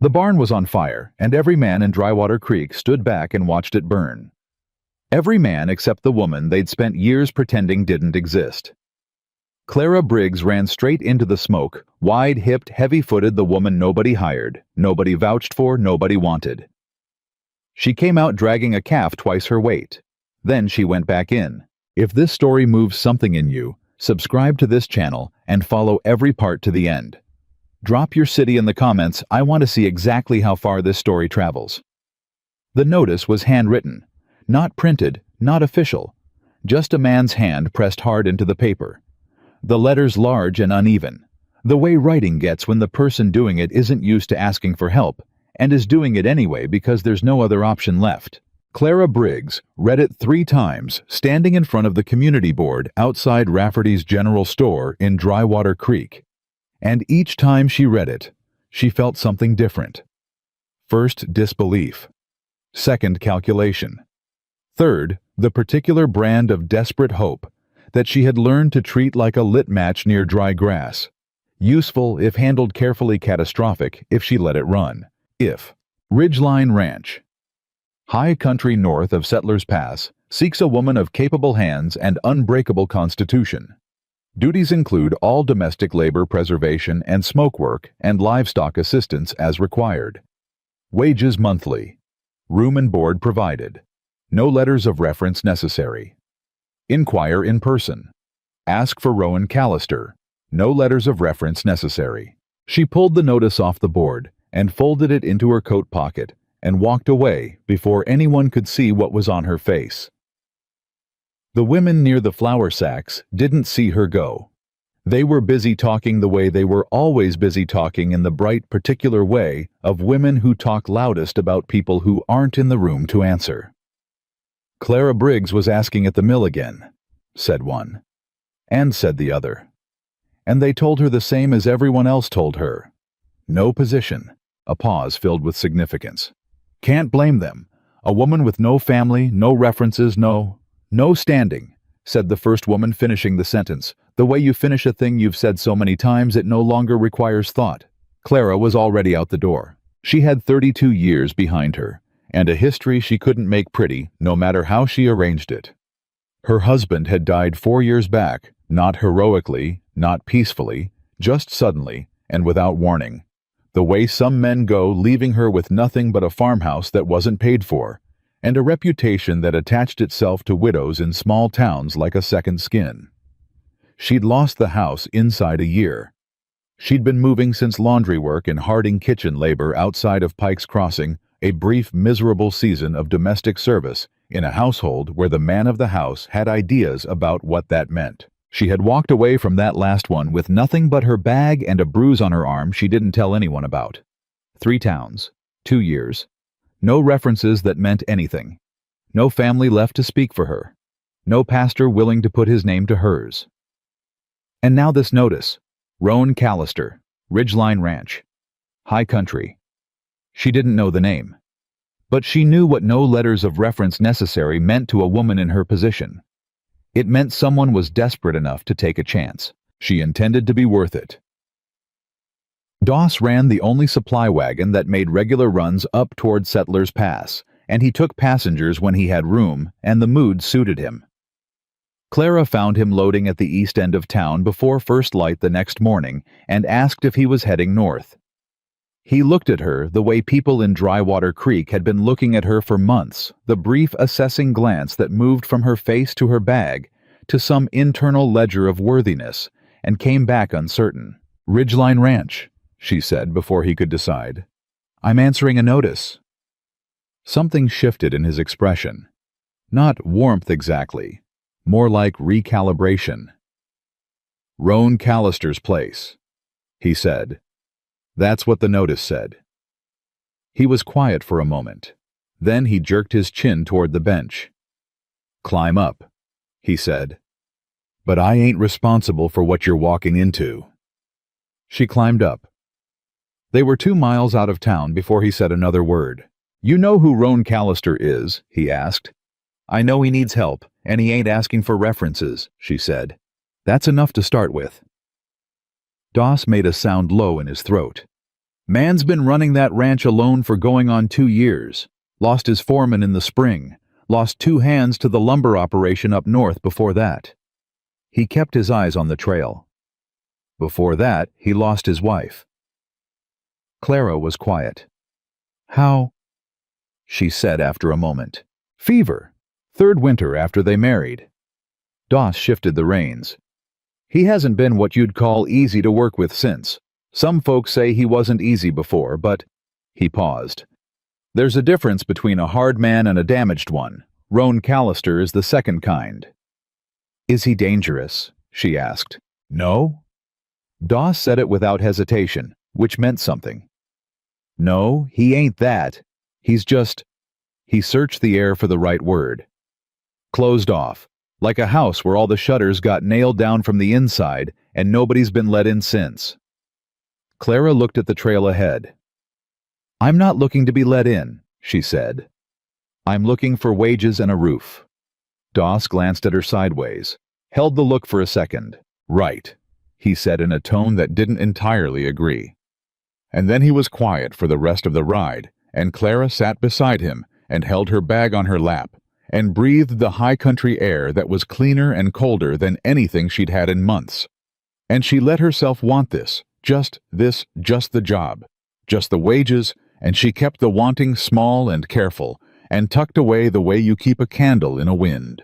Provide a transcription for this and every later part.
The barn was on fire, and every man in Drywater Creek stood back and watched it burn. Every man except the woman they'd spent years pretending didn't exist. Clara Briggs ran straight into the smoke, wide-hipped, heavy-footed, the woman nobody hired, nobody vouched for, nobody wanted. She came out dragging a calf twice her weight. Then she went back in. If this story moves something in you, subscribe to this channel and follow every part to the end. Drop your city in the comments. I want to see exactly how far this story travels. The notice was handwritten, not printed, not official, just a man's hand pressed hard into the paper. The letters large and uneven, the way writing gets when the person doing it isn't used to asking for help and is doing it anyway because there's no other option left. Clara Briggs read it 3 times, standing in front of the community board outside Rafferty's General Store in Drywater Creek. And each time she read it, she felt something different. First, disbelief. Second, calculation. Third, the particular brand of desperate hope that she had learned to treat like a lit match near dry grass. Useful if handled carefully, catastrophic if she let it run. If. Ridgeline Ranch. High country north of Settlers Pass seeks a woman of capable hands and unbreakable constitution. Duties include all domestic labor preservation and smoke work and livestock assistance as required. Wages monthly. Room and board provided. No letters of reference necessary. Inquire in person. Ask for Rowan Callister. No letters of reference necessary. She pulled the notice off the board and folded it into her coat pocket and walked away before anyone could see what was on her face. The women near the flour sacks didn't see her go. They were busy talking the way they were always busy talking, in the bright, particular way of women who talk loudest about people who aren't in the room to answer. Clara Briggs was asking at the mill again, said one. And said the other. And they told her the same as everyone else told her. No position. A pause filled with significance. Can't blame them. A woman with no family, no references, no standing, said the first woman, finishing the sentence, the way you finish a thing you've said so many times it no longer requires thought. Clara was already out the door. She had 32 years behind her, and a history she couldn't make pretty, no matter how she arranged it. Her husband had died 4 years back, not heroically, not peacefully, just suddenly, and without warning. The way some men go, leaving her with nothing but a farmhouse that wasn't paid for, and a reputation that attached itself to widows in small towns like a second skin. She'd lost the house inside a year. She'd been moving since laundry work and Harding kitchen labor outside of Pike's Crossing, a brief, miserable season of domestic service in a household where the man of the house had ideas about what that meant. She had walked away from that last one with nothing but her bag and a bruise on her arm she didn't tell anyone about. 3 towns, 2 years. No references that meant anything. No family left to speak for her. No pastor willing to put his name to hers. And now this notice. Rowan Callister, Ridgeline Ranch. High country. She didn't know the name. But she knew what no letters of reference necessary meant to a woman in her position. It meant someone was desperate enough to take a chance. She intended to be worth it. Doss ran the only supply wagon that made regular runs up toward Settlers Pass, and he took passengers when he had room and the mood suited him. Clara found him loading at the east end of town before first light the next morning and asked if he was heading north. He looked at her the way people in Drywater Creek had been looking at her for months, the brief assessing glance that moved from her face to her bag to some internal ledger of worthiness, and came back uncertain. Ridgeline Ranch, she said before he could decide. I'm answering a notice. Something shifted in his expression. Not warmth exactly, more like recalibration. Rowan Callister's place, he said. That's what the notice said. He was quiet for a moment. Then he jerked his chin toward the bench. Climb up, he said. But I ain't responsible for what you're walking into. She climbed up. They were 2 miles out of town before he said another word. You know who Rowan Callister is? He asked. I know he needs help, and he ain't asking for references, she said. That's enough to start with. Doss made a sound low in his throat. Man's been running that ranch alone for going on 2 years. Lost his foreman in the spring. Lost 2 hands to the lumber operation up north before that. He kept his eyes on the trail. Before that, he lost his wife. Clara was quiet. How? She said after a moment. Fever. 3rd winter after they married. Doss shifted the reins. He hasn't been what you'd call easy to work with since. Some folks say he wasn't easy before, but... He paused. There's a difference between a hard man and a damaged one. Roan Callister is the second kind. Is he dangerous? She asked. No? Doss said it without hesitation, which meant something. No, he ain't that. He's just... He searched the air for the right word. Closed off, like a house where all the shutters got nailed down from the inside and nobody's been let in since. Clara looked at the trail ahead. I'm not looking to be let in, she said. I'm looking for wages and a roof. Doss glanced at her sideways, held the look for a second. Right, he said in a tone that didn't entirely agree. And then he was quiet for the rest of the ride, and Clara sat beside him and held her bag on her lap, and breathed the high country air that was cleaner and colder than anything she'd had in months. And she let herself want this, just the job, just the wages, and she kept the wanting small and careful, and tucked away the way you keep a candle in a wind.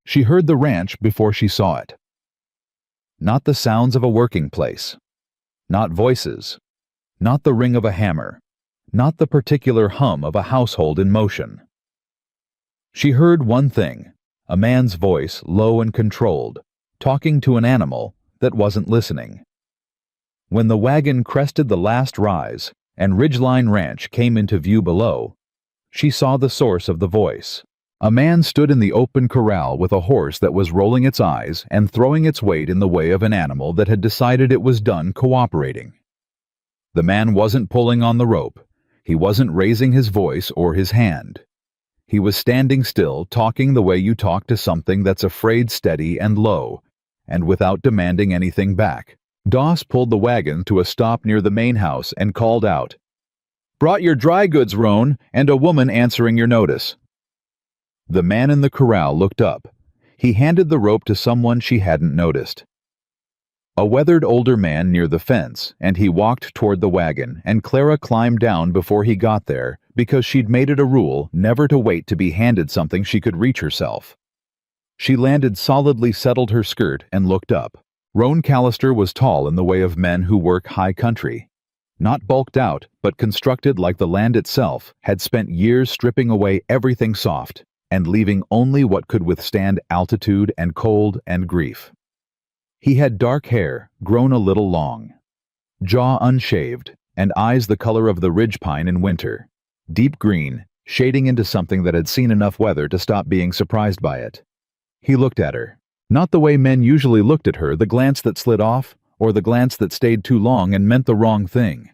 She heard the ranch before she saw it. Not the sounds of a working place. Not voices. Not the ring of a hammer. Not the particular hum of a household in motion. She heard one thing, a man's voice, low and controlled, talking to an animal that wasn't listening. When the wagon crested the last rise and Ridgeline Ranch came into view below, she saw the source of the voice. A man stood in the open corral with a horse that was rolling its eyes and throwing its weight in the way of an animal that had decided it was done cooperating. The man wasn't pulling on the rope. He wasn't raising his voice or his hand. He was standing still, talking the way you talk to something that's afraid, steady and low, and without demanding anything back. Doss pulled the wagon to a stop near the main house and called out, "Brought your dry goods, Roan, and a woman answering your notice." The man in the corral looked up. He handed the rope to someone she hadn't noticed. A weathered older man near the fence, and he walked toward the wagon, and Clara climbed down before he got there because she'd made it a rule never to wait to be handed something she could reach herself. She landed solidly, settled her skirt, and looked up. Roan Callister was tall in the way of men who work high country. Not bulked out, but constructed like the land itself, had spent years stripping away everything soft and leaving only what could withstand altitude and cold and grief. He had dark hair, grown a little long, jaw unshaved, and eyes the color of the ridge pine in winter, deep green, shading into something that had seen enough weather to stop being surprised by it. He looked at her. Not the way men usually looked at her, the glance that slid off, or the glance that stayed too long and meant the wrong thing.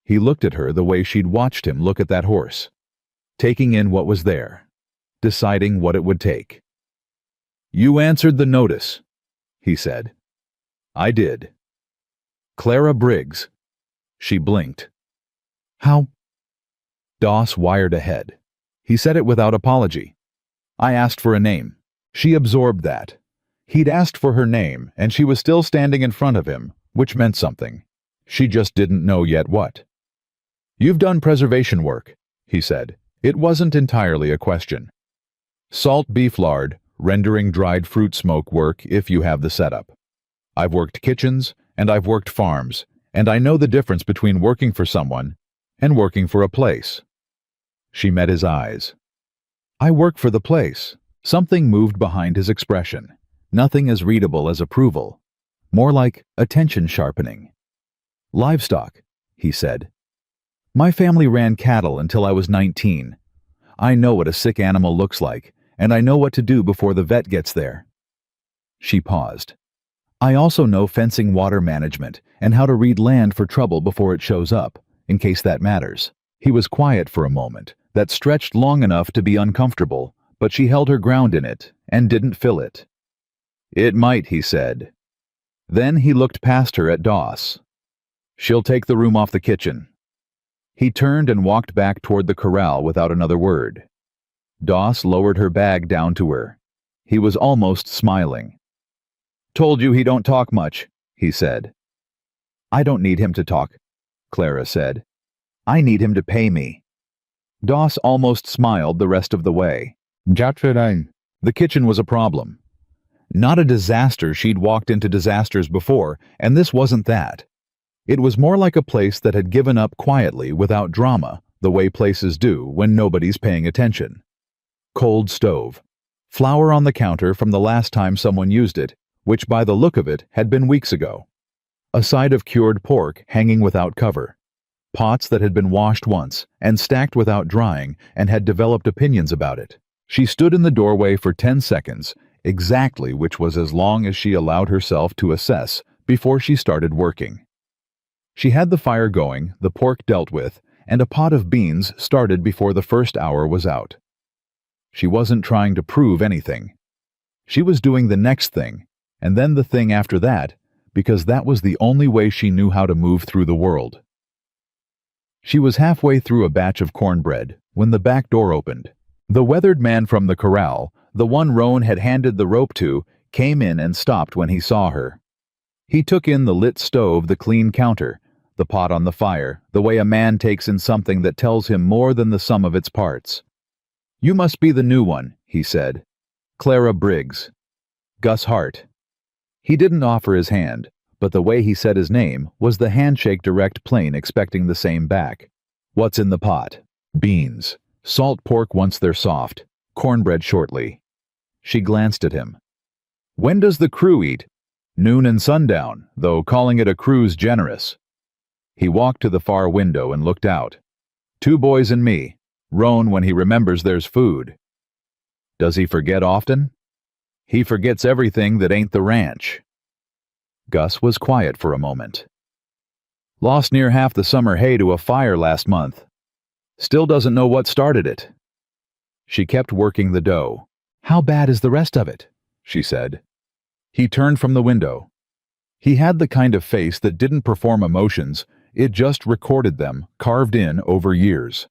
He looked at her the way she'd watched him look at that horse, taking in what was there, deciding what it would take. "You answered the notice," he said. "I did." "Clara Briggs." She blinked. "How?" Doss wired ahead. He said it without apology. "I asked for a name." She absorbed that. He'd asked for her name, and she was still standing in front of him, which meant something. She just didn't know yet what. "You've done preservation work," he said. It wasn't entirely a question. "Salt beef lard, rendering dried fruit smoke work if you have the setup. I've worked kitchens, and I've worked farms, and I know the difference between working for someone and working for a place." She met his eyes. "I work for the place." Something moved behind his expression. Nothing as readable as approval. More like attention sharpening. "Livestock," he said. "My family ran cattle until I was 19. I know what a sick animal looks like, and I know what to do before the vet gets there." She paused. "I also know fencing, water management, and how to read land for trouble before it shows up, in case that matters." He was quiet for a moment, that stretched long enough to be uncomfortable, but she held her ground in it, and didn't fill it. "It might," he said. Then he looked past her at Doss. She'll take the room off the kitchen. He turned and walked back toward the corral without another word. Doss lowered her bag down to her. He was almost smiling. Told you he don't talk much, he said. I don't need him to talk, Clara said. I need him to pay me. Doss almost smiled the rest of the way. The kitchen was a problem. Not a disaster. She'd walked into disasters before, and this wasn't that. It was more like a place that had given up quietly without drama, the way places do when nobody's paying attention. Cold stove. Flour on the counter from the last time someone used it, which by the look of it had been weeks ago. A side of cured pork hanging without cover. Pots that had been washed once and stacked without drying and had developed opinions about it. She stood in the doorway for 10 seconds, exactly which was as long as she allowed herself to assess before she started working. She had the fire going, the pork dealt with, and a pot of beans started before the first hour was out. She wasn't trying to prove anything. She was doing the next thing, and then the thing after that, because that was the only way she knew how to move through the world. She was halfway through a batch of cornbread when the back door opened. The weathered man from the corral, the one Roan had handed the rope to, came in and stopped when he saw her. He took in the lit stove, the clean counter, the pot on the fire, the way a man takes in something that tells him more than the sum of its parts. You must be the new one, he said. Clara Briggs. Gus Hart. He didn't offer his hand, but the way he said his name was the handshake direct plain, expecting the same back. What's in the pot? Beans. Salt pork once they're soft. Cornbread shortly. She glanced at him. When does the crew eat? Noon and sundown, though calling it a crew's generous. He walked to the far window and looked out. 2 boys and me. Roan when he remembers there's food. Does he forget often? He forgets everything that ain't the ranch. Gus was quiet for a moment. Lost near half the summer hay to a fire last month. Still doesn't know what started it. She kept working the dough. How bad is the rest of it? She said. He turned from the window. He had the kind of face that didn't perform emotions, it just recorded them, carved in over years.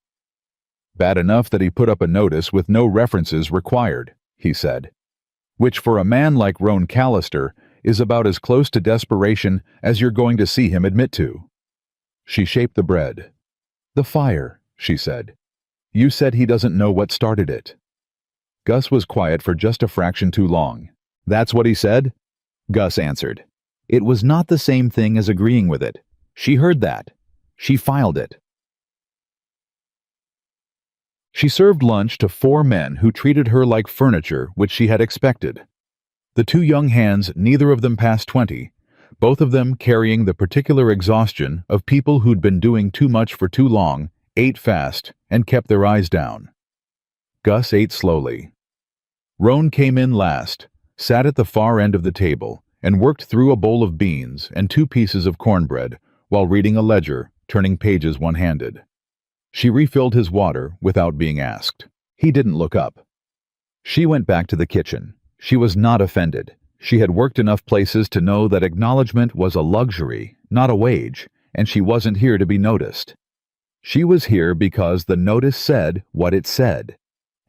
Bad enough that he put up a notice with no references required, he said. Which for a man like Roan Callister is about as close to desperation as you're going to see him admit to. She shaped the bread. The fire, she said. You said he doesn't know what started it. Gus was quiet for just a fraction too long. That's what he said? Gus answered. It was not the same thing as agreeing with it. She heard that. She filed it. She served lunch to 4 men who treated her like furniture, which she had expected. The 2 young hands, neither of them past 20, both of them carrying the particular exhaustion of people who'd been doing too much for too long, ate fast, and kept their eyes down. Gus ate slowly. Roan came in last, sat at the far end of the table, and worked through a bowl of beans and 2 pieces of cornbread while reading a ledger, turning pages one-handed. She refilled his water without being asked. He didn't look up. She went back to the kitchen. She was not offended. She had worked enough places to know that acknowledgement was a luxury, not a wage, and she wasn't here to be noticed. She was here because the notice said what it said,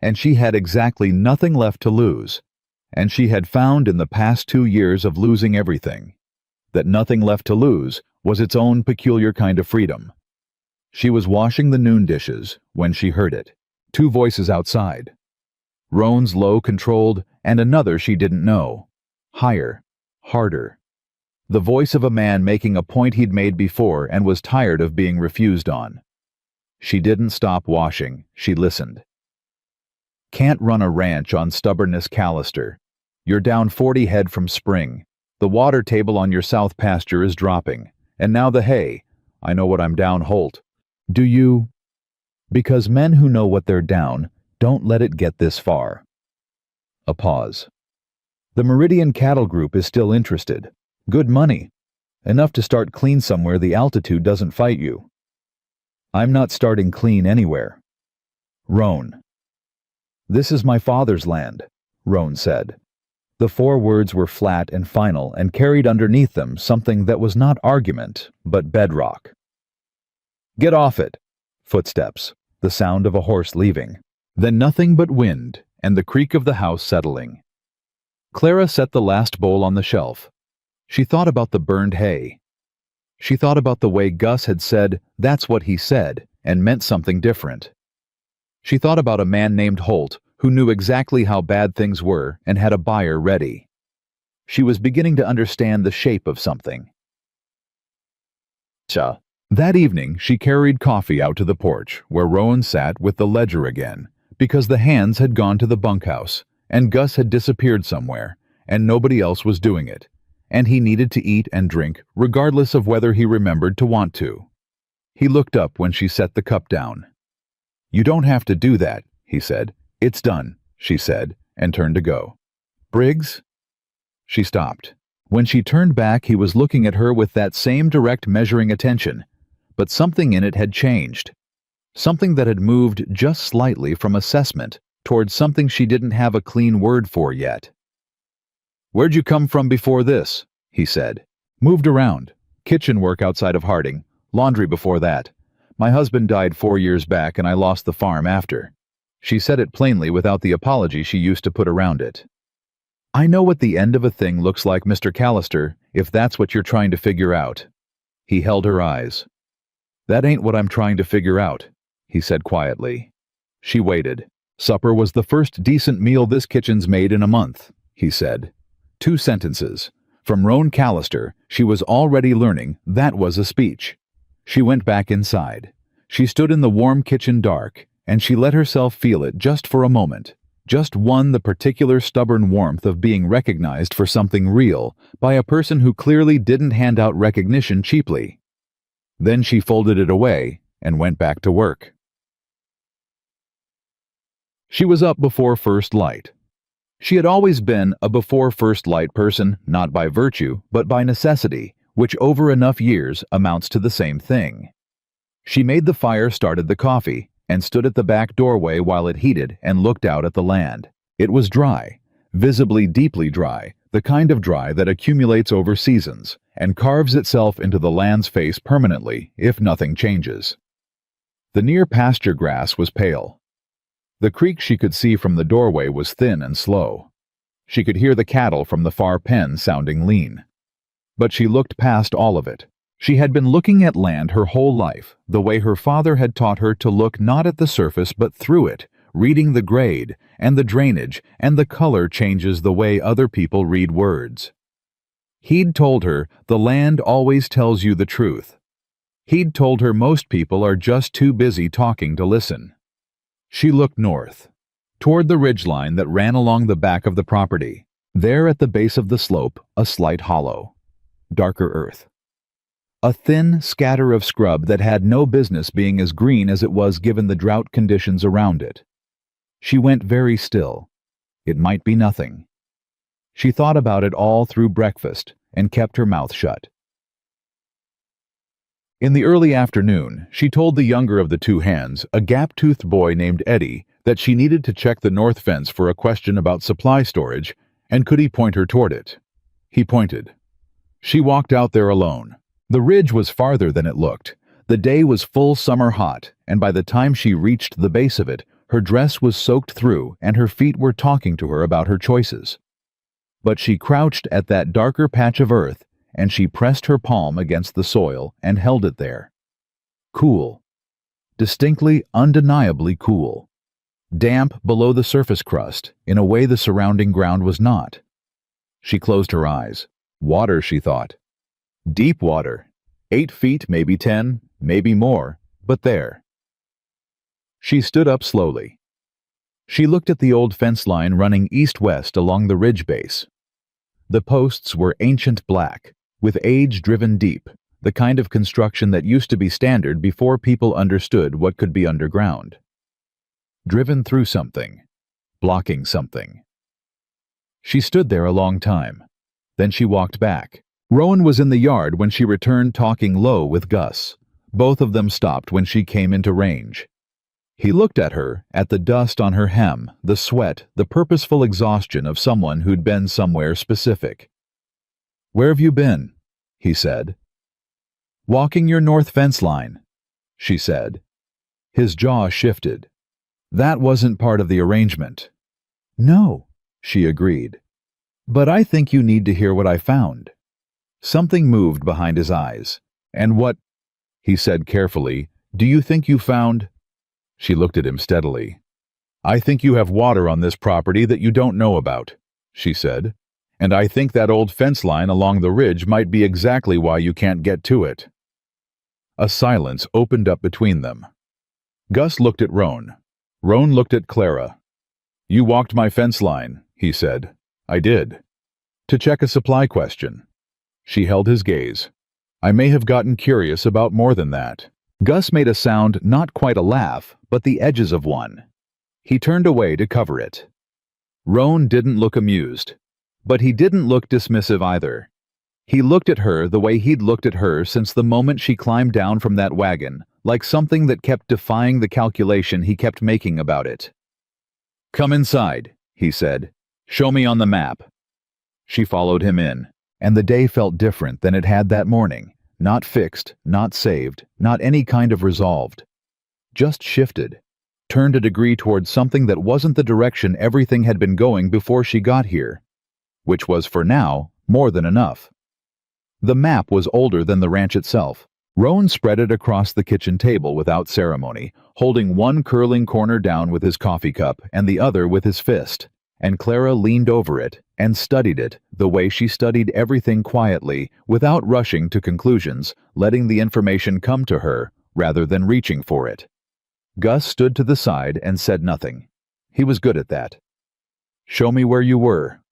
and she had exactly nothing left to lose, and she had found in the past 2 years of losing everything, that nothing left to lose was its own peculiar kind of freedom. She was washing the noon dishes when she heard it. 2 voices outside. Roan's low, controlled, and another she didn't know. Higher, harder. The voice of a man making a point he'd made before and was tired of being refused on. She didn't stop washing. She listened. Can't run a ranch on stubbornness, Callister. You're down 40 head from spring. The water table on your south pasture is dropping. And now the hay. I know what I'm down, Holt. Do you? Because men who know what they're down don't let it get this far. A pause. The Meridian Cattle Group is still interested. Good money. Enough to start clean somewhere the altitude doesn't fight you. I'm not starting clean anywhere. Roan. This is my father's land, Roan said. The 4 words were flat and final and carried underneath them something that was not argument, but bedrock. "Get off it!" Footsteps, the sound of a horse leaving. Then nothing but wind and the creak of the house settling. Clara set the last bowl on the shelf. She thought about the burned hay. She thought about the way Gus had said, "That's what he said," and meant something different. She thought about a man named Holt who knew exactly how bad things were and had a buyer ready. She was beginning to understand the shape of something. That evening, she carried coffee out to the porch, where Rowan sat with the ledger again, because the hands had gone to the bunkhouse, and Gus had disappeared somewhere, and nobody else was doing it, and he needed to eat and drink regardless of whether he remembered to want to. He looked up when she set the cup down. "You don't have to do that," he said. "It's done," she said, and turned to go. "Briggs?" She stopped. When she turned back, he was looking at her with that same direct measuring attention, but something in it had changed. Something that had moved just slightly from assessment towards something she didn't have a clean word for yet. "Where'd you come from before this?" he said. "Moved around. Kitchen work outside of Harding. Laundry before that. My husband died 4 years back and I lost the farm after." She said it plainly without the apology she used to put around it. "I know what the end of a thing looks like, Mr. Callister, if that's what you're trying to figure out." He held her eyes. "That ain't what I'm trying to figure out," he said quietly. She waited. "Supper was the first decent meal this kitchen's made in a month," he said. 2 sentences. From Rowan Callister, she was already learning that was a speech. She went back inside. She stood in the warm kitchen dark, and she let herself feel it just for a moment. Just one, the particular stubborn warmth of being recognized for something real by a person who clearly didn't hand out recognition cheaply. Then she folded it away and went back to work. She was up before first light. She had always been a before first light person, not by virtue, but by necessity, which over enough years amounts to the same thing. She made the fire, started the coffee, and stood at the back doorway while it heated and looked out at the land. It was dry, visibly deeply dry, the kind of dry that accumulates over seasons and carves itself into the land's face permanently if nothing changes. The near pasture grass was pale. The creek she could see from the doorway was thin and slow. She could hear the cattle from the far pen sounding lean. But she looked past all of it. She had been looking at land her whole life, the way her father had taught her to look not at the surface but through it, reading the grade and the drainage and the color changes the way other people read words. He'd told her the land always tells you the truth. He'd told her most people are just too busy talking to listen. She looked north, toward the ridgeline that ran along the back of the property. There at the base of the slope, a slight hollow. Darker earth. A thin scatter of scrub that had no business being as green as it was given the drought conditions around it. She went very still. It might be nothing. She thought about it all through breakfast and kept her mouth shut. In the early afternoon, she told the younger of the 2 hands, a gap-toothed boy named Eddie, that she needed to check the north fence for a question about supply storage, and could he point her toward it. He pointed. She walked out there alone. The ridge was farther than it looked. The day was full summer hot, and by the time she reached the base of it, her dress was soaked through and her feet were talking to her about her choices. But she crouched at that darker patch of earth, and she pressed her palm against the soil and held it there. Cool. Distinctly, undeniably cool. Damp below the surface crust, in a way the surrounding ground was not. She closed her eyes. Water, she thought. Deep water. 8 feet, maybe 10, maybe more, but there. She stood up slowly. She looked at the old fence line running east-west along the ridge base. The posts were ancient black, with age driven deep, the kind of construction that used to be standard before people understood what could be underground. Driven through something, blocking something. She stood there a long time. Then she walked back. Rowan was in the yard when she returned, talking low with Gus. Both of them stopped when she came into range. He looked at her, at the dust on her hem, the sweat, the purposeful exhaustion of someone who'd been somewhere specific. "Where have you been?" he said. "Walking your north fence line," she said. His jaw shifted. That wasn't part of the arrangement. "No," she agreed. "But I think you need to hear what I found." Something moved behind his eyes. "And what," he said carefully, "do you think you found?" She looked at him steadily. "I think you have water on this property that you don't know about," she said. "And I think that old fence line along the ridge might be exactly why you can't get to it." A silence opened up between them. Gus looked at Roan. Roan looked at Clara. "You walked my fence line," he said. "I did. To check a supply question." She held his gaze. "I may have gotten curious about more than that." Gus made a sound, not quite a laugh, but the edges of one. He turned away to cover it. Roan didn't look amused, but he didn't look dismissive either. He looked at her the way he'd looked at her since the moment she climbed down from that wagon, like something that kept defying the calculation he kept making about it. "Come inside," he said. "Show me on the map." She followed him in, and the day felt different than it had that morning. Not fixed, not saved, not any kind of resolved. Just shifted, turned a degree towards something that wasn't the direction everything had been going before she got here, which was, for now, more than enough. The map was older than the ranch itself. Roan spread it across the kitchen table without ceremony, holding one curling corner down with his coffee cup and the other with his fist, and Clara leaned over it and studied it the way she studied everything quietly, without rushing to conclusions, letting the information come to her rather than reaching for it. Gus stood to the side and said nothing. He was good at that. "Show me where you were,"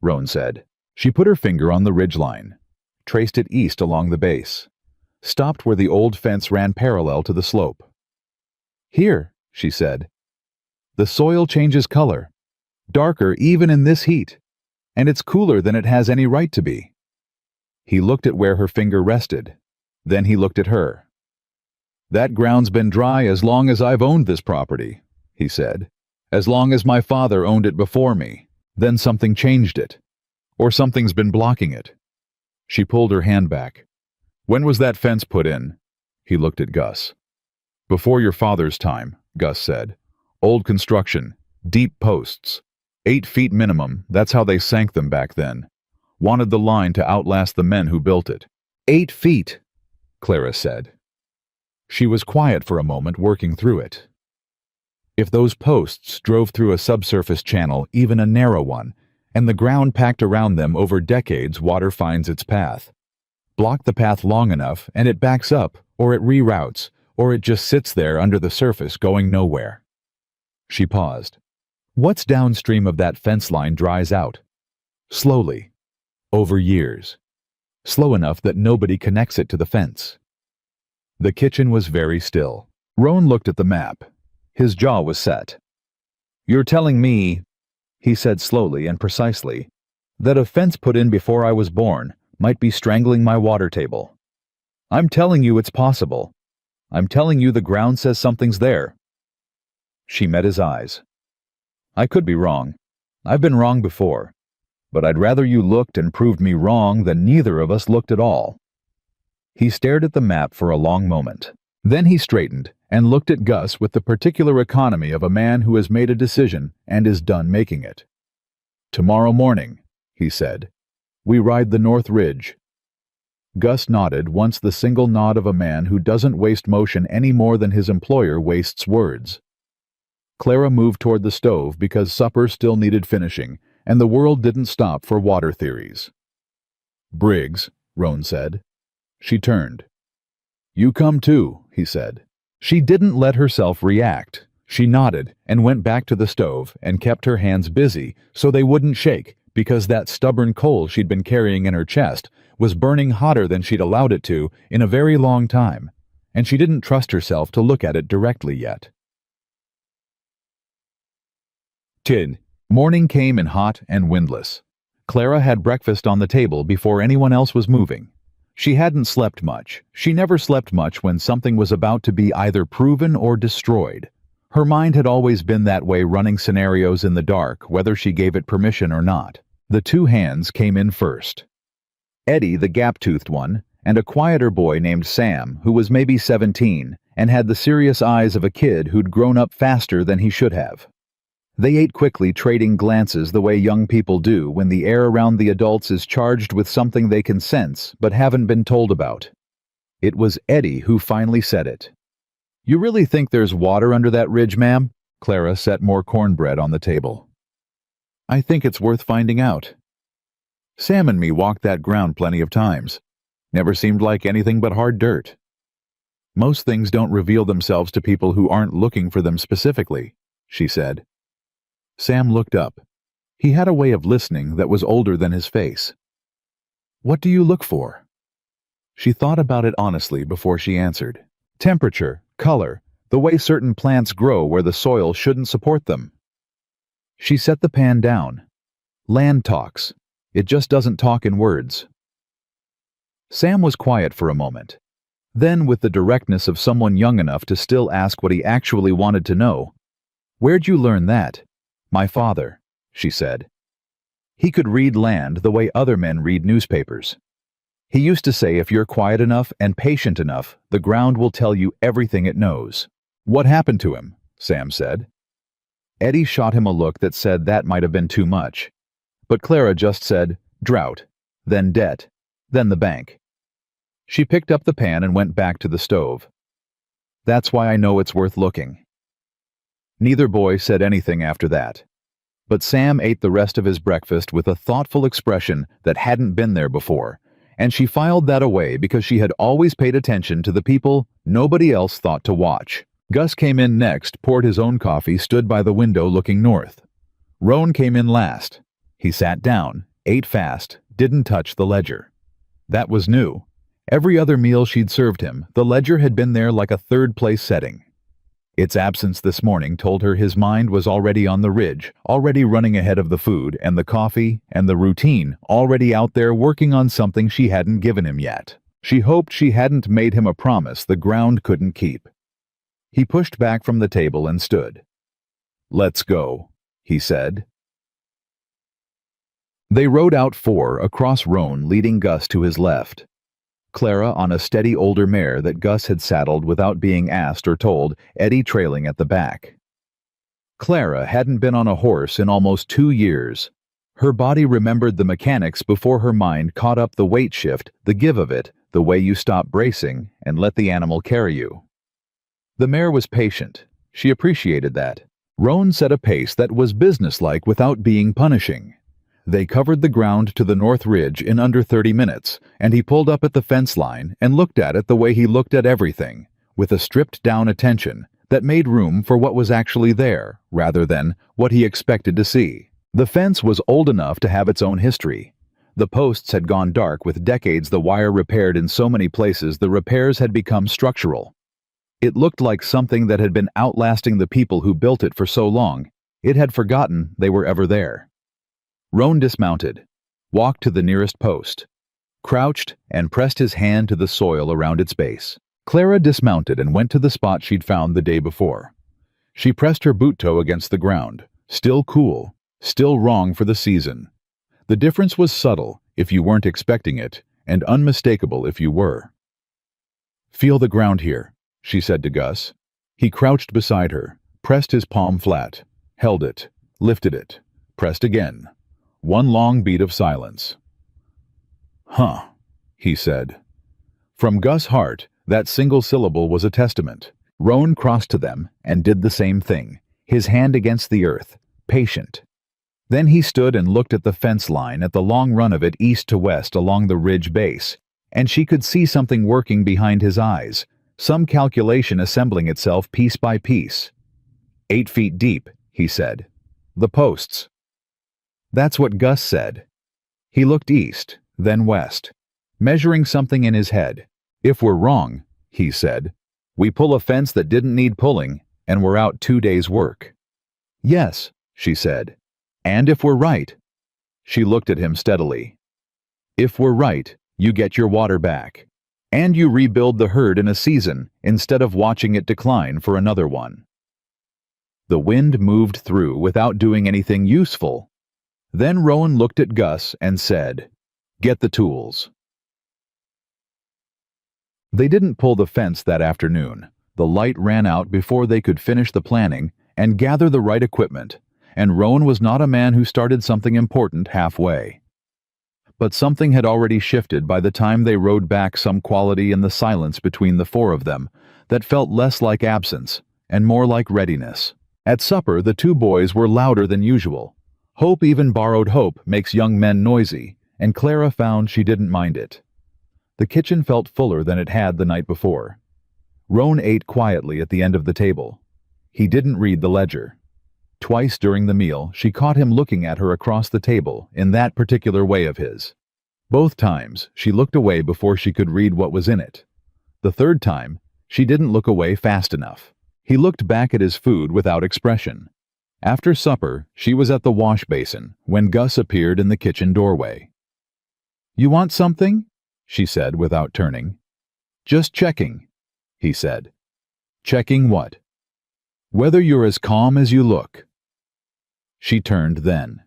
Roan said. She put her finger on the ridgeline, traced it east along the base, stopped where the old fence ran parallel to the slope. "Here," she said. "The soil changes color, darker even in this heat, and it's cooler than it has any right to be." He looked at where her finger rested. Then he looked at her. "That ground's been dry as long as I've owned this property," he said. "As long as my father owned it before me. Then something changed it. Or something's been blocking it." She pulled her hand back. "When was that fence put in?" He looked at Gus. "Before your father's time," Gus said. "Old construction, deep posts. 8 feet minimum, that's how they sank them back then. Wanted the line to outlast the men who built it." 8 feet, Clara said. She was quiet for a moment, working through it. "If those posts drove through a subsurface channel, even a narrow one, and the ground packed around them over decades, water finds its path. Block the path long enough and it backs up, or it reroutes, or it just sits there under the surface going nowhere." She paused. "What's downstream of that fence line dries out. Slowly. Over years. Slow enough that nobody connects it to the fence." The kitchen was very still. Roan looked at the map. His jaw was set. "You're telling me," he said slowly and precisely, "that a fence put in before I was born might be strangling my water table. I'm telling you it's possible. I'm telling you the ground says something's there." She met his eyes. "I could be wrong. I've been wrong before. But I'd rather you looked and proved me wrong than neither of us looked at all." He stared at the map for a long moment. Then he straightened and looked at Gus with the particular economy of a man who has made a decision and is done making it. "Tomorrow morning," he said, "we ride the North Ridge." Gus nodded, once the single nod of a man who doesn't waste motion any more than his employer wastes words. Clara moved toward the stove because supper still needed finishing, and the world didn't stop for water theories. "Briggs," Roan said. She turned. "You come too," he said. She didn't let herself react. She nodded and went back to the stove and kept her hands busy so they wouldn't shake, because that stubborn coal she'd been carrying in her chest was burning hotter than she'd allowed it to in a very long time, and she didn't trust herself to look at it directly yet. Morning came in hot and windless. Clara had breakfast on the table before anyone else was moving. She hadn't slept much. She never slept much when something was about to be either proven or destroyed. Her mind had always been that way, running scenarios in the dark, whether she gave it permission or not. The two hands came in first. Eddie, the gap-toothed one, and a quieter boy named Sam, who was maybe 17, and had the serious eyes of a kid who'd grown up faster than he should have. They ate quickly, trading glances the way young people do when the air around the adults is charged with something they can sense but haven't been told about. It was Eddie who finally said it. "You really think there's water under that ridge, ma'am?" Clara set more cornbread on the table. "I think it's worth finding out. Sam and me walked that ground plenty of times. Never seemed like anything but hard dirt. Most things don't reveal themselves to people who aren't looking for them specifically," she said. Sam looked up. He had a way of listening that was older than his face. "What do you look for?" She thought about it honestly before she answered. "Temperature, color, the way certain plants grow where the soil shouldn't support them." She set the pan down. "Land talks. It just doesn't talk in words." Sam was quiet for a moment. Then, with the directness of someone young enough to still ask what he actually wanted to know, "Where'd you learn that?" "My father," she said. "He could read land the way other men read newspapers. He used to say if you're quiet enough and patient enough, the ground will tell you everything it knows." "What happened to him?" Sam said. Eddie shot him a look that said that might have been too much. But Clara just said, "Drought, then debt, then the bank." She picked up the pan and went back to the stove. "That's why I know it's worth looking." Neither boy said anything after that. But Sam ate the rest of his breakfast with a thoughtful expression that hadn't been there before, and she filed that away because she had always paid attention to the people nobody else thought to watch. Gus came in next, poured his own coffee, stood by the window looking north. Roan came in last. He sat down, ate fast, didn't touch the ledger. That was new. Every other meal she'd served him, the ledger had been there like a third-place setting. Its absence this morning told her his mind was already on the ridge, already running ahead of the food and the coffee and the routine, already out there working on something she hadn't given him yet. She hoped she hadn't made him a promise the ground couldn't keep. He pushed back from the table and stood. "Let's go," he said. They rode out 4 across Roan, leading Gus to his left. Clara on a steady older mare that Gus had saddled without being asked or told, Eddie trailing at the back. Clara hadn't been on a horse in almost 2 years. Her body remembered the mechanics before her mind caught up the weight shift, the give of it, the way you stop bracing and let the animal carry you. The mare was patient. She appreciated that. Roan set a pace that was businesslike without being punishing. They covered the ground to the north ridge in under 30 minutes, and he pulled up at the fence line and looked at it the way he looked at everything, with a stripped-down attention that made room for what was actually there, rather than what he expected to see. The fence was old enough to have its own history. The posts had gone dark with decades, the wire repaired in so many places the repairs had become structural. It looked like something that had been outlasting the people who built it for so long, it had forgotten they were ever there. Roan dismounted, walked to the nearest post, crouched, and pressed his hand to the soil around its base. Clara dismounted and went to the spot she'd found the day before. She pressed her boot toe against the ground, still cool, still wrong for the season. The difference was subtle if you weren't expecting it, and unmistakable if you were. "Feel the ground here," she said to Gus. He crouched beside her, pressed his palm flat, held it, lifted it, pressed again. One long beat of silence. "Huh," he said. From Gus' heart, that single syllable was a testament. Roan crossed to them and did the same thing, his hand against the earth, patient. Then he stood and looked at the fence line, at the long run of it east to west along the ridge base, and she could see something working behind his eyes, some calculation assembling itself piece by piece. 8 feet deep, he said. The posts. That's what Gus said. He looked east, then west, measuring something in his head. "If we're wrong," he said, "we pull a fence that didn't need pulling, and we're out 2 days' work." "Yes," she said. "And if we're right?" She looked at him steadily. "If we're right, you get your water back. And you rebuild the herd in a season instead of watching it decline for another one." The wind moved through without doing anything useful. Then Rowan looked at Gus and said, "Get the tools." They didn't pull the fence that afternoon. The light ran out before they could finish the planning and gather the right equipment, and Rowan was not a man who started something important halfway. But something had already shifted by the time they rode back, some quality in the silence between the four of them that felt less like absence and more like readiness. At supper, the two boys were louder than usual. Hope even borrowed. Hope makes young men noisy, and Clara found she didn't mind it. The kitchen felt fuller than it had the night before. Rowan ate quietly at the end of the table. He didn't read the ledger. Twice during the meal, she caught him looking at her across the table in that particular way of his. Both times, she looked away before she could read what was in it. The third time, she didn't look away fast enough. He looked back at his food without expression. After supper, she was at the wash basin when Gus appeared in the kitchen doorway. "You want something?" she said without turning. "Just checking," he said. "Checking what?" "Whether you're as calm as you look." She turned then.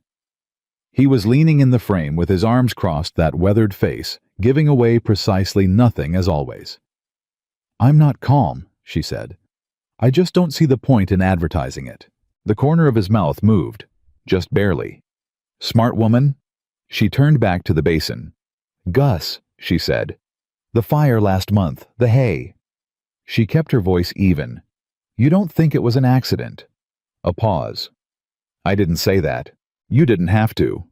He was leaning in the frame with his arms crossed, that weathered face, giving away precisely nothing as always. "I'm not calm," she said. "I just don't see the point in advertising it." The corner of his mouth moved, just barely. "Smart woman?" She turned back to the basin. "Gus," she said. "The fire last month, the hay." She kept her voice even. "You don't think it was an accident?" A pause. "I didn't say that. You didn't have to."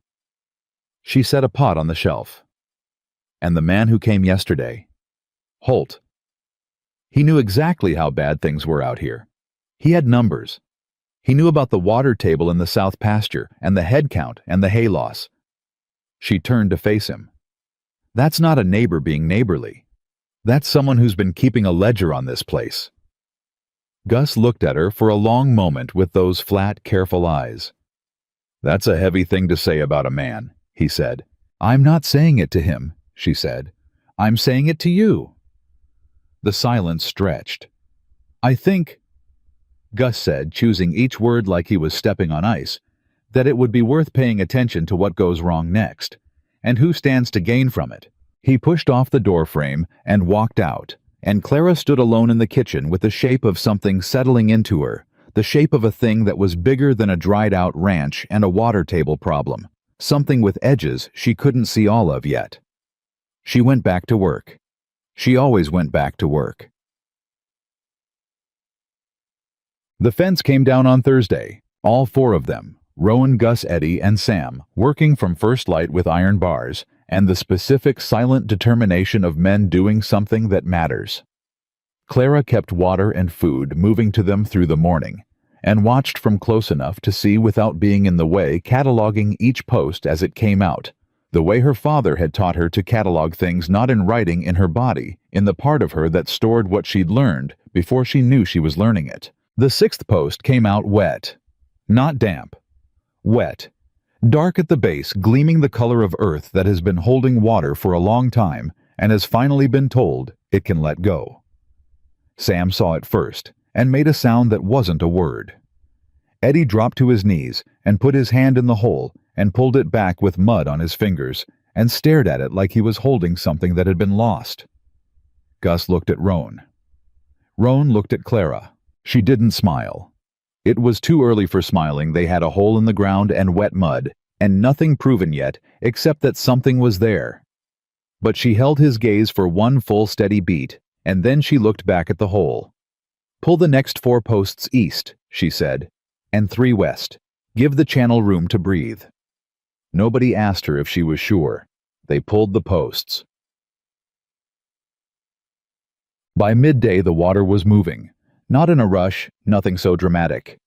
She set a pot on the shelf. "And the man who came yesterday?" Holt. He knew exactly how bad things were out here. He had numbers. He knew about the water table in the south pasture and the head count and the hay loss. She turned to face him. "That's not a neighbor being neighborly. That's someone who's been keeping a ledger on this place." Gus looked at her for a long moment with those flat, careful eyes. "That's a heavy thing to say about a man," he said. "I'm not saying it to him," she said. "I'm saying it to you." The silence stretched. "I think," Gus said, choosing each word like he was stepping on ice, "that it would be worth paying attention to what goes wrong next, and who stands to gain from it." He pushed off the door frame and walked out, and Clara stood alone in the kitchen with the shape of something settling into her, the shape of a thing that was bigger than a dried-out ranch and a water table problem, something with edges she couldn't see all of yet. She went back to work. She always went back to work. The fence came down on Thursday, all four of them, Rowan, Gus, Eddie, and Sam, working from first light with iron bars, and the specific silent determination of men doing something that matters. Clara kept water and food moving to them through the morning, and watched from close enough to see without being in the way, cataloging each post as it came out, the way her father had taught her to catalog things, not in writing, in her body, in the part of her that stored what she'd learned before she knew she was learning it. The sixth post came out wet. Not damp. Wet. Dark at the base, gleaming the color of earth that has been holding water for a long time and has finally been told it can let go. Sam saw it first and made a sound that wasn't a word. Eddie dropped to his knees and put his hand in the hole and pulled it back with mud on his fingers and stared at it like he was holding something that had been lost. Gus looked at Rowan. Rowan looked at Clara. She didn't smile. It was too early for smiling. They had a hole in the ground and wet mud, and nothing proven yet except that something was there. But she held his gaze for one full steady beat, and then she looked back at the hole. "Pull the next 4 posts east," she said, "and 3 west. Give the channel room to breathe." Nobody asked her if she was sure. They pulled the posts. By midday the water was moving. Not in a rush, nothing so dramatic.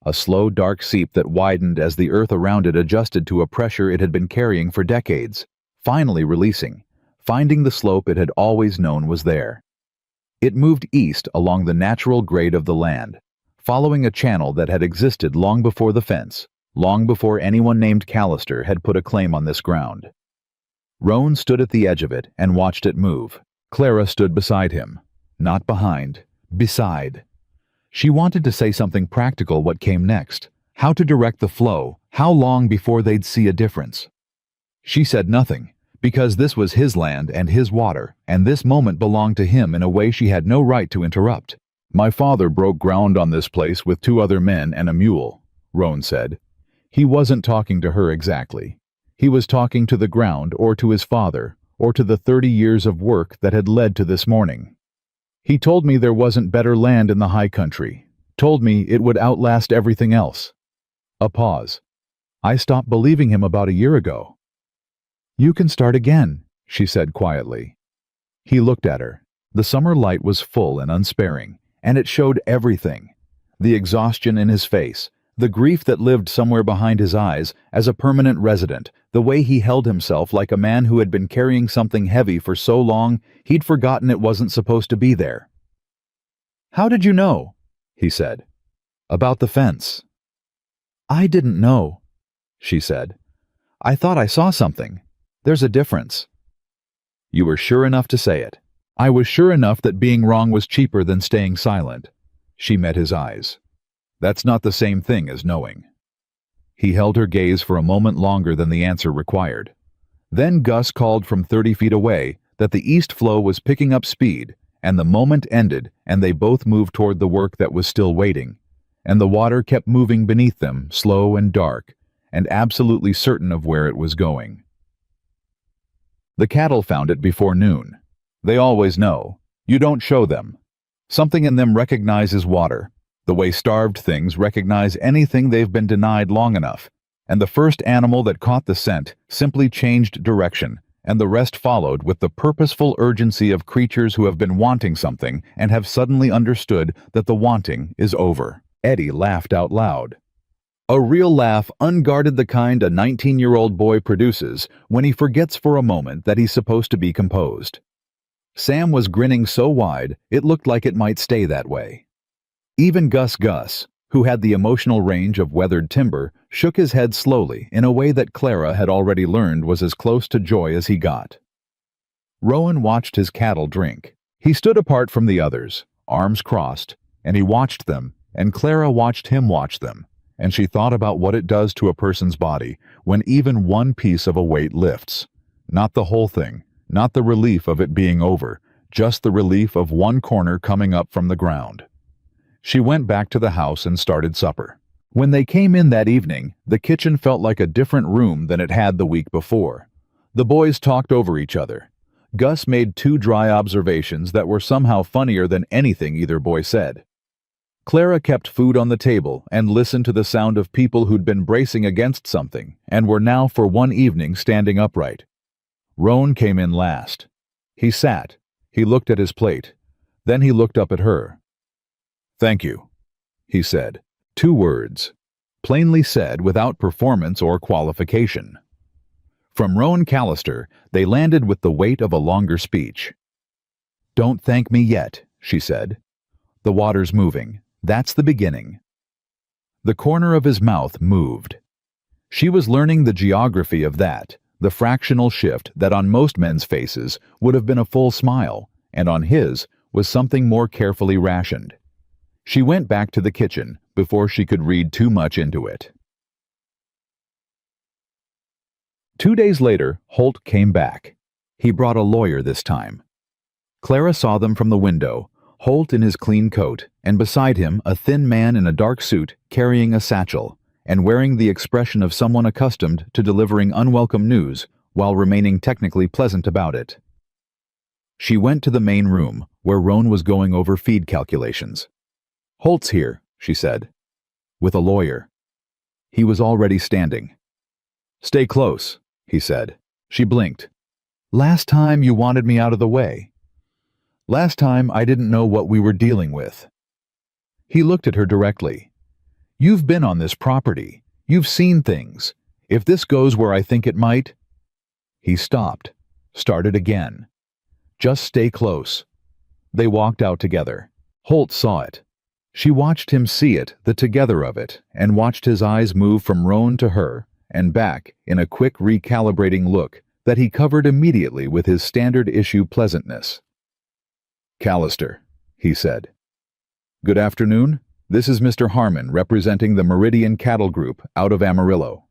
A slow, dark seep that widened as the earth around it adjusted to a pressure it had been carrying for decades, finally releasing, finding the slope it had always known was there. It moved east along the natural grade of the land, following a channel that had existed long before the fence, long before anyone named Callister had put a claim on this ground. Rowan stood at the edge of it and watched it move. Clara stood beside him. Not behind, beside. She wanted to say something practical what came next, how to direct the flow, how long before they'd see a difference. She said nothing, because this was his land and his water, and this moment belonged to him in a way she had no right to interrupt. "My father broke ground on this place with 2 other men and a mule," Roan said. He wasn't talking to her exactly. He was talking to the ground or to his father, or to the 30 years of work that had led to this morning. He told me there wasn't better land in the high country, told me it would outlast everything else. A pause. I stopped believing him about a year ago. "You can start again," she said quietly. He looked at her. The summer light was full and unsparing, and it showed everything. The exhaustion in his face, the grief that lived somewhere behind his eyes as a permanent resident, the way he held himself like a man who had been carrying something heavy for so long he'd forgotten it wasn't supposed to be there. "How did you know?" he said. "About the fence." "I didn't know," she said. "I thought I saw something. There's a difference." "You were sure enough to say it." "I was sure enough that being wrong was cheaper than staying silent." She met his eyes. "That's not the same thing as knowing." He held her gaze for a moment longer than the answer required. Then Gus called from 30 feet away that the east flow was picking up speed, and the moment ended and they both moved toward the work that was still waiting, and the water kept moving beneath them, slow and dark, and absolutely certain of where it was going. The cattle found it before noon. They always know. You don't show them. Something in them recognizes water, the way starved things recognize anything they've been denied long enough, and the first animal that caught the scent simply changed direction, and the rest followed with the purposeful urgency of creatures who have been wanting something and have suddenly understood that the wanting is over. Eddie laughed out loud. A real laugh, unguarded, the kind a 19-year-old boy produces when he forgets for a moment that he's supposed to be composed. Sam was grinning so wide it looked like it might stay that way. Even Gus, who had the emotional range of weathered timber, shook his head slowly in a way that Clara had already learned was as close to joy as he got. Rowan watched his cattle drink. He stood apart from the others, arms crossed, and he watched them, and Clara watched him watch them, and she thought about what it does to a person's body when even one piece of a weight lifts. Not the whole thing, not the relief of it being over, just the relief of one corner coming up from the ground. She went back to the house and started supper. When they came in that evening, the kitchen felt like a different room than it had the week before. The boys talked over each other. Gus made 2 dry observations that were somehow funnier than anything either boy said. Clara kept food on the table and listened to the sound of people who'd been bracing against something and were now for one evening standing upright. Roan came in last. He sat. He looked at his plate. Then he looked up at her. "Thank you," he said. 2 words, plainly said without performance or qualification. From Rowan Callister, they landed with the weight of a longer speech. "Don't thank me yet," she said. "The water's moving. That's the beginning." The corner of his mouth moved. She was learning the geography of that, the fractional shift that on most men's faces would have been a full smile, and on his was something more carefully rationed. She went back to the kitchen before she could read too much into it. 2 days later, Holt came back. He brought a lawyer this time. Clara saw them from the window, Holt in his clean coat, and beside him a thin man in a dark suit carrying a satchel, and wearing the expression of someone accustomed to delivering unwelcome news while remaining technically pleasant about it. She went to the main room, where Roan was going over feed calculations. "Holt's here," she said. "With a lawyer." He was already standing. "Stay close," he said. She blinked. "Last time you wanted me out of the way." "Last time I didn't know what we were dealing with." He looked at her directly. "You've been on this property. You've seen things. If this goes where I think it might—" He stopped, started again. "Just stay close." They walked out together. Holt saw it. She watched him see it, the together of it, and watched his eyes move from Roan to her, and back in a quick recalibrating look that he covered immediately with his standard issue pleasantness. "Callister," he said. Good afternoon. This is Mr. Harmon representing the Meridian Cattle Group out of Amarillo.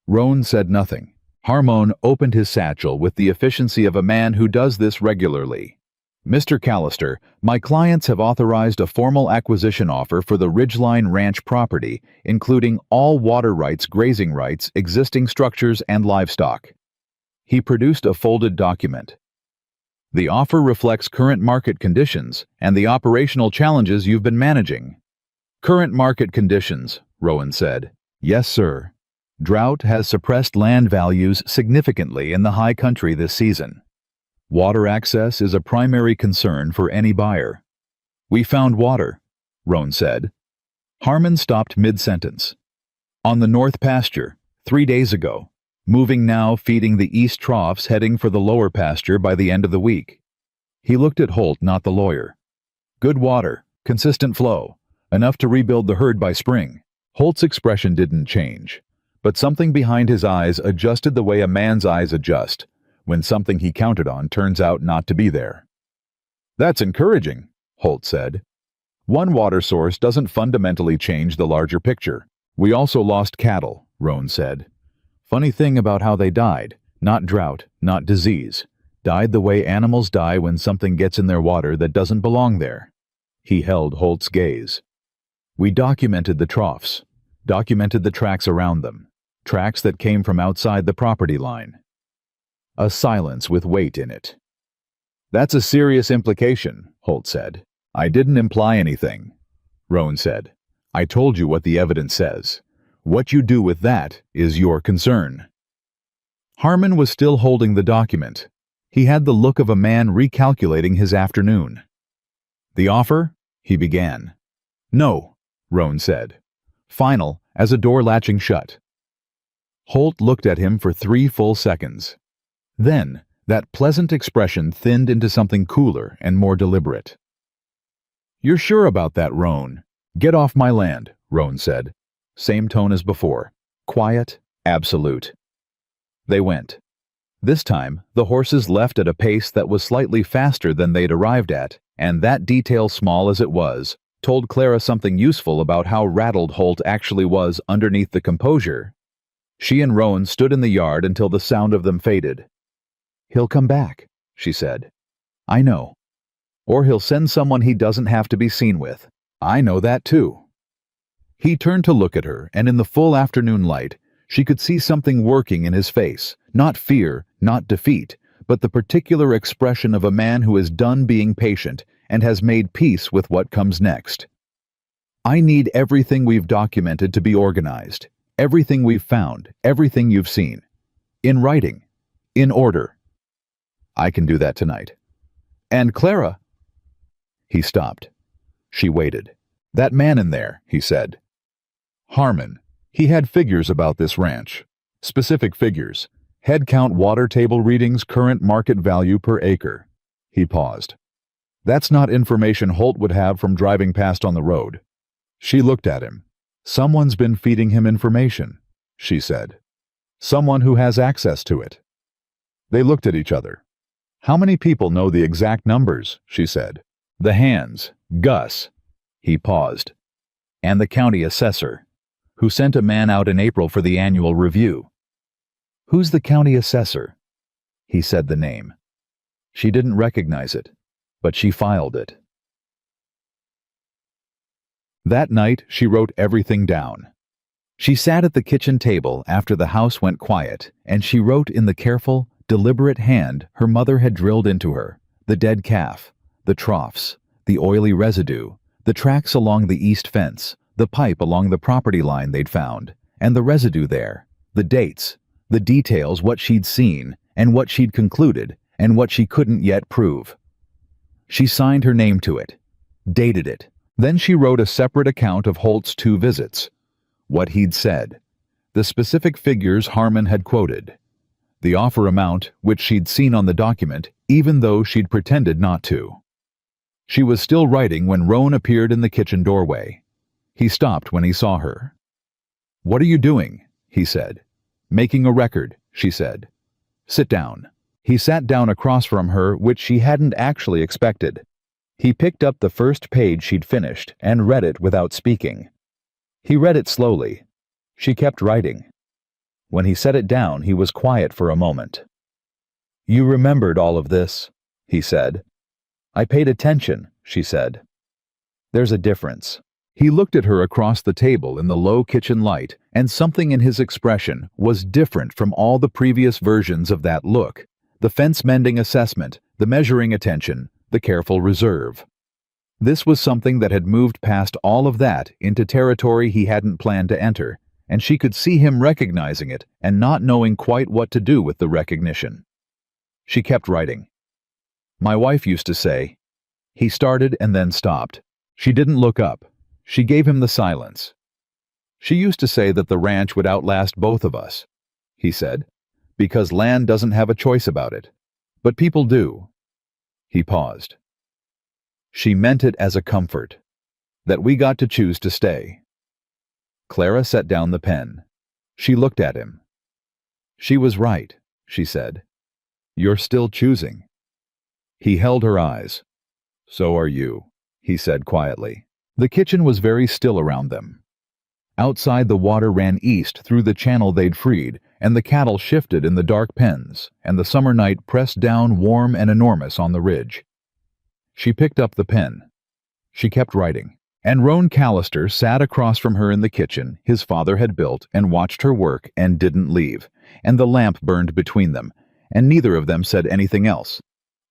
Roan said nothing. Harmon opened his satchel with the efficiency of a man who does this regularly. Mr. Callister, my clients have authorized a formal acquisition offer for the Ridgeline Ranch property, including all water rights, grazing rights, existing structures, and livestock. He produced a folded document. The offer reflects current market conditions and the operational challenges you've been managing. Current market conditions, Rowan said. Yes, sir. Drought has suppressed land values significantly in the high country this season. Water access is a primary concern for any buyer. We found water, Roan said. Harmon stopped mid-sentence. On the north pasture, 3 days ago. Moving now, feeding the east troughs, heading for the lower pasture by the end of the week. He looked at Holt, not the lawyer. Good water, consistent flow, enough to rebuild the herd by spring. Holt's expression didn't change, but something behind his eyes adjusted the way a man's eyes adjust when something he counted on turns out not to be there. That's encouraging, Holt said. One water source doesn't fundamentally change the larger picture. We also lost cattle, Roan said. Funny thing about how they died. Not drought, not disease. Died the way animals die when something gets in their water that doesn't belong there. He held Holt's gaze. We documented the troughs, documented the tracks around them, tracks that came from outside the property line. A silence with weight in it. That's a serious implication, Holt said. I didn't imply anything, Roan said. I told you what the evidence says. What you do with that is your concern. Harmon was still holding the document. He had the look of a man recalculating his afternoon. The offer? He began. No, Roan said. Final, as a door latching shut. Holt looked at him for 3 full seconds. Then, that pleasant expression thinned into something cooler and more deliberate. You're sure about that, Roan? Get off my land, Roan said. Same tone as before. Quiet, absolute. They went. This time, the horses left at a pace that was slightly faster than they'd arrived at, and that detail, small as it was, told Clara something useful about how rattled Holt actually was underneath the composure. She and Roan stood in the yard until the sound of them faded. He'll come back, she said. I know. Or he'll send someone he doesn't have to be seen with. I know that too. He turned to look at her, and in the full afternoon light, she could see something working in his face, not fear, not defeat, but the particular expression of a man who is done being patient and has made peace with what comes next. I need everything we've documented to be organized, everything we've found, everything you've seen. In writing, in order. I can do that tonight. And Clara... He stopped. She waited. That man in there, he said. Harmon. He had figures about this ranch. Specific figures. Head count, water table readings, current market value per acre. He paused. That's not information Holt would have from driving past on the road. She looked at him. Someone's been feeding him information, she said. Someone who has access to it. They looked at each other. How many people know the exact numbers, she said. The hands, Gus. He paused. And the county assessor, who sent a man out in April for the annual review. Who's the county assessor? He said the name. She didn't recognize it, but she filed it. That night, she wrote everything down. She sat at the kitchen table after the house went quiet, and she wrote in the careful, deliberate hand her mother had drilled into her, the dead calf, the troughs, the oily residue, the tracks along the east fence, the pipe along the property line they'd found, and the residue there, the dates, the details, what she'd seen, and what she'd concluded, and what she couldn't yet prove. She signed her name to it, dated it. Then she wrote a separate account of Holt's 2 visits, what he'd said, the specific figures Harmon had quoted, the offer amount which she'd seen on the document, even though she'd pretended not to. She was still writing when Roan appeared in the kitchen doorway. He stopped when he saw her. What are you doing? He said. Making a record, she said. Sit down. He sat down across from her, which she hadn't actually expected. He picked up the first page she'd finished and read it without speaking. He read it slowly. She kept writing. When he set it down, he was quiet for a moment. "You remembered all of this," he said. "I paid attention," she said. "There's a difference." He looked at her across the table in the low kitchen light, and something in his expression was different from all the previous versions of that look. The fence-mending assessment, the measuring attention, the careful reserve. This was something that had moved past all of that into territory he hadn't planned to enter, and she could see him recognizing it and not knowing quite what to do with the recognition. She kept writing. "My wife used to say..." He started and then stopped. She didn't look up. She gave him the silence. "She used to say that the ranch would outlast both of us," he said, "because land doesn't have a choice about it. But people do." He paused. "She meant it as a comfort, that we got to choose to stay." Clara set down the pen. She looked at him. "She was right," she said. "You're still choosing." He held her eyes. "So are you," he said quietly. The kitchen was very still around them. Outside, the water ran east through the channel they'd freed, and the cattle shifted in the dark pens, and the summer night pressed down warm and enormous on the ridge. She picked up the pen. She kept writing, and Roan Callister sat across from her in the kitchen his father had built and watched her work and didn't leave, and the lamp burned between them, and neither of them said anything else.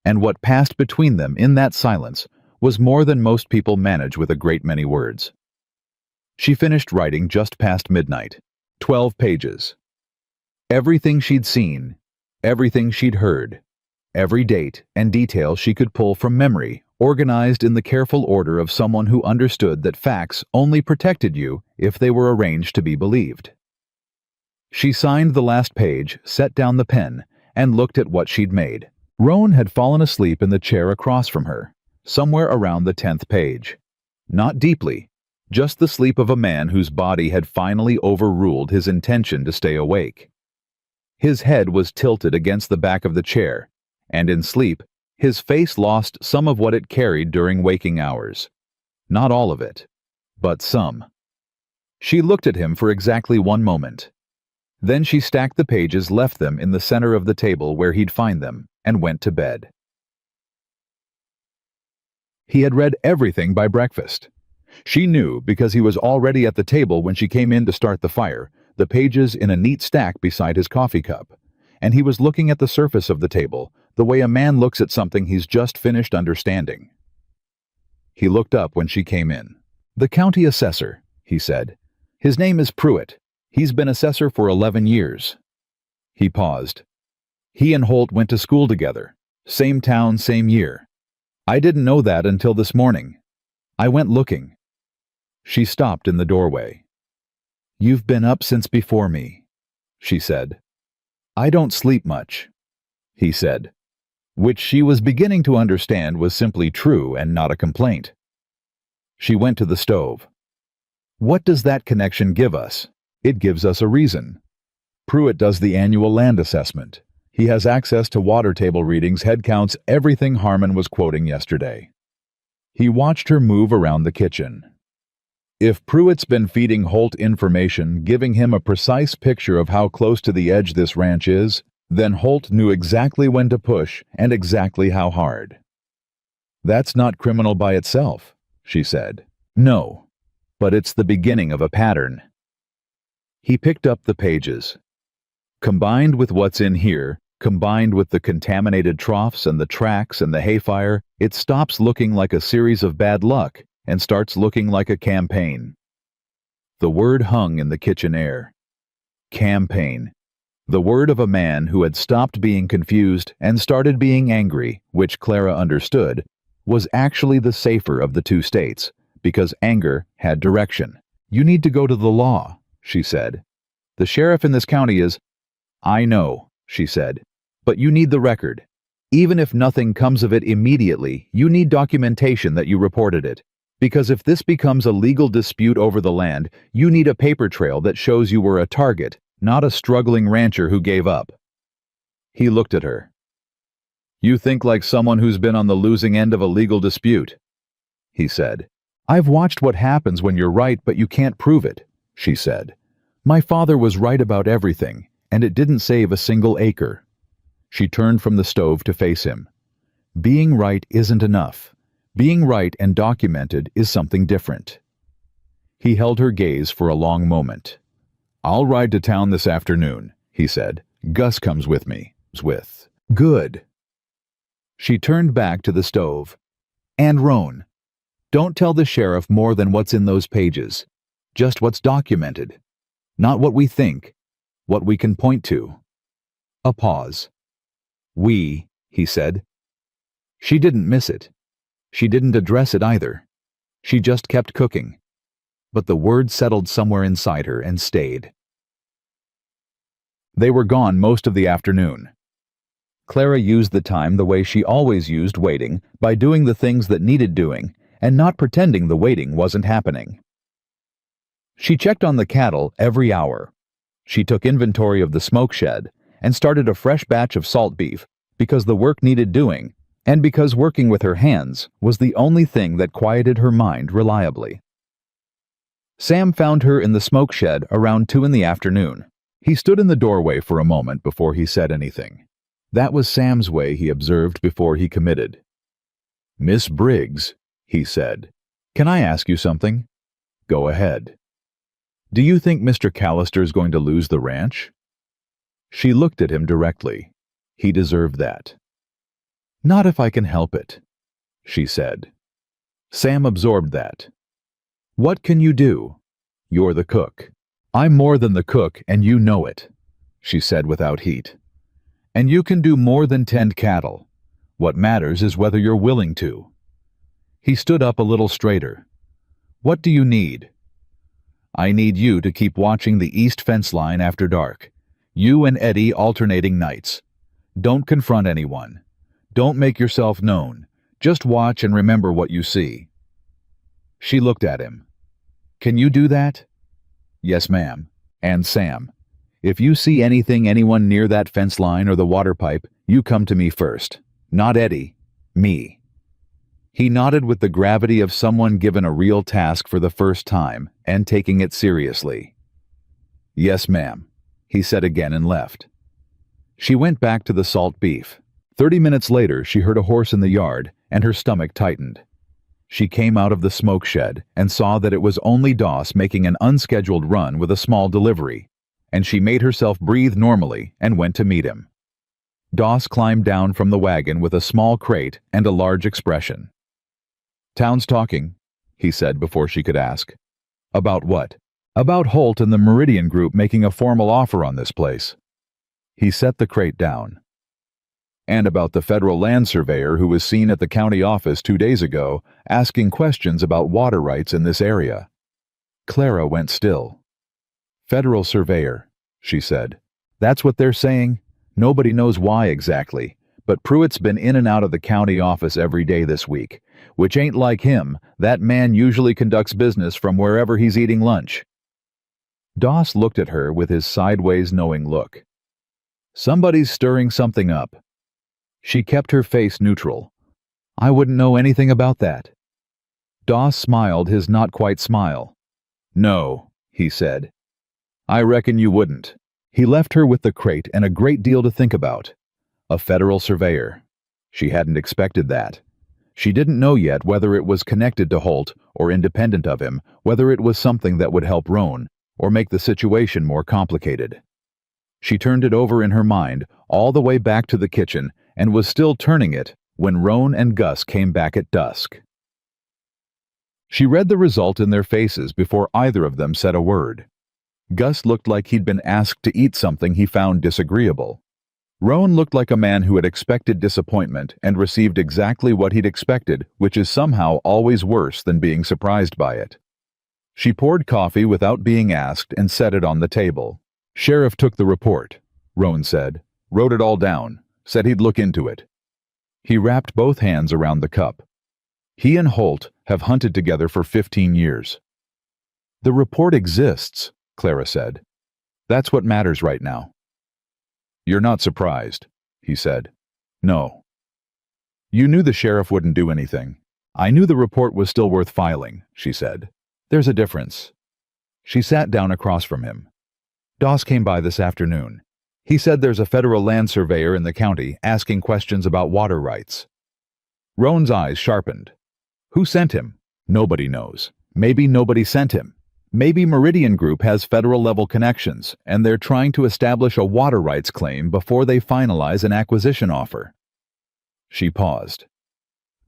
And what passed between them in that silence was more than most people manage with a great many words. She finished writing just past midnight. 12 pages. Everything she'd seen, everything she'd heard, every date and detail she could pull from memory, organized in the careful order of someone who understood that facts only protected you if they were arranged to be believed. She signed the last page, set down the pen, and looked at what she'd made. Roan had fallen asleep in the chair across from her, somewhere around the 10th page. Not deeply, just the sleep of a man whose body had finally overruled his intention to stay awake. His head was tilted against the back of the chair, and in sleep, his face lost some of what it carried during waking hours. Not all of it, but some. She looked at him for exactly one moment. Then she stacked the pages, left them in the center of the table where he'd find them, and went to bed. He had read everything by breakfast. She knew because he was already at the table when she came in to start the fire, the pages in a neat stack beside his coffee cup, and he was looking at the surface of the table, the way a man looks at something he's just finished understanding. He looked up when she came in. "The county assessor," he said. "His name is Pruitt. He's been assessor for 11 years. He paused. "He and Holt went to school together. Same town, same year. I didn't know that until this morning. I went looking." She stopped in the doorway. "You've been up since before me," she said. "I don't sleep much," he said, which she was beginning to understand was simply true and not a complaint. She went to the stove. "What does that connection give us?" "It gives us a reason. Pruitt does the annual land assessment. He has access to water table readings, head counts, everything Harmon was quoting yesterday." He watched her move around the kitchen. If Pruitt's been feeding Holt information, giving him a precise picture of how close to the edge this ranch is, then Holt knew exactly when to push and exactly how hard. "That's not criminal by itself," she said. "No, but it's the beginning of a pattern." He picked up the pages. Combined with what's in here, combined with the contaminated troughs and the tracks and the hayfire, it stops looking like a series of bad luck and starts looking like a campaign. The word hung in the kitchen air. Campaign. The word of a man who had stopped being confused and started being angry, which Clara understood, was actually the safer of the two states, because anger had direction. "You need to go to the law," she said. "The sheriff in this county is..." "I know," she said, "but you need the record. Even if nothing comes of it immediately, you need documentation that you reported it. Because if this becomes a legal dispute over the land, you need a paper trail that shows you were a target, not a struggling rancher who gave up." He looked at her. You think like someone who's been on the losing end of a legal dispute, he said. I've watched what happens when you're right, but you can't prove it, she said. My father was right about everything, and it didn't save a single acre. She turned from the stove to face him. Being right isn't enough. Being right and documented is something different. He held her gaze for a long moment. I'll ride to town this afternoon, he said. Gus comes with me. Good. She turned back to the stove. And Roan, don't tell the sheriff more than what's in those pages. Just what's documented. Not what we think. What we can point to. A pause. We, he said. She didn't miss it. She didn't address it either. She just kept cooking. But the word settled somewhere inside her and stayed. They were gone most of the afternoon. Clara used the time the way she always used waiting, by doing the things that needed doing, and not pretending the waiting wasn't happening. She checked on the cattle every hour. She took inventory of the smoke shed, and started a fresh batch of salt beef, because the work needed doing, and because working with her hands was the only thing that quieted her mind reliably. Sam found her in the smoke shed around 2 in the afternoon. He stood in the doorway for a moment before he said anything. That was Sam's way, he observed before he committed. Miss Briggs, he said, can I ask you something? Go ahead. Do you think Mr. Callister's going to lose the ranch? She looked at him directly. He deserved that. Not if I can help it, she said. Sam absorbed that. What can you do? You're the cook. I'm more than the cook, and you know it, she said without heat. And you can do more than tend cattle. What matters is whether you're willing to. He stood up a little straighter. What do you need? I need you to keep watching the east fence line after dark. You and Eddie alternating nights. Don't confront anyone. Don't make yourself known. Just watch and remember what you see. She looked at him. Can you do that? Yes, ma'am. And Sam, if you see anyone near that fence line or the water pipe, you come to me first. Not Eddie. Me. He nodded with the gravity of someone given a real task for the first time and taking it seriously. Yes, ma'am, he said again and left. She went back to the salt beef. 30 minutes later, she heard a horse in the yard, and her stomach tightened. She came out of the smoke shed and saw that it was only Doss making an unscheduled run with a small delivery, and she made herself breathe normally and went to meet him. Doss climbed down from the wagon with a small crate and a large expression. Town's talking, he said before she could ask. About what? About Holt and the Meridian Group making a formal offer on this place. He set the crate down. And about the federal land surveyor who was seen at the county office 2 days ago asking questions about water rights in this area. Clara went still. Federal surveyor, she said. That's what they're saying. Nobody knows why exactly, but Pruitt's been in and out of the county office every day this week, which ain't like him. That man usually conducts business from wherever he's eating lunch. Doss looked at her with his sideways knowing look. Somebody's stirring something up. She kept her face neutral. I wouldn't know anything about that. Doss smiled his not-quite smile. No, he said. I reckon you wouldn't. He left her with the crate and a great deal to think about. A federal surveyor. She hadn't expected that. She didn't know yet whether it was connected to Holt or independent of him, whether it was something that would help Roan or make the situation more complicated. She turned it over in her mind all the way back to the kitchen and was still turning it when Roan and Gus came back at dusk. She read the result in their faces before either of them said a word. Gus looked like he'd been asked to eat something he found disagreeable. Roan looked like a man who had expected disappointment and received exactly what he'd expected, which is somehow always worse than being surprised by it. She poured coffee without being asked and set it on the table. Sheriff took the report, Roan said, wrote it all down, said he'd look into it. He wrapped both hands around the cup. He and Holt have hunted together for 15 years. The report exists, Clara said. That's what matters right now. You're not surprised, he said. No. You knew the sheriff wouldn't do anything. I knew the report was still worth filing, she said. There's a difference. She sat down across from him. Doss came by this afternoon. He said there's a federal land surveyor in the county asking questions about water rights. Roan's eyes sharpened. Who sent him? Nobody knows. Maybe nobody sent him. Maybe Meridian Group has federal-level connections, and they're trying to establish a water rights claim before they finalize an acquisition offer. She paused.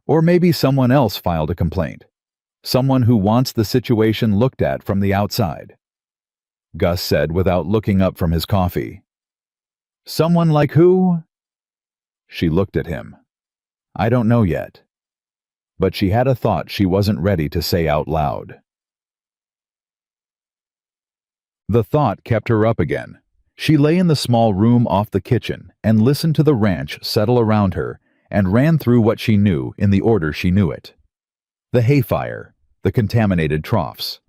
Or maybe someone else filed a complaint. Someone who wants the situation looked at from the outside. Gus said without looking up from his coffee. Someone like who? She looked at him. I don't know yet. But she had a thought she wasn't ready to say out loud. The thought kept her up again. She lay in the small room off the kitchen and listened to the ranch settle around her and ran through what she knew in the order she knew it. The hay fire, the contaminated troughs.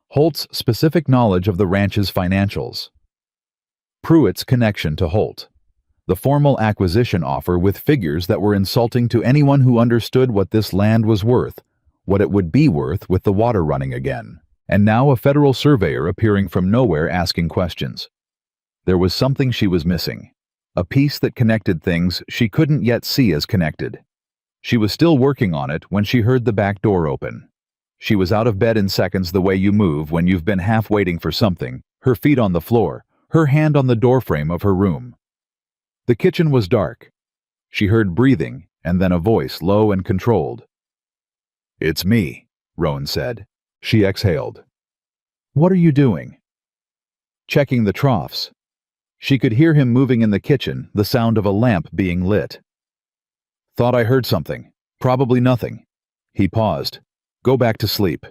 Holt's specific knowledge of the ranch's financials. Pruitt's connection to Holt. The formal acquisition offer with figures that were insulting to anyone who understood what this land was worth, what it would be worth with the water running again. And now a federal surveyor appearing from nowhere asking questions. There was something she was missing. A piece that connected things she couldn't yet see as connected. She was still working on it when she heard the back door open. She was out of bed in seconds the way you move when you've been half waiting for something, her feet on the floor, her hand on the doorframe of her room. The kitchen was dark. She heard breathing and then a voice low and controlled. It's me, Roan said. She exhaled. What are you doing? Checking the troughs. She could hear him moving in the kitchen, the sound of a lamp being lit. Thought I heard something. Probably nothing. He paused. Go back to sleep.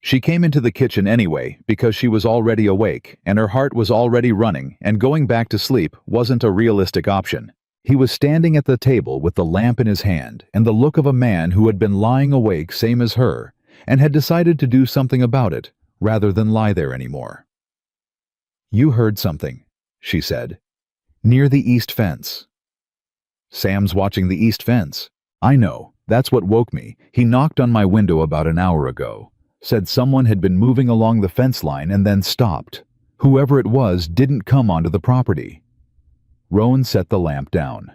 She came into the kitchen anyway because she was already awake and her heart was already running, and going back to sleep wasn't a realistic option. He was standing at the table with the lamp in his hand and the look of a man who had been lying awake same as her and had decided to do something about it rather than lie there anymore. You heard something, she said. Near the east fence. Sam's watching the east fence. I know, that's what woke me. He knocked on my window about an hour ago. Said someone had been moving along the fence line and then stopped. Whoever it was didn't come onto the property. Roan set the lamp down.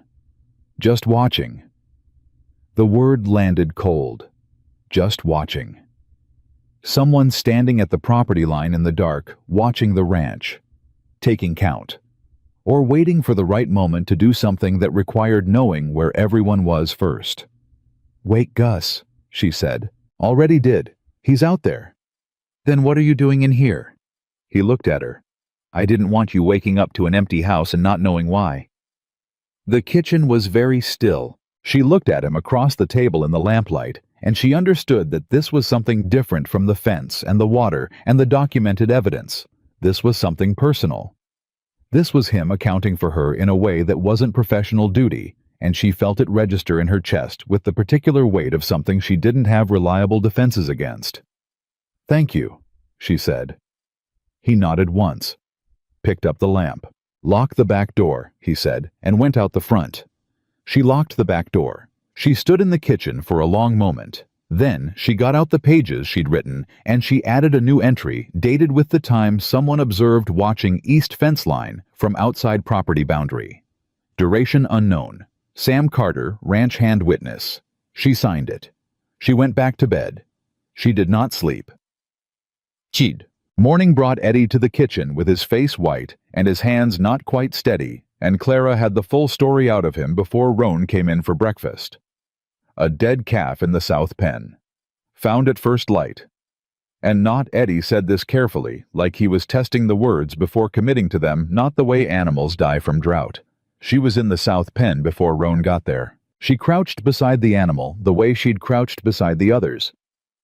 Just watching. The word landed cold. Just watching. Someone standing at the property line in the dark, watching the ranch. Taking count. Or waiting for the right moment to do something that required knowing where everyone was first. Wake Gus, she said. Already did. He's out there. Then what are you doing in here? He looked at her. I didn't want you waking up to an empty house and not knowing why. The kitchen was very still. She looked at him across the table in the lamplight, and she understood that this was something different from the fence and the water and the documented evidence. This was something personal. This was him accounting for her in a way that wasn't professional duty, and she felt it register in her chest with the particular weight of something she didn't have reliable defenses against. Thank you, she said. He nodded once. Picked up the lamp. Lock the back door, he said, and went out the front. She locked the back door. She stood in the kitchen for a long moment. Then she got out the pages she'd written, and she added a new entry dated with the time someone observed watching east fence line from outside property boundary. Duration unknown. Sam Carter, ranch hand witness. She signed it. She went back to bed. She did not sleep. Chid. Morning brought Eddie to the kitchen with his face white and his hands not quite steady, and Clara had the full story out of him before Roan came in for breakfast. A dead calf in the south pen. Found at first light. And not Eddie said this carefully, like he was testing the words before committing to them, not the way animals die from drought. She was in the south pen before Roan got there. She crouched beside the animal the way she'd crouched beside the others.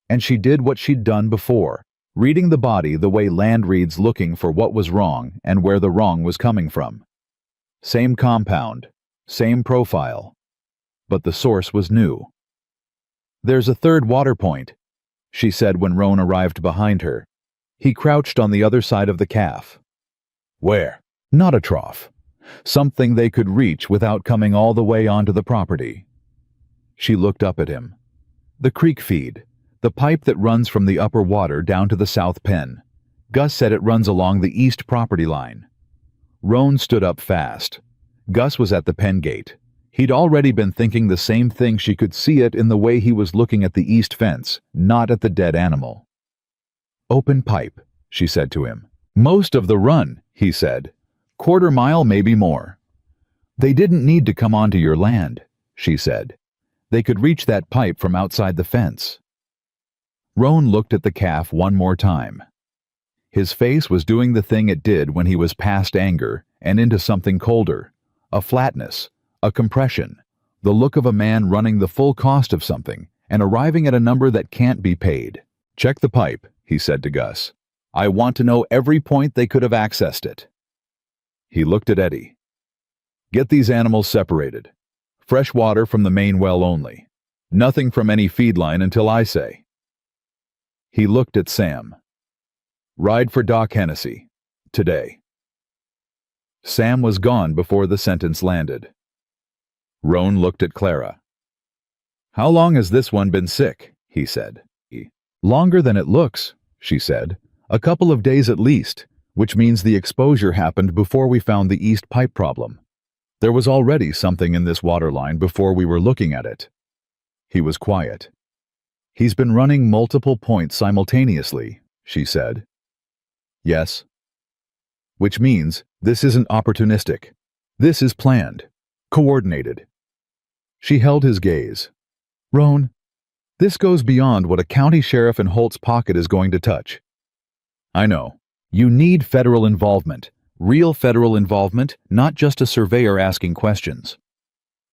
And she did what she'd done before, reading the body the way land reads looking for what was wrong and where the wrong was coming from. Same compound, same profile. But the source was new. There's a third water point, she said when Roan arrived behind her. He crouched on the other side of the calf. Where? Not a trough. Something they could reach without coming all the way onto the property. She looked up at him. The creek feed, the pipe that runs from the upper water down to the south pen. Gus said it runs along the east property line. Roan stood up fast. Gus was at the pen gate. He'd already been thinking the same thing. She could see it in the way he was looking at the east fence, not at the dead animal. Open pipe, she said to him. Most of the run, he said. Quarter mile, maybe more. They didn't need to come onto your land, she said. They could reach that pipe from outside the fence. Roan looked at the calf one more time. His face was doing the thing it did when he was past anger and into something colder, a flatness, a compression, the look of a man running the full cost of something and arriving at a number that can't be paid. Check the pipe, he said to Gus. I want to know every point they could have accessed it. He looked at Eddie. Get these animals separated. Fresh water from the main well only. Nothing from any feed line until I say. He looked at Sam. Ride for Doc Hennessy. Today. Sam was gone before the sentence landed. Roan looked at Clara. How long has this one been sick? He said. Longer than it looks, she said. A couple of days at least, which means the exposure happened before we found the east pipe problem. There was already something in this water line before we were looking at it. He was quiet. He's been running multiple points simultaneously, she said. Yes. Which means this isn't opportunistic. This is planned, coordinated. She held his gaze. Roan, this goes beyond what a county sheriff in Holt's pocket is going to touch. I know. You need federal involvement. Real federal involvement, not just a surveyor asking questions.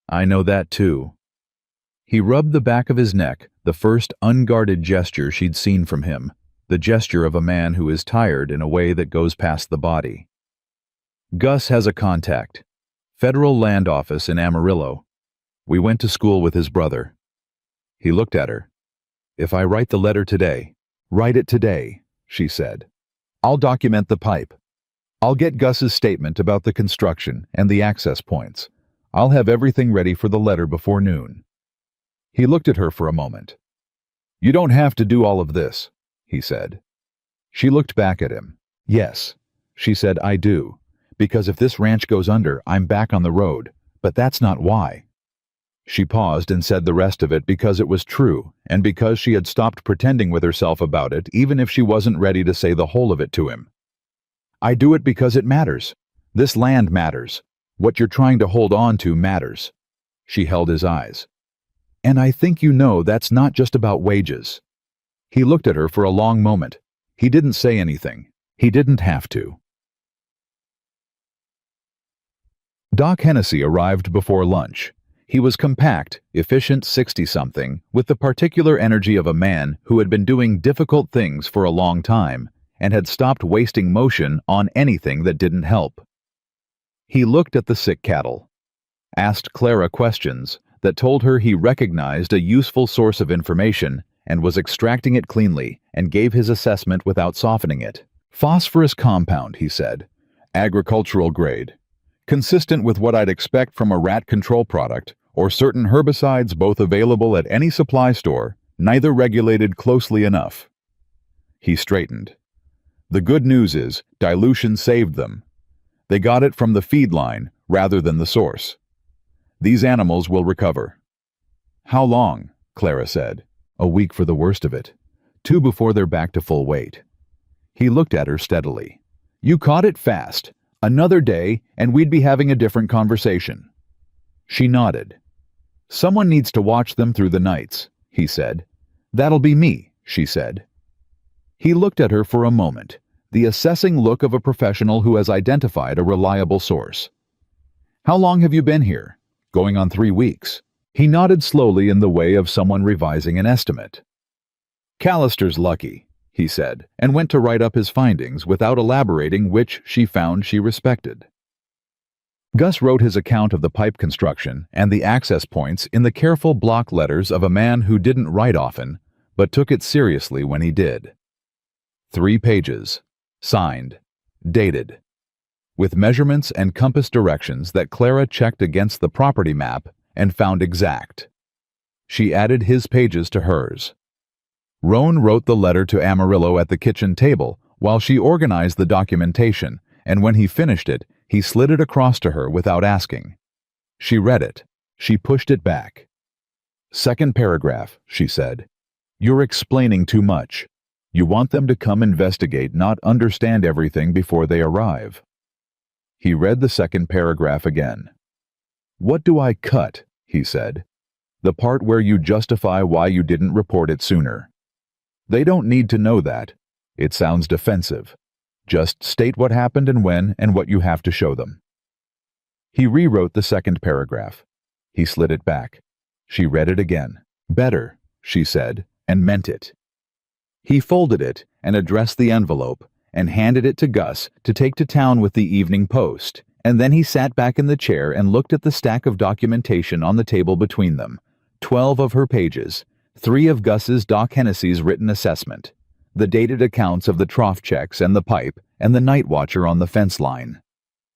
I know that too. He rubbed the back of his neck, the first unguarded gesture she'd seen from him, the gesture of a man who is tired in a way that goes past the body. Gus has a contact. Federal Land Office in Amarillo. We went to school with his brother. He looked at her. If I write the letter today, write it today, she said. I'll document the pipe. I'll get Gus's statement about the construction and the access points. I'll have everything ready for the letter before noon. He looked at her for a moment. You don't have to do all of this, he said. She looked back at him. Yes, she said, I do. Because if this ranch goes under, I'm back on the road. But that's not why. She paused and said the rest of it because it was true, and because she had stopped pretending with herself about it, even if she wasn't ready to say the whole of it to him. I do it because it matters. This land matters. What you're trying to hold on to matters. She held his eyes. And I think you know that's not just about wages. He looked at her for a long moment. He didn't say anything. He didn't have to. Doc Hennessy arrived before lunch. He was compact, efficient 60-something, with the particular energy of a man who had been doing difficult things for a long time and had stopped wasting motion on anything that didn't help. He looked at the sick cattle, asked Clara questions that told her he recognized a useful source of information and was extracting it cleanly and gave his assessment without softening it. Phosphorus compound, he said. Agricultural grade. Consistent with what I'd expect from a rat control product, or certain herbicides both available at any supply store, neither regulated closely enough. He straightened. The good news is, dilution saved them. They got it from the feed line rather than the source. These animals will recover. How long? Clara said. A week for the worst of it. 2 before they're back to full weight. He looked at her steadily. You caught it fast. Another day, and we'd be having a different conversation. She nodded. Someone needs to watch them through the nights, he said. That'll be me, she said. He looked at her for a moment, the assessing look of a professional who has identified a reliable source. How long have you been here? Going on 3 weeks. He nodded slowly in the way of someone revising an estimate. Callister's lucky, he said, and went to write up his findings without elaborating which she found she respected. Gus wrote his account of the pipe construction and the access points in the careful block letters of a man who didn't write often, but took it seriously when he did. 3 pages, signed, dated, with measurements and compass directions that Clara checked against the property map and found exact. She added his pages to hers. Roan wrote the letter to Amarillo at the kitchen table while she organized the documentation, and when he finished it, he slid it across to her without asking. She read it. She pushed it back. "Second paragraph," she said. "You're explaining too much. You want them to come investigate, not understand everything before they arrive." He read the second paragraph again. "What do I cut?" he said. "The part where you justify why you didn't report it sooner. They don't need to know that. It sounds defensive. Just state what happened and when and what you have to show them." He rewrote the second paragraph. He slid it back. She read it again. "Better," she said, and meant it. He folded it and addressed the envelope and handed it to Gus to take to town with the Evening Post, and then he sat back in the chair and looked at the stack of documentation on the table between them. 12 of her pages, 3 of Gus's Doc Hennessy's written assessment, the dated accounts of the trough checks and the pipe, and the night watcher on the fence line.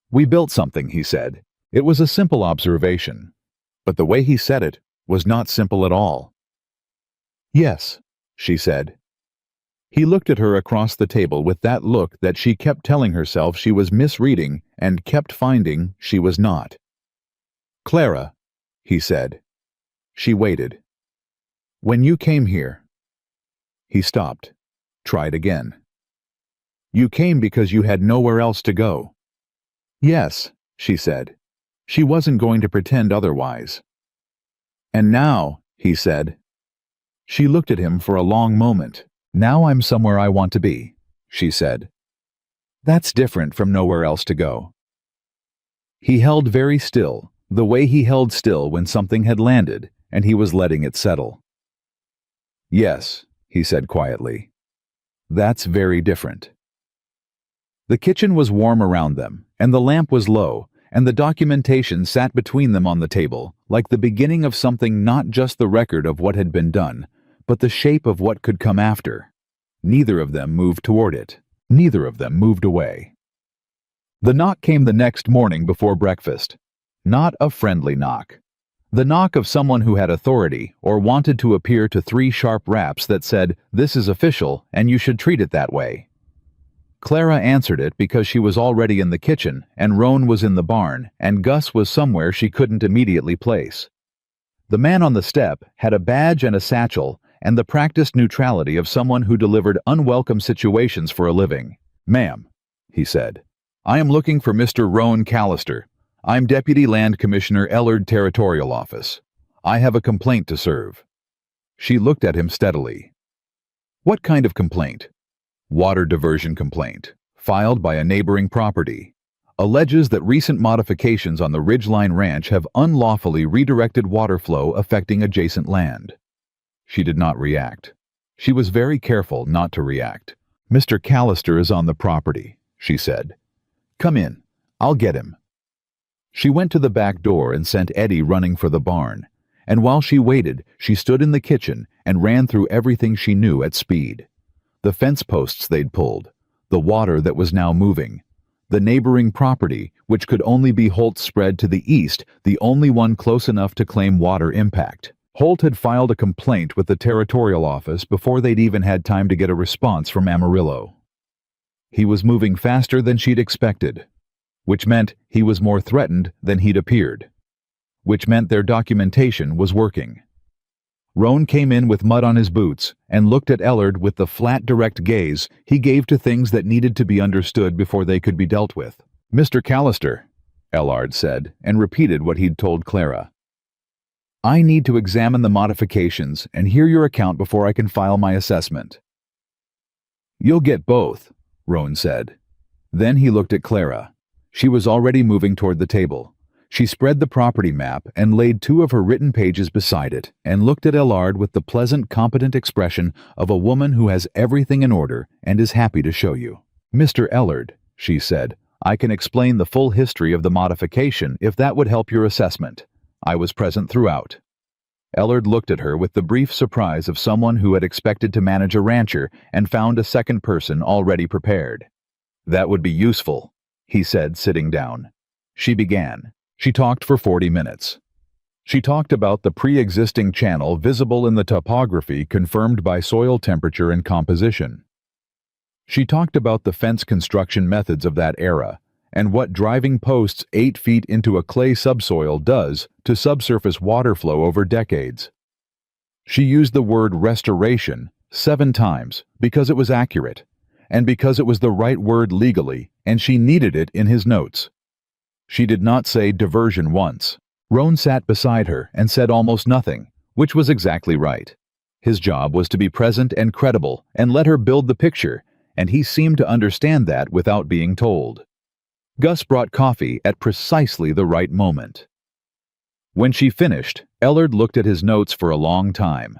"We built something," he said. It was a simple observation, but the way he said it was not simple at all. "Yes," she said. He looked at her across the table with that look that she kept telling herself she was misreading and kept finding she was not. "Clara," he said. She waited. "When you came here..." He stopped. Tried again. "You came because you had nowhere else to go." "Yes," she said. She wasn't going to pretend otherwise. "And now," he said. She looked at him for a long moment. "Now I'm somewhere I want to be," she said. "That's different from nowhere else to go." He held very still, the way he held still when something had landed, and he was letting it settle. "Yes," he said quietly. "That's very different." The kitchen was warm around them, and the lamp was low, and the documentation sat between them on the table, like the beginning of something, not just the record of what had been done, but the shape of what could come after. Neither of them moved toward it. Neither of them moved away. The knock came the next morning before breakfast. Not a friendly knock. The knock of someone who had authority or wanted to appear to 3 sharp raps that said, "This is official and you should treat it that way." Clara answered it because she was already in the kitchen and Roan was in the barn and Gus was somewhere she couldn't immediately place. The man on the step had a badge and a satchel and the practiced neutrality of someone who delivered unwelcome situations for a living. "Ma'am," he said, "I am looking for Mr. Roan Callister. I'm Deputy Land Commissioner, Ellard Territorial Office. I have a complaint to serve." She looked at him steadily. "What kind of complaint?" "Water diversion complaint, filed by a neighboring property. Alleges that recent modifications on the Ridgeline Ranch have unlawfully redirected water flow affecting adjacent land." She did not react. She was very careful not to react. "Mr. Callister is on the property," she said. "Come in. I'll get him." She went to the back door and sent Eddie running for the barn, and while she waited, she stood in the kitchen and ran through everything she knew at speed. The fence posts they'd pulled, the water that was now moving, the neighboring property, which could only be Holt's spread to the east, the only one close enough to claim water impact. Holt had filed a complaint with the Territorial Office before they'd even had time to get a response from Amarillo. He was moving faster than she'd expected, which meant he was more threatened than he'd appeared, which meant their documentation was working. Roan came in with mud on his boots and looked at Ellard with the flat, direct gaze he gave to things that needed to be understood before they could be dealt with. "Mr. Callister," Ellard said, and repeated what he'd told Clara. "I need to examine the modifications and hear your account before I can file my assessment." "You'll get both," Roan said. Then he looked at Clara. She was already moving toward the table. She spread the property map and laid 2 of her written pages beside it and looked at Ellard with the pleasant, competent expression of a woman who has everything in order and is happy to show you. "Mr. Ellard," she said, "I can explain the full history of the modification if that would help your assessment. I was present throughout." Ellard looked at her with the brief surprise of someone who had expected to manage a rancher and found a second person already prepared. "That would be useful," he said, sitting down. She began. She talked for 40 minutes. She talked about the pre-existing channel visible in the topography confirmed by soil temperature and composition. She talked about the fence construction methods of that era and what driving posts 8 feet into a clay subsoil does to subsurface water flow over decades. She used the word restoration 7 times because it was accurate, and because it was the right word legally, and she needed it in his notes. She did not say diversion once. Roan sat beside her and said almost nothing, which was exactly right. His job was to be present and credible and let her build the picture, and he seemed to understand that without being told. Gus brought coffee at precisely the right moment. When she finished, Ellard looked at his notes for a long time.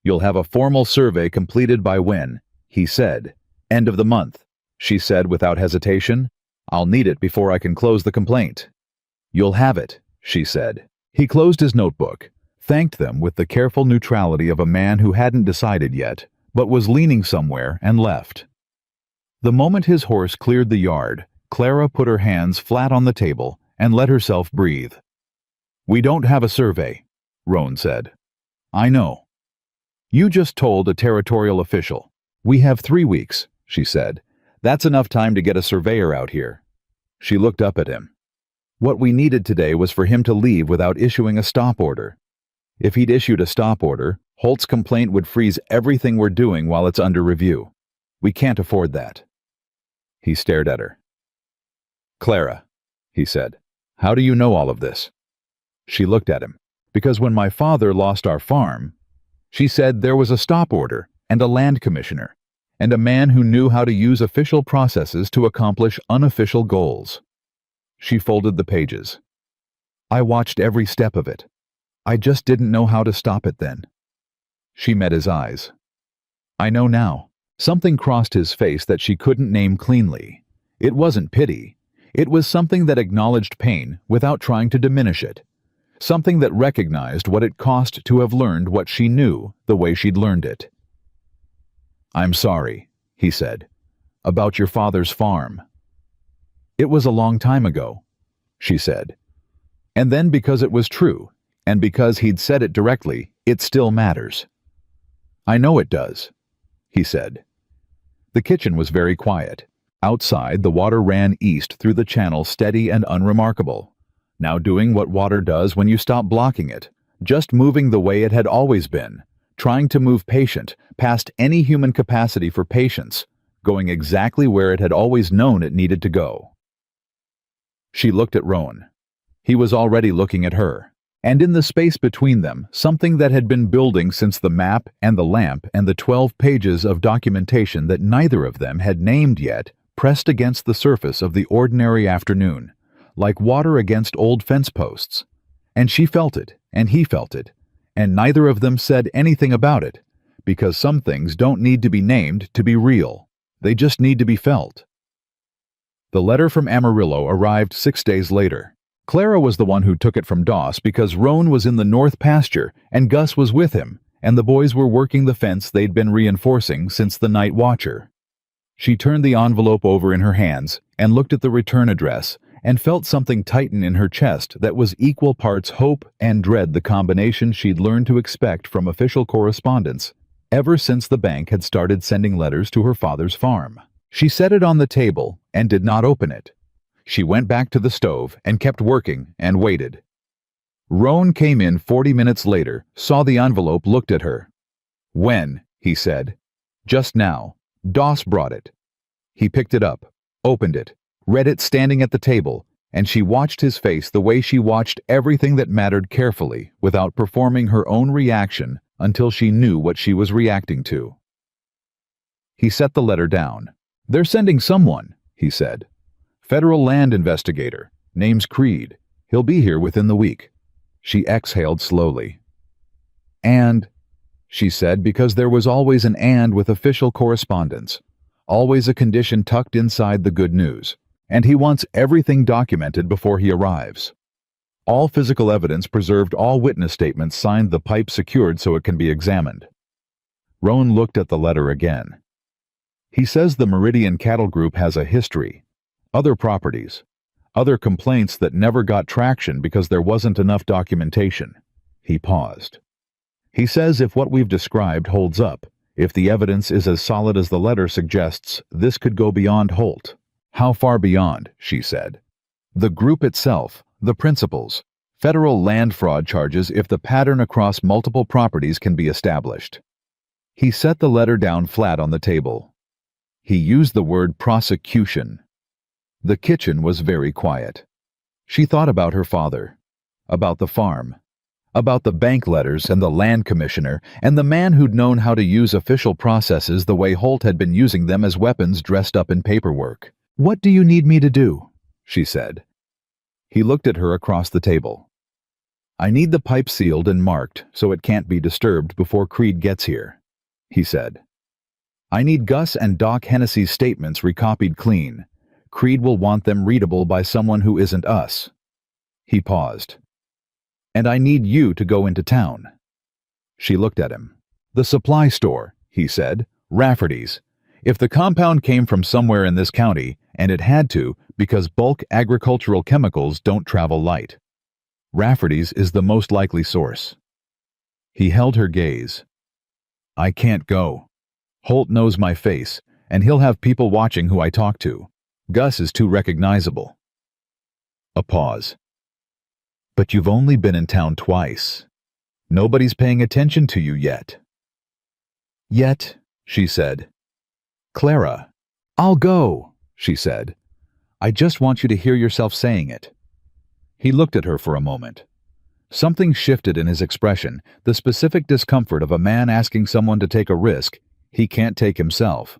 "You'll have a formal survey completed by when?" he said. "End of the month," she said without hesitation. "I'll need it before I can close the complaint." "You'll have it," she said. He closed his notebook, thanked them with the careful neutrality of a man who hadn't decided yet, but was leaning somewhere, and left. The moment his horse cleared the yard, Clara put her hands flat on the table and let herself breathe. "We don't have a survey," Roan said. "I know. You just told a territorial official. We have 3 weeks," she said. "That's enough time to get a surveyor out here." She looked up at him. What we needed today was for him to leave without issuing a stop order. If he'd issued a stop order, Holt's complaint would freeze everything we're doing while it's under review. We can't afford that. He stared at her. "Clara," he said, "how do you know all of this?" She looked at him. "Because when my father lost our farm," she said, "there was a stop order and a land commissioner, and a man who knew how to use official processes to accomplish unofficial goals." She folded the pages. "I watched every step of it. I just didn't know how to stop it then." She met his eyes. "I know now." Something crossed his face that she couldn't name cleanly. It wasn't pity. It was something that acknowledged pain without trying to diminish it. Something that recognized what it cost to have learned what she knew the way she'd learned it. "I'm sorry," he said, "about your father's farm." "It was a long time ago," she said. And then, because it was true, and because he'd said it directly, it still matters. "I know it does," he said. The kitchen was very quiet. Outside, the water ran east through the channel, steady and unremarkable, now doing what water does when you stop blocking it, just moving the way it had always been, trying to move patient, past any human capacity for patience, going exactly where it had always known it needed to go. She looked at Roan. He was already looking at her, and in the space between them, something that had been building since the map and the lamp and the 12 pages of documentation that neither of them had named yet pressed against the surface of the ordinary afternoon, like water against old fence posts. And she felt it, and he felt it, and neither of them said anything about it, because some things don't need to be named to be real. They just need to be felt. The letter from Amarillo arrived 6 days later. Clara was the one who took it from Doss because Roan was in the north pasture and Gus was with him, and the boys were working the fence they'd been reinforcing since the night watcher. She turned the envelope over in her hands and looked at the return address and felt something tighten in her chest that was equal parts hope and dread, the combination she'd learned to expect from official correspondence ever since the bank had started sending letters to her father's farm. She set it on the table and did not open it. She went back to the stove and kept working and waited. Roan came in 40 minutes later, saw the envelope, looked at her. "When?" he said. "Just now. Doss brought it." He picked it up, opened it, read it standing at the table, and she watched his face the way she watched everything that mattered carefully without performing her own reaction until she knew what she was reacting to. He set the letter down. "They're sending someone," he said. "Federal land investigator. Name's Creed. He'll be here within the week." She exhaled slowly. "And," she said, because there was always an "and" with official correspondence. Always a condition tucked inside the good news. "And he wants everything documented before he arrives. All physical evidence preserved, all witness statements signed, the pipe secured so it can be examined." Roan looked at the letter again. "He says the Meridian Cattle Group has a history. Other properties. Other complaints that never got traction because there wasn't enough documentation. He paused. He says if what we've described holds up, if the evidence is as solid as the letter suggests, this could go beyond Holt. How far beyond? She said. The group itself, the principals, federal land fraud charges if the pattern across multiple properties can be established. He set the letter down flat on the table. He used the word prosecution. The kitchen was very quiet. She thought about her father, about the farm, about the bank letters and the land commissioner and the man who'd known how to use official processes the way Holt had been using them as weapons dressed up in paperwork. "What do you need me to do?" she said. He looked at her across the table. "I need the pipe sealed and marked so it can't be disturbed before Creed gets here," he said. "I need Gus and Doc Hennessy's statements recopied clean. Creed will want them readable by someone who isn't us." He paused. "And I need you to go into town." She looked at him. "The supply store," he said. "Rafferty's. If the compound came from somewhere in this county, and it had to, because bulk agricultural chemicals don't travel light, Rafferty's is the most likely source." He held her gaze. "I can't go. Holt knows my face, and he'll have people watching who I talk to. Gus is too recognizable." A pause. "But you've only been in town twice. Nobody's paying attention to you yet." "Yet," she said. "Clara." "I'll go," she said. "I just want you to hear yourself saying it." He looked at her for a moment. Something shifted in his expression, the specific discomfort of a man asking someone to take a risk he can't take himself.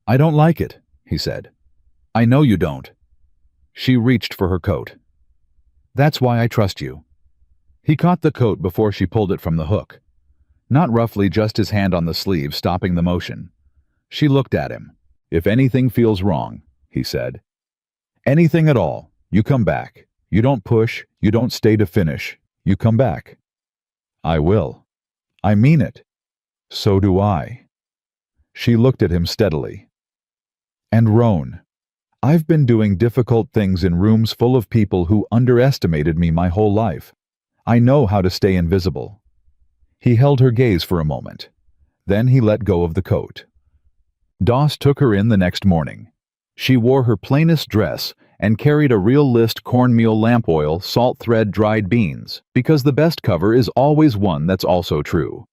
"I don't like it," he said. "I know you don't." She reached for her coat. "That's why I trust you." He caught the coat before she pulled it from the hook. Not roughly, just his hand on the sleeve, stopping the motion. She looked at him. "If anything feels wrong," he said. "Anything at all, you come back. You don't push, you don't stay to finish. You come back." "I will. I mean it." "So do I." She looked at him steadily. "And Roan, I've been doing difficult things in rooms full of people who underestimated me my whole life. I know how to stay invisible." He held her gaze for a moment. Then he let go of the coat. Doss took her in the next morning. She wore her plainest dress and carried a Real List cornmeal lamp oil, salt thread dried beans, because the best cover is always one that's also true.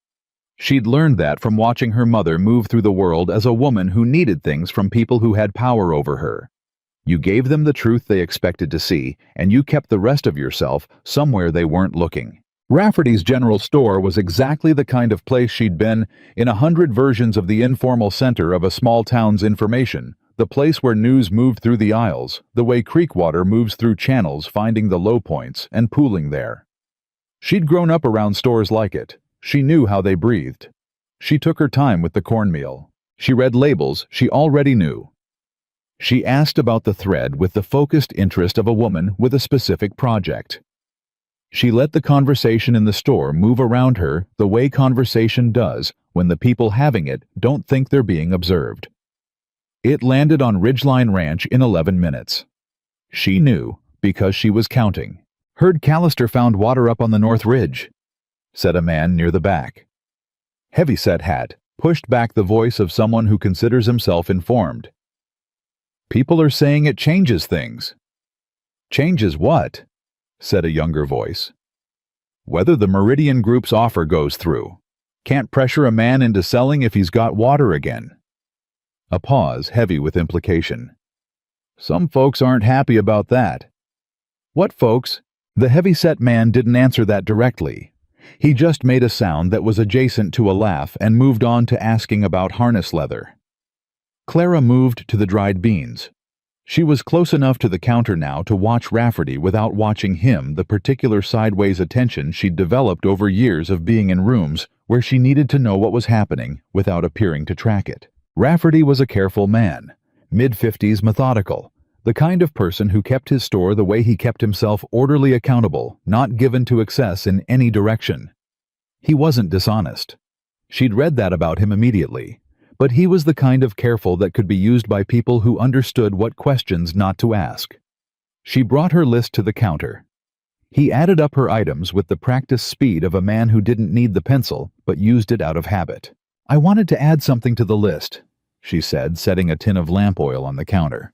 She'd learned that from watching her mother move through the world as a woman who needed things from people who had power over her. You gave them the truth they expected to see, and you kept the rest of yourself somewhere they weren't looking. Rafferty's General Store was exactly the kind of place she'd been in 100 versions of the informal center of a small town's information, the place where news moved through the aisles, the way creek water moves through channels, finding the low points and pooling there. She'd grown up around stores like it. She knew how they breathed. She took her time with the cornmeal. She read labels she already knew. She asked about the thread with the focused interest of a woman with a specific project. She let the conversation in the store move around her the way conversation does when the people having it don't think they're being observed. It landed on Ridgeline Ranch in 11 minutes. She knew because she was counting. "Heard Callister found water up on the North Ridge," said a man near the back. Heavyset hat pushed back the voice of someone who considers himself informed. "People are saying it changes things." "Changes what?" said a younger voice. "Whether the Meridian Group's offer goes through. Can't pressure a man into selling if he's got water again." A pause heavy with implication. "Some folks aren't happy about that." "What folks?" The heavy-set man didn't answer that directly. He just made a sound that was adjacent to a laugh and moved on to asking about harness leather. Clara moved to the dried beans. She was close enough to the counter now to watch Rafferty without watching him, the particular sideways attention she'd developed over years of being in rooms where she needed to know what was happening without appearing to track it. Rafferty was a careful man, mid-50s, methodical, the kind of person who kept his store the way he kept himself, orderly, accountable, not given to excess in any direction. He wasn't dishonest. She'd read that about him immediately. But he was the kind of careful that could be used by people who understood what questions not to ask. She brought her list to the counter. He added up her items with the practiced speed of a man who didn't need the pencil but used it out of habit. "I wanted to add something to the list," she said, setting a tin of lamp oil on the counter.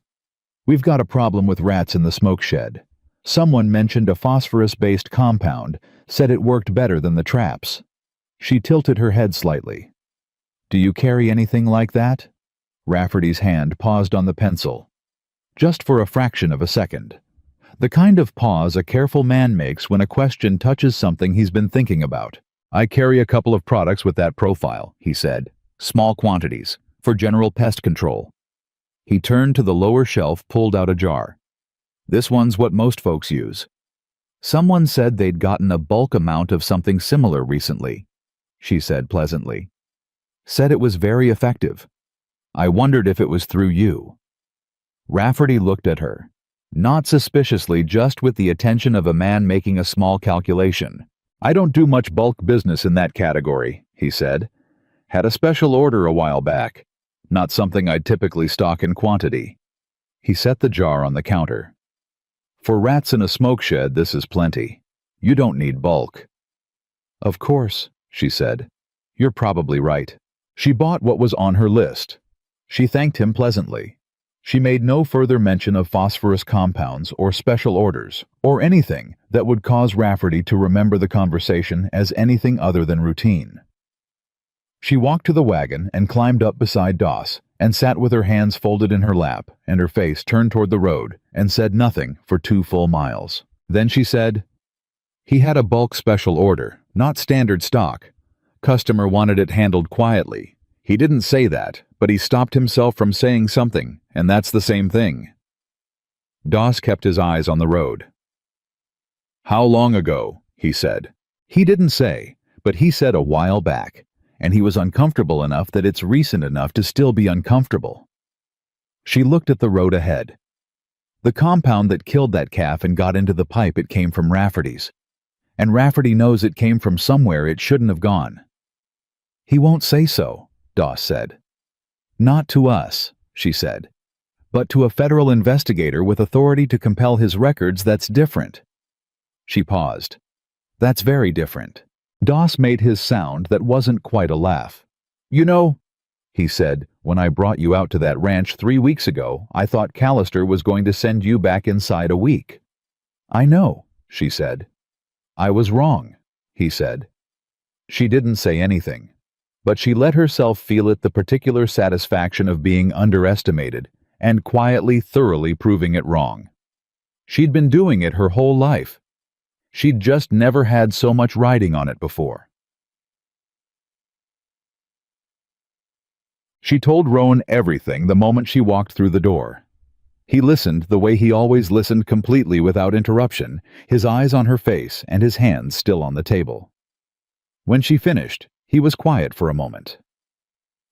"We've got a problem with rats in the smoke shed. Someone mentioned a phosphorus-based compound, said it worked better than the traps." She tilted her head slightly. "Do you carry anything like that?" Rafferty's hand paused on the pencil. Just for a fraction of a second. The kind of pause a careful man makes when a question touches something he's been thinking about. "I carry a couple of products with that profile," he said. "Small quantities, for general pest control." He turned to the lower shelf, pulled out a jar. "This one's what most folks use." "Someone said they'd gotten a bulk amount of something similar recently," she said pleasantly. "Said it was very effective. I wondered if it was through you." Rafferty looked at her, not suspiciously, just with the attention of a man making a small calculation. "I don't do much bulk business in that category," he said. "Had a special order a while back. Not something I'd typically stock in quantity." He set the jar on the counter. "For rats in a smoke shed, this is plenty. You don't need bulk." "Of course," she said. "You're probably right." She bought what was on her list. She thanked him pleasantly. She made no further mention of phosphorus compounds or special orders, or anything that would cause Rafferty to remember the conversation as anything other than routine. She walked to the wagon and climbed up beside Doss, and sat with her hands folded in her lap and her face turned toward the road, and said nothing for 2 full miles. Then she said, "He had a bulk special order, not standard stock. Customer wanted it handled quietly. He didn't say that, but he stopped himself from saying something, and that's the same thing." Doss kept his eyes on the road. "How long ago?" he said. He didn't say, but he said a while back, and he was uncomfortable enough that it's recent enough to still be uncomfortable. She looked at the road ahead. The compound that killed that calf and got into the pipe, it came from Rafferty's. And Rafferty knows it came from somewhere it shouldn't have gone. "He won't say so," Doss said. "Not to us," she said. "But to a federal investigator with authority to compel his records, that's different." She paused. "That's very different." Doss made his sound that wasn't quite a laugh. "You know," he said, "when I brought you out to that ranch 3 weeks ago, I thought Callister was going to send you back inside a week." "I know," she said. "I was wrong," he said. She didn't say anything, but she let herself feel it, the particular satisfaction of being underestimated and quietly, thoroughly proving it wrong. She'd been doing it her whole life. She'd just never had so much riding on it before. She told Rowan everything the moment she walked through the door. He listened the way he always listened, completely without interruption, his eyes on her face and his hands still on the table. When she finished, he was quiet for a moment.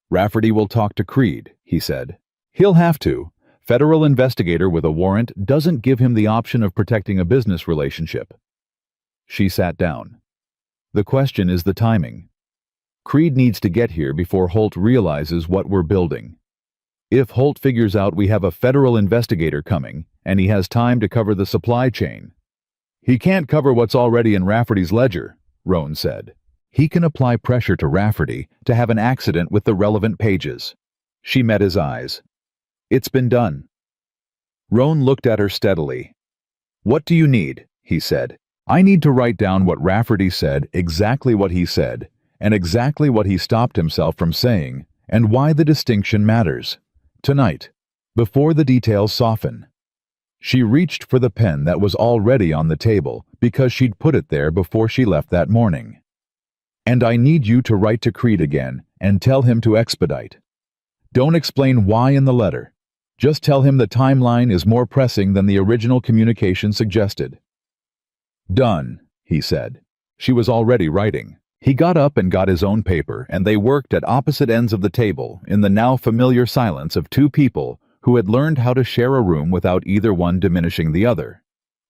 "Rafferty will talk to Creed," he said. "He'll have to. Federal investigator with a warrant doesn't give him the option of protecting a business relationship." She sat down. "The question is the timing. Creed needs to get here before Holt realizes what we're building. If Holt figures out we have a federal investigator coming, and he has time to cover the supply chain." "He can't cover what's already in Rafferty's ledger," Rowan said. "He can apply pressure to Rafferty to have an accident with the relevant pages." She met his eyes. "It's been done." Rowan looked at her steadily. "What do you need?" he said. "I need to write down what Rafferty said, exactly what he said, and exactly what he stopped himself from saying, and why the distinction matters. Tonight, before the details soften." She reached for the pen that was already on the table because she'd put it there before she left that morning. "And I need you to write to Creed again and tell him to expedite. Don't explain why in the letter. Just tell him the timeline is more pressing than the original communication suggested." "Done," he said. She was already writing. He got up and got his own paper, and they worked at opposite ends of the table in the now familiar silence of 2 people who had learned how to share a room without either one diminishing the other.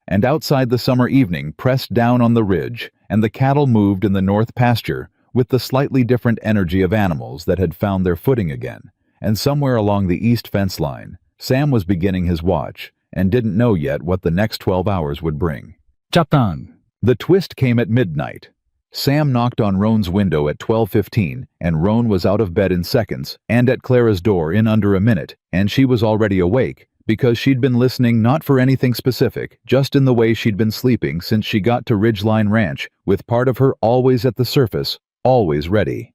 And outside, the summer evening pressed down on the ridge, and the cattle moved in the north pasture with the slightly different energy of animals that had found their footing again, and somewhere along the east fence line, Sam was beginning his watch, and didn't know yet what the next 12 hours would bring. Chaptan. The twist came at midnight. Sam knocked on Roan's window at 12:15, and Roan was out of bed in seconds, and at Clara's door in under a minute, and she was already awake, because she'd been listening not for anything specific, just in the way she'd been sleeping since she got to Ridgeline Ranch, with part of her always at the surface, always ready.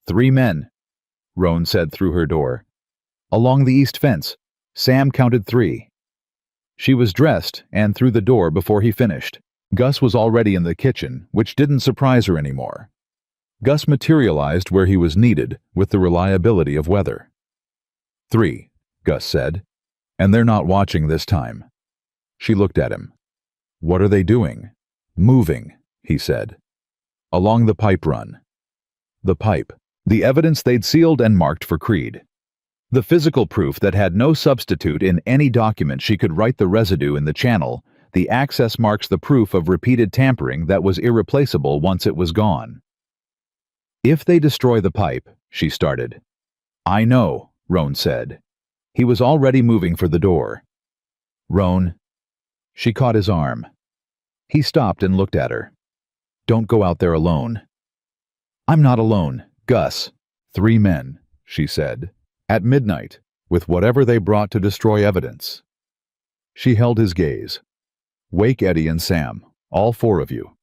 3 men, Roan said through her door. Along the east fence. Sam counted 3. She was dressed and through the door before he finished. Gus was already in the kitchen, which didn't surprise her anymore. Gus materialized where he was needed with the reliability of weather. 3, Gus said. And they're not watching this time. She looked at him. What are they doing? Moving, he said. Along the pipe run. The pipe. The evidence they'd sealed and marked for Creed. The physical proof that had no substitute in any document she could write the residue in the channel. The access marks the proof of repeated tampering that was irreplaceable once it was gone. If they destroy the pipe, she started. I know, Roan said. He was already moving for the door. Roan. She caught his arm. He stopped and looked at her. Don't go out there alone. I'm not alone, Gus. 3 men, she said. At midnight, with whatever they brought to destroy evidence. She held his gaze. Wake Eddie and Sam, all 4 of you.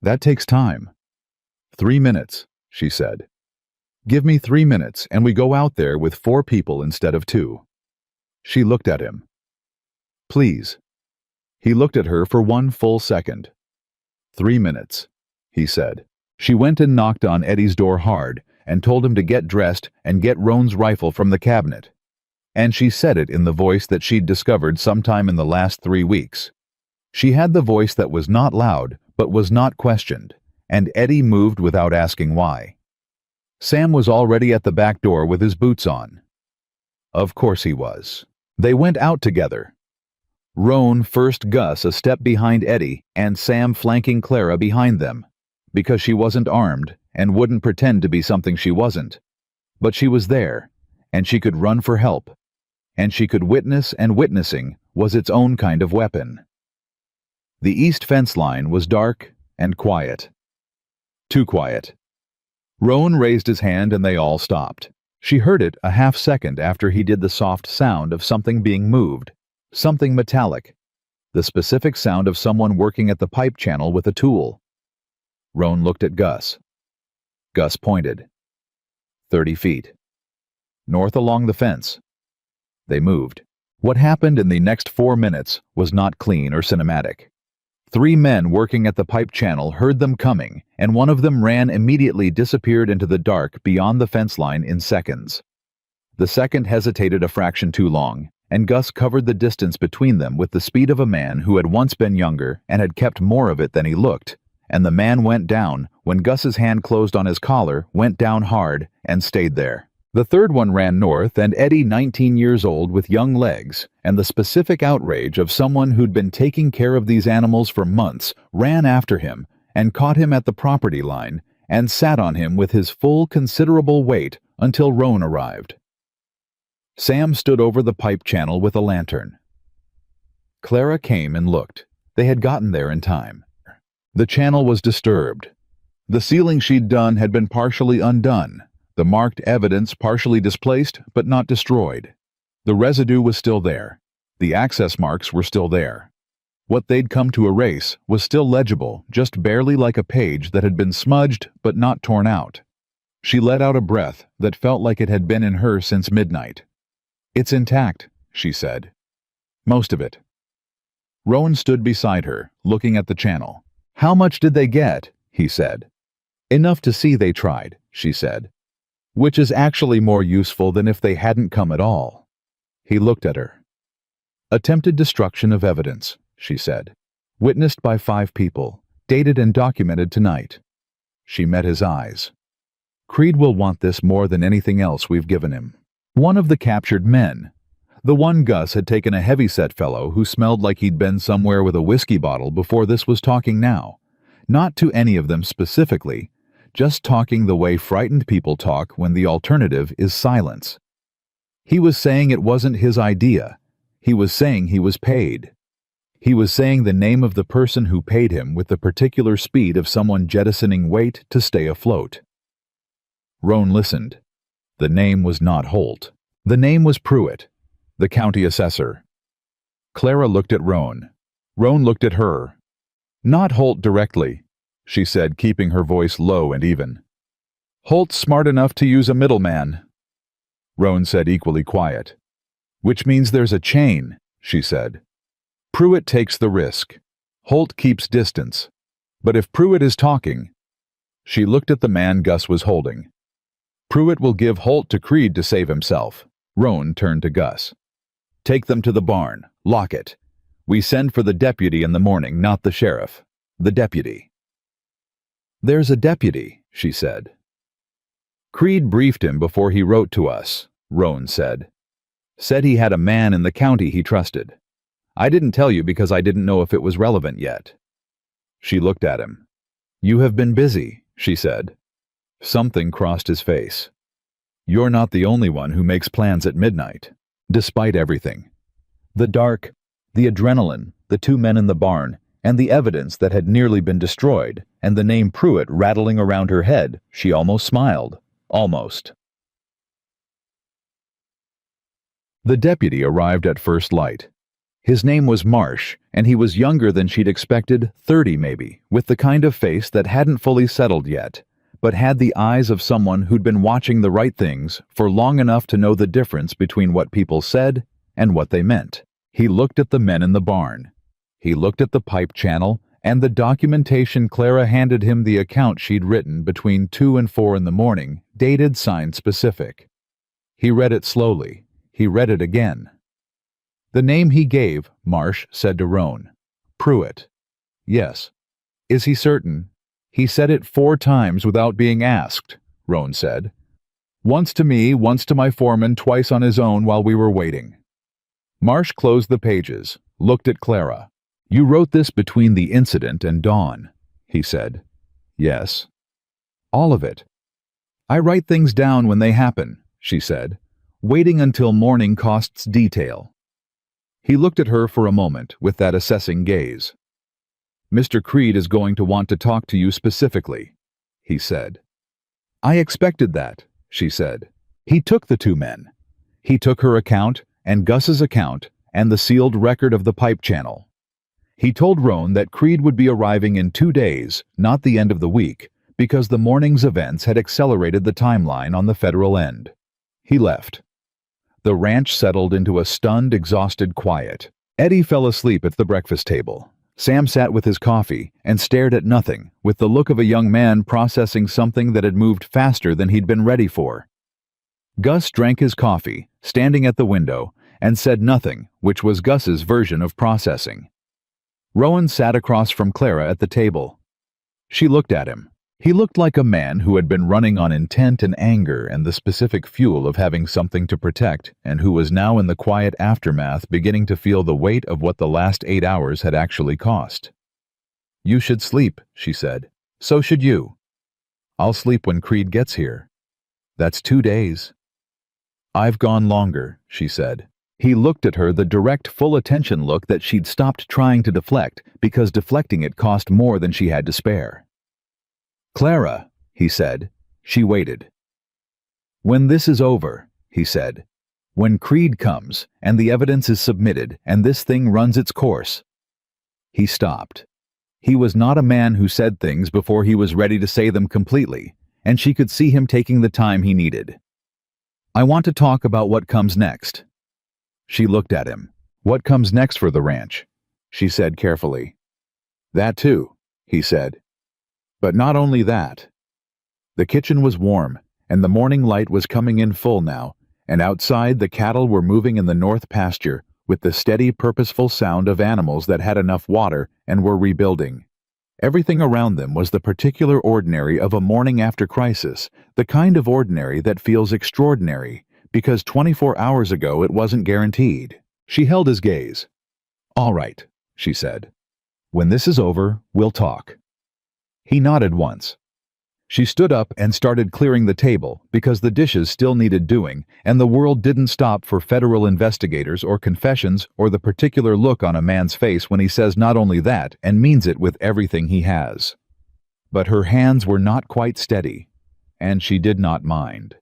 That takes time. 3 minutes, she said. Give me 3 minutes and we go out there with 4 people instead of 2. She looked at him. Please. He looked at her for 1 full second. 3 minutes, he said. She went and knocked on Eddie's door hard and told him to get dressed and get Roan's rifle from the cabinet. And she said it in the voice that she'd discovered sometime in the last 3 weeks. She had the voice that was not loud, but was not questioned, and Eddie moved without asking why. Sam was already at the back door with his boots on. Of course he was. They went out together. Roan first, Gus a step behind Eddie, and Sam flanking Clara behind them, because she wasn't armed and wouldn't pretend to be something she wasn't. But she was there, and she could run for help, and she could witness, and witnessing was its own kind of weapon. The east fence line was dark and quiet. Too quiet. Roan raised his hand and they all stopped. She heard it a half second after he did the soft sound of something being moved, something metallic, the specific sound of someone working at the pipe channel with a tool. Roan looked at Gus. Gus pointed. 30 feet. North along the fence. They moved. What happened in the next 4 minutes was not clean or cinematic. 3 men working at the pipe channel heard them coming, and one of them immediately disappeared into the dark beyond the fence line in seconds. The second hesitated a fraction too long, and Gus covered the distance between them with the speed of a man who had once been younger and had kept more of it than he looked, and the man went down when Gus's hand closed on his collar, went down hard, and stayed there. The third one ran north, and Eddie, 19 years old with young legs, and the specific outrage of someone who'd been taking care of these animals for months, ran after him and caught him at the property line and sat on him with his full considerable weight until Roan arrived. Sam stood over the pipe channel with a lantern. Clara came and looked. They had gotten there in time. The channel was disturbed. The sealing she'd done had been partially undone. The marked evidence partially displaced, but not destroyed. The residue was still there. The access marks were still there. What they'd come to erase was still legible, just barely like a page that had been smudged but not torn out. She let out a breath that felt like it had been in her since midnight. It's intact, she said. Most of it. Roan stood beside her, looking at the channel. How much did they get? He said. Enough to see they tried, she said. Which is actually more useful than if they hadn't come at all. He looked at her. Attempted destruction of evidence, she said. Witnessed by 5 people, dated and documented tonight. She met his eyes. Creed will want this more than anything else we've given him. One of the captured men. The one Gus had taken a heavy-set fellow who smelled like he'd been somewhere with a whiskey bottle before this was talking now. Not to any of them specifically, just talking the way frightened people talk when the alternative is silence. He was saying it wasn't his idea. He was saying he was paid. He was saying the name of the person who paid him with the particular speed of someone jettisoning weight to stay afloat. Roan listened. The name was not Holt. The name was Pruitt, the county assessor. Clara looked at Roan. Roan looked at her. "Not Holt directly," she said, keeping her voice low and even. "Holt's smart enough to use a middleman." Roan said, equally quiet. "Which means there's a chain," she said. "Pruitt takes the risk. Holt keeps distance. But if Pruitt is talking—" She looked at the man Gus was holding. "Pruitt will give Holt to Creed to save himself." Roan turned to Gus. "Take them to the barn. Lock it. We send for the deputy in the morning, not the sheriff. The deputy." "There's a deputy," she said. "Creed briefed him before he wrote to us," Roan said. "Said he had a man in the county he trusted. I didn't tell you because I didn't know if it was relevant yet." She looked at him. "You have been busy," she said. Something crossed his face. "You're not the only one who makes plans at midnight, despite everything. The dark, the adrenaline, the two men in the barn, and the evidence that had nearly been destroyed, and the name Pruitt rattling around her head, she almost smiled. Almost." The deputy arrived at first light. His name was Marsh, and he was younger than she'd expected, 30 maybe, with the kind of face that hadn't fully settled yet, but had the eyes of someone who'd been watching the right things for long enough to know the difference between what people said and what they meant. He looked at the men in the barn. He looked at the pipe channel and the documentation. Clara handed him the account she'd written between 2 and 4 in the morning, dated, signed, specific. He read it slowly. He read it again. The name he gave, Marsh said to Roan. "Pruitt." "Yes." "Is he certain?" "He said it 4 times without being asked," Roan said. "Once to me, once to my foreman, twice on his own while we were waiting." Marsh closed the pages, looked at Clara. "You wrote this between the incident and dawn," he said. "Yes." "All of it?" "I write things down when they happen," she said. "Waiting until morning costs detail." He looked at her for a moment with that assessing gaze. "Mr. Creed is going to want to talk to you specifically," he said. "I expected that," she said. He took the 2 men. He took her account and Gus's account and the sealed record of the pipe channel. He told Roan that Creed would be arriving in 2 days, not the end of the week, because the morning's events had accelerated the timeline on the federal end. He left. The ranch settled into a stunned, exhausted quiet. Eddie fell asleep at the breakfast table. Sam sat with his coffee and stared at nothing, with the look of a young man processing something that had moved faster than he'd been ready for. Gus drank his coffee, standing at the window, and said nothing, which was Gus's version of processing. Rowan sat across from Clara at the table. She looked at him. He looked like a man who had been running on intent and anger and the specific fuel of having something to protect, and who was now in the quiet aftermath beginning to feel the weight of what the last 8 hours had actually cost. "You should sleep," she said. "So should you." "I'll sleep when Creed gets here." "That's 2 days." "I've gone longer," she said. He looked at her, the direct, full attention look that she'd stopped trying to deflect, because deflecting it cost more than she had to spare. "Clara," he said. She waited. "When this is over," he said, "when Creed comes, and the evidence is submitted, and this thing runs its course." He stopped. He was not a man who said things before he was ready to say them completely, and she could see him taking the time he needed. "I want to talk about what comes next." She looked at him. "What comes next for the ranch?" she said carefully. "That too," he said. "But not only that." The kitchen was warm, and the morning light was coming in full now, and outside the cattle were moving in the north pasture with the steady, purposeful sound of animals that had enough water and were rebuilding. Everything around them was the particular ordinary of a morning after crisis, the kind of ordinary that feels extraordinary, because 24 hours ago it wasn't guaranteed. She held his gaze. "All right," she said. "When this is over, we'll talk." He nodded once. She stood up and started clearing the table because the dishes still needed doing, and the world didn't stop for federal investigators or confessions or the particular look on a man's face when he says not only that and means it with everything he has. But her hands were not quite steady, and she did not mind.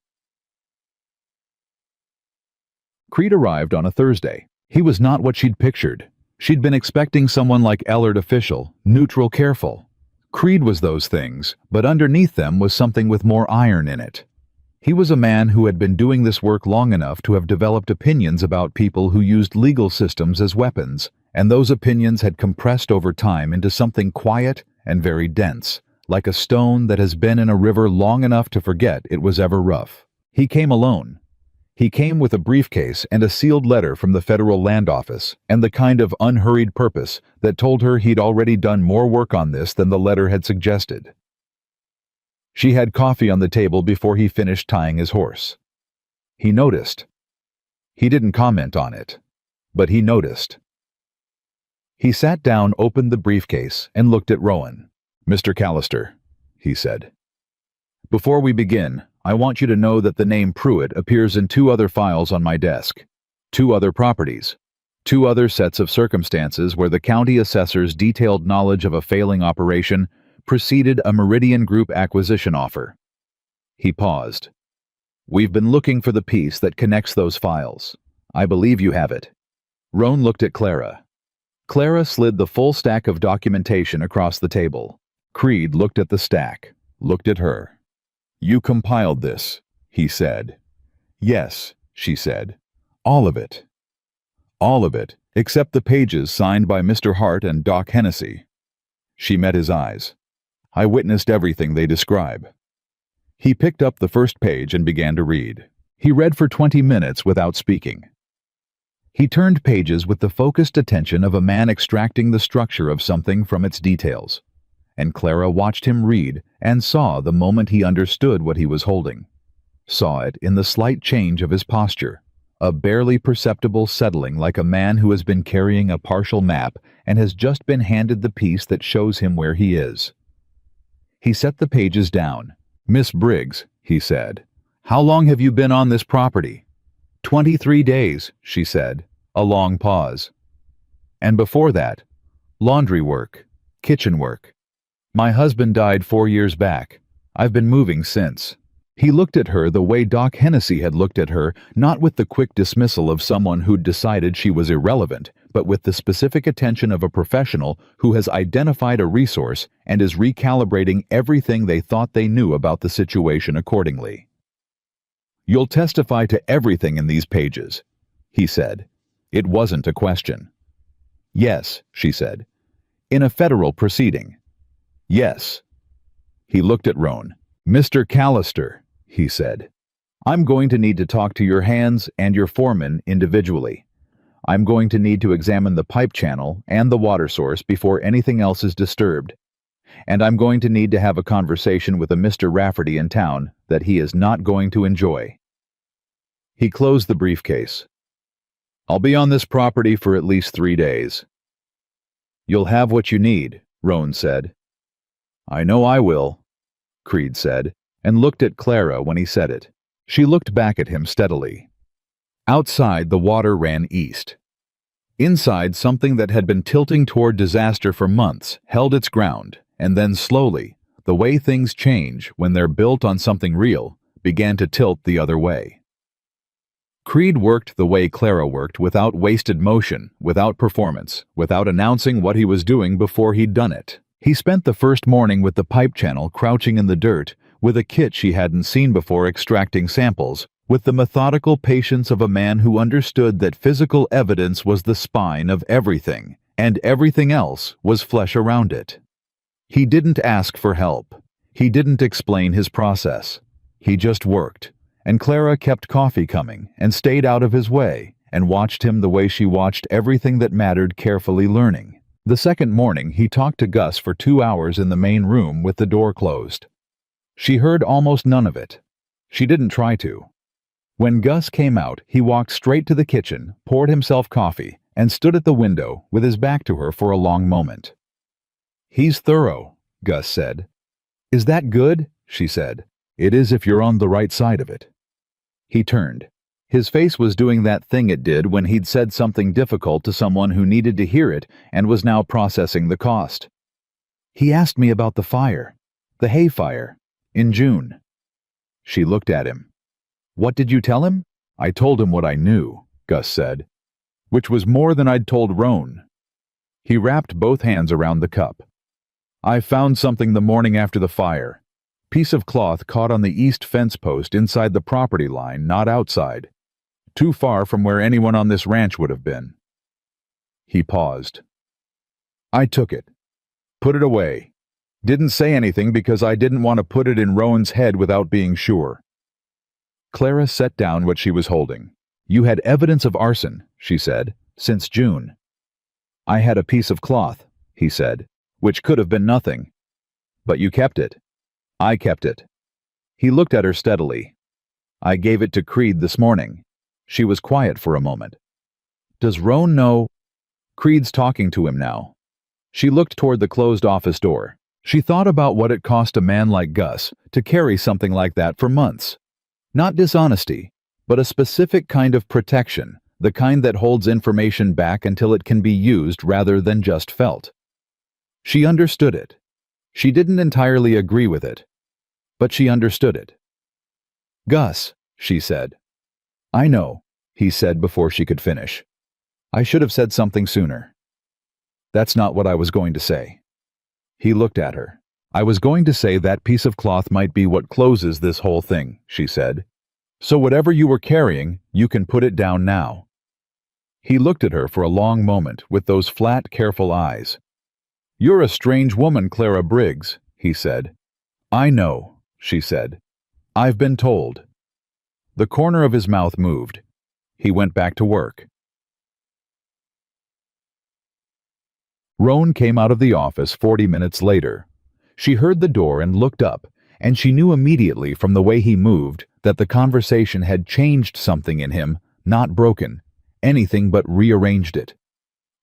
Creed arrived on a Thursday. He was not what she'd pictured. She'd been expecting someone like Ellard, official, neutral, careful. Creed was those things, but underneath them was something with more iron in it. He was a man who had been doing this work long enough to have developed opinions about people who used legal systems as weapons, and those opinions had compressed over time into something quiet and very dense, like a stone that has been in a river long enough to forget it was ever rough. He came alone. He came with a briefcase and a sealed letter from the Federal Land Office, and the kind of unhurried purpose that told her he'd already done more work on this than the letter had suggested. She had coffee on the table before he finished tying his horse. He noticed. He didn't comment on it, but he noticed. He sat down, opened the briefcase, and looked at Rowan. "Mr. Callister," he said. "Before we begin, I want you to know that the name Pruitt appears in 2 other files on my desk, 2 other properties, 2 other sets of circumstances where the county assessor's detailed knowledge of a failing operation preceded a Meridian Group acquisition offer." He paused. "We've been looking for the piece that connects those files. I believe you have it." Rowan looked at Clara. Clara slid the full stack of documentation across the table. Creed looked at the stack, looked at her. "You compiled this," he said. "Yes," she said. "All of it." "All of it, except the pages signed by Mr. Hart and Doc Hennessy." She met his eyes. "I witnessed everything they describe." He picked up the first page and began to read. He read for 20 minutes without speaking. He turned pages with the focused attention of a man extracting the structure of something from its details. And Clara watched him read and saw the moment he understood what he was holding. Saw it in the slight change of his posture, a barely perceptible settling like a man who has been carrying a partial map and has just been handed the piece that shows him where he is. He set the pages down. "Miss Briggs," he said, "how long have you been on this property?" 23 days, she said, a long pause. "And before that, laundry work, kitchen work. My husband died 4 years back. I've been moving since." He looked at her the way Doc Hennessy had looked at her, not with the quick dismissal of someone who'd decided she was irrelevant, but with the specific attention of a professional who has identified a resource and is recalibrating everything they thought they knew about the situation accordingly. "You'll testify to everything in these pages," he said. It wasn't a question. "Yes," she said. "In a federal proceeding." "Yes." He looked at Rowan. "Mr. Callister," he said, "I'm going to need to talk to your hands and your foreman individually. I'm going to need to examine the pipe channel and the water source before anything else is disturbed. And I'm going to need to have a conversation with a Mr. Rafferty in town that he is not going to enjoy." He closed the briefcase. "I'll be on this property for at least 3 days." "You'll have what you need," Rowan said. "I know I will," Creed said, and looked at Clara when he said it. She looked back at him steadily. Outside, the water ran east. Inside, something that had been tilting toward disaster for months held its ground, and then slowly, the way things change when they're built on something real, began to tilt the other way. Creed worked the way Clara worked, without wasted motion, without performance, without announcing what he was doing before he'd done it. He spent the first morning with the pipe channel crouching in the dirt, with a kit she hadn't seen before extracting samples, with the methodical patience of a man who understood that physical evidence was the spine of everything, and everything else was flesh around it. He didn't ask for help. He didn't explain his process. He just worked, and Clara kept coffee coming and stayed out of his way and watched him the way she watched everything that mattered, carefully learning. The second morning, he talked to Gus for 2 hours in the main room with the door closed. She heard almost none of it. She didn't try to. When Gus came out, he walked straight to the kitchen, poured himself coffee, and stood at the window with his back to her for a long moment. "He's thorough," Gus said. "Is that good?" she said. "It is if you're on the right side of it." He turned. His face was doing that thing it did when he'd said something difficult to someone who needed to hear it and was now processing the cost. "He asked me about the fire. The hay fire. In June." She looked at him. "What did you tell him?" "I told him what I knew," Gus said, which was more than I'd told Roan. He wrapped both hands around the cup. "I found something the morning after the fire. Piece of cloth caught on the east fence post inside the property line, not outside. Too far from where anyone on this ranch would have been." He paused. "I took it. Put it away. Didn't say anything because I didn't want to put it in Rowan's head without being sure." Clara set down what she was holding. "You had evidence of arson," she said, "since June." "I had a piece of cloth," he said, "which could have been nothing. But you kept it." "I kept it." He looked at her steadily. "I gave it to Creed this morning." She was quiet for a moment. "Does Roan know?" "Creed's talking to him now." She looked toward the closed office door. She thought about what it cost a man like Gus to carry something like that for months. Not dishonesty, but a specific kind of protection, the kind that holds information back until it can be used rather than just felt. She understood it. She didn't entirely agree with it, but she understood it. "Gus," she said. "I know," he said before she could finish. "I should have said something sooner." "That's not what I was going to say." He looked at her. "I was going to say that piece of cloth might be what closes this whole thing," she said. "So whatever you were carrying, you can put it down now." He looked at her for a long moment with those flat, careful eyes. "You're a strange woman, Clara Briggs," he said. "I know," she said. "I've been told." The corner of his mouth moved. He went back to work. Roan came out of the office 40 minutes later. She heard the door and looked up, and she knew immediately from the way he moved that the conversation had changed something in him, not broken, anything but rearranged it.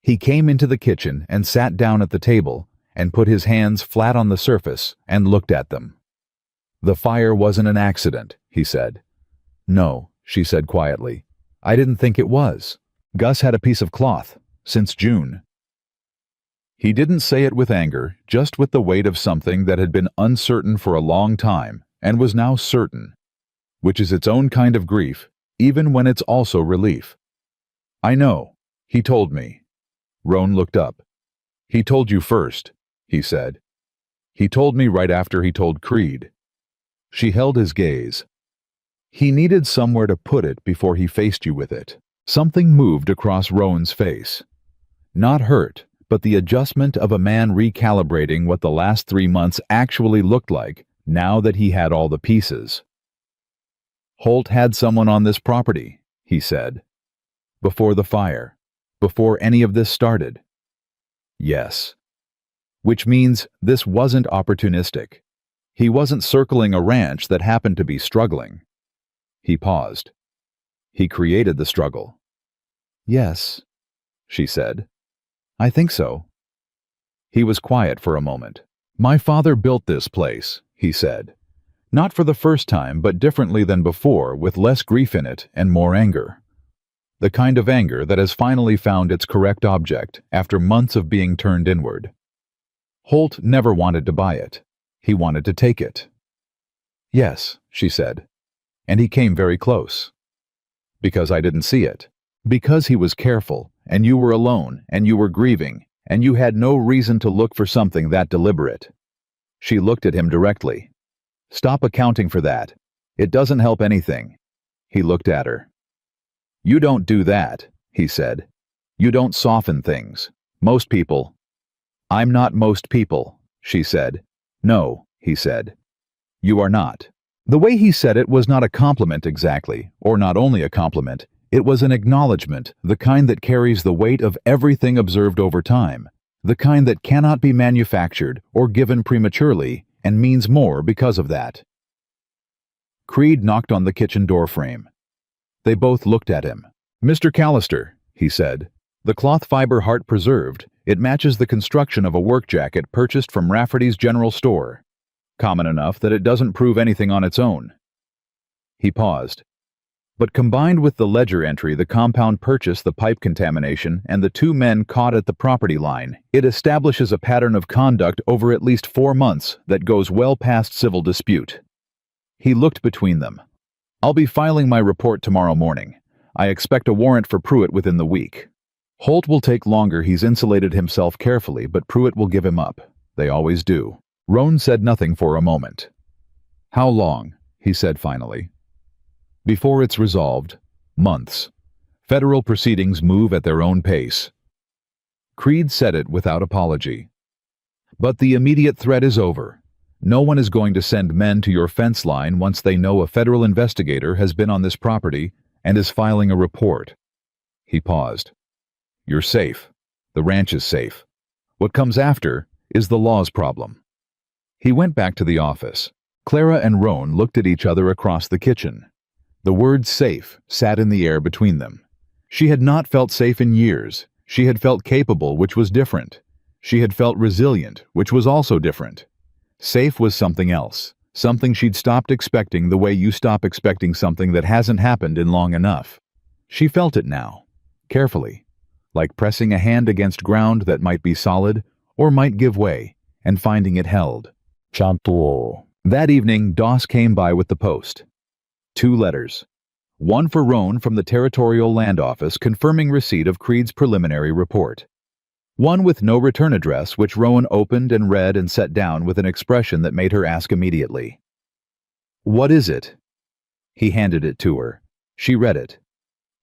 He came into the kitchen and sat down at the table and put his hands flat on the surface and looked at them. "The fire wasn't an accident," he said. "No," she said quietly. "I didn't think it was. Gus had a piece of cloth, since June." He didn't say it with anger, just with the weight of something that had been uncertain for a long time and was now certain, which is its own kind of grief, even when it's also relief. "I know. He told me." Roan looked up. "He told you first," he said. "He told me right after he told Creed." She held his gaze. He needed somewhere to put it before he faced you with it. Something moved across Roan's face. Not hurt, but the adjustment of a man recalibrating what the last 3 months actually looked like now that he had all the pieces. "Holt had someone on this property," he said. "Before the fire. Before any of this started." "Yes." "Which means this wasn't opportunistic. He wasn't circling a ranch that happened to be struggling." He paused. "He created the struggle." "Yes," she said. "I think so." He was quiet for a moment. "My father built this place," he said. "Not for the first time, but differently than before, with less grief in it and more anger. The kind of anger that has finally found its correct object after months of being turned inward. Holt never wanted to buy it. He wanted to take it." "Yes," she said. "And he came very close." "Because I didn't see it. Because he was careful, and you were alone, and you were grieving, and you had no reason to look for something that deliberate." She looked at him directly. "Stop accounting for that. It doesn't help anything." He looked at her. "You don't do that," he said. "You don't soften things. Most people—" "I'm not most people," she said. "No," he said. "You are not." The way he said it was not a compliment exactly, or not only a compliment. It was an acknowledgement, the kind that carries the weight of everything observed over time, the kind that cannot be manufactured or given prematurely, and means more because of that. Creed knocked on the kitchen door frame. They both looked at him. "Mr. Callister," he said, "the cloth fiber heart preserved, it matches the construction of a work jacket purchased from Rafferty's General Store." Common enough that it doesn't prove anything on its own. He paused. But combined with the ledger entry, the compound purchase, the pipe contamination, and the 2 men caught at the property line, it establishes a pattern of conduct over at least 4 months that goes well past civil dispute. He looked between them. I'll be filing my report tomorrow morning. I expect a warrant for Pruitt within the week. Holt will take longer. He's insulated himself carefully, but Pruitt will give him up. They always do. Roan said nothing for a moment. How long? He said finally. Before it's resolved, months. Federal proceedings move at their own pace. Creed said it without apology. But the immediate threat is over. No one is going to send men to your fence line once they know a federal investigator has been on this property and is filing a report. He paused. You're safe. The ranch is safe. What comes after is the law's problem. He went back to the office. Clara and Roan looked at each other across the kitchen. The word safe sat in the air between them. She had not felt safe in years. She had felt capable, which was different. She had felt resilient, which was also different. Safe was something else, something she'd stopped expecting the way you stop expecting something that hasn't happened in long enough. She felt it now, carefully, like pressing a hand against ground that might be solid or might give way, and finding it held. That evening, Doss came by with the post. 2 letters. One for Roan from the Territorial Land Office confirming receipt of Creed's preliminary report. One with no return address, which Roan opened and read and set down with an expression that made her ask immediately. What is it? He handed it to her. She read it.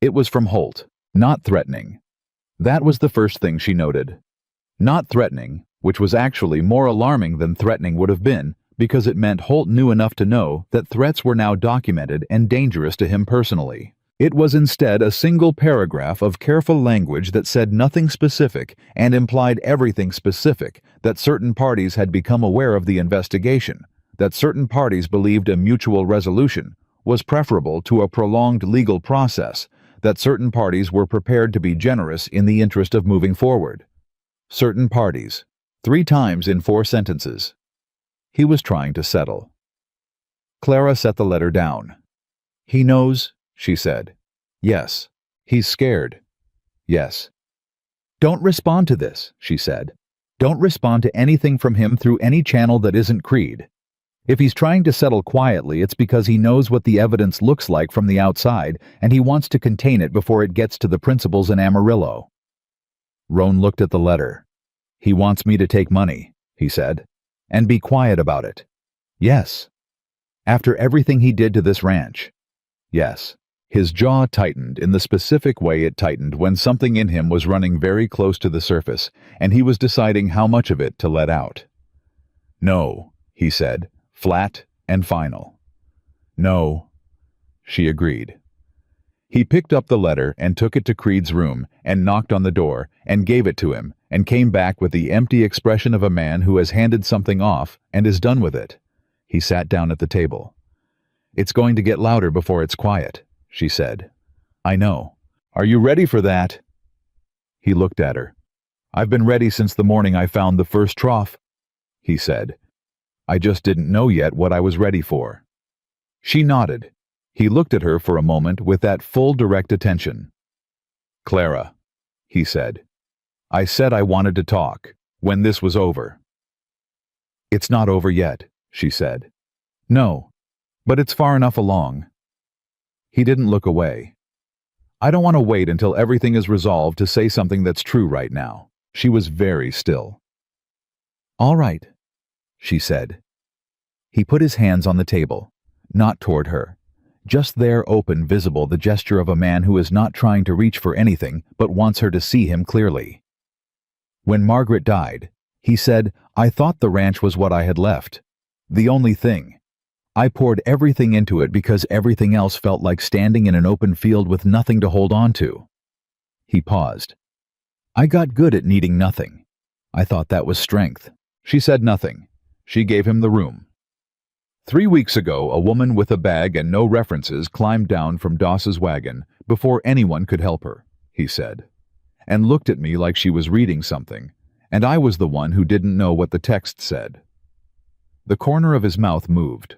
It was from Holt, not threatening. That was the first thing she noted. Not threatening, which was actually more alarming than threatening would have been, because it meant Holt knew enough to know that threats were now documented and dangerous to him personally. It was instead a single paragraph of careful language that said nothing specific and implied everything specific, that certain parties had become aware of the investigation, that certain parties believed a mutual resolution was preferable to a prolonged legal process, that certain parties were prepared to be generous in the interest of moving forward. Certain parties. 3 times in 4 sentences. He was trying to settle. Clara set the letter down. He knows, she said. Yes. He's scared. Yes. Don't respond to this, she said. Don't respond to anything from him through any channel that isn't Creed. If he's trying to settle quietly, it's because he knows what the evidence looks like from the outside, and he wants to contain it before it gets to the principals in Amarillo. Roan looked at the letter. He wants me to take money, he said. And be quiet about it. Yes. After everything he did to this ranch. Yes. His jaw tightened in the specific way it tightened when something in him was running very close to the surface, and he was deciding how much of it to let out. No, he said, flat and final. No, she agreed. He picked up the letter and took it to Creed's room and knocked on the door and gave it to him and came back with the empty expression of a man who has handed something off and is done with it. He sat down at the table. It's going to get louder before it's quiet, she said. I know. Are you ready for that? He looked at her. I've been ready since the morning I found the first trough, he said. I just didn't know yet what I was ready for. She nodded. He looked at her for a moment with that full direct attention. Clara, he said. I said I wanted to talk, when this was over. It's not over yet, she said. No, but it's far enough along. He didn't look away. I don't want to wait until everything is resolved to say something that's true right now. She was very still. All right, she said. He put his hands on the table, not toward her. Just there, open, visible, the gesture of a man who is not trying to reach for anything but wants her to see him clearly. When Margaret died, he said, I thought the ranch was what I had left. The only thing. I poured everything into it because everything else felt like standing in an open field with nothing to hold on to. He paused. I got good at needing nothing. I thought that was strength. She said nothing. She gave him the room. 3 weeks ago, a woman with a bag and no references climbed down from Doss's wagon before anyone could help her, he said, and looked at me like she was reading something, and I was the one who didn't know what the text said. The corner of his mouth moved.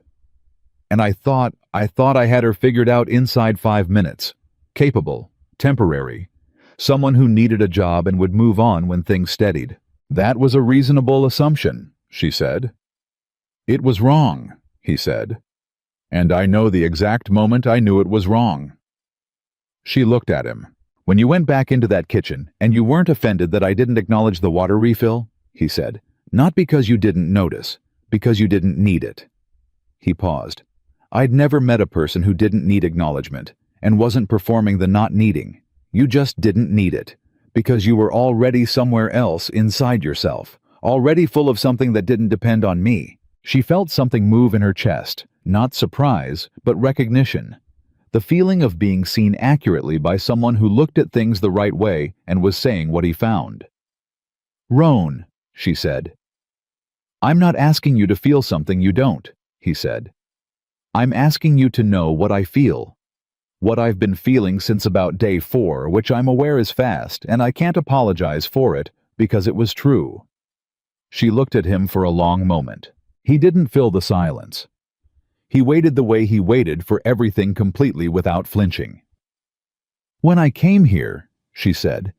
And I thought I had her figured out inside 5 minutes. Capable, temporary, someone who needed a job and would move on when things steadied. That was a reasonable assumption, she said. It was wrong, he said. And I know the exact moment I knew it was wrong. She looked at him. When you went back into that kitchen, and you weren't offended that I didn't acknowledge the water refill, he said. Not because you didn't notice, because you didn't need it. He paused. I'd never met a person who didn't need acknowledgement, and wasn't performing the not needing. You just didn't need it, because you were already somewhere else inside yourself, already full of something that didn't depend on me. She felt something move in her chest, not surprise, but recognition. The feeling of being seen accurately by someone who looked at things the right way and was saying what he found. Roan, she said. I'm not asking you to feel something you don't, he said. I'm asking you to know what I feel. What I've been feeling since about day 4, which I'm aware is fast, and I can't apologize for it, because it was true. She looked at him for a long moment. He didn't fill the silence. He waited the way he waited for everything completely without flinching. When I came here, she said,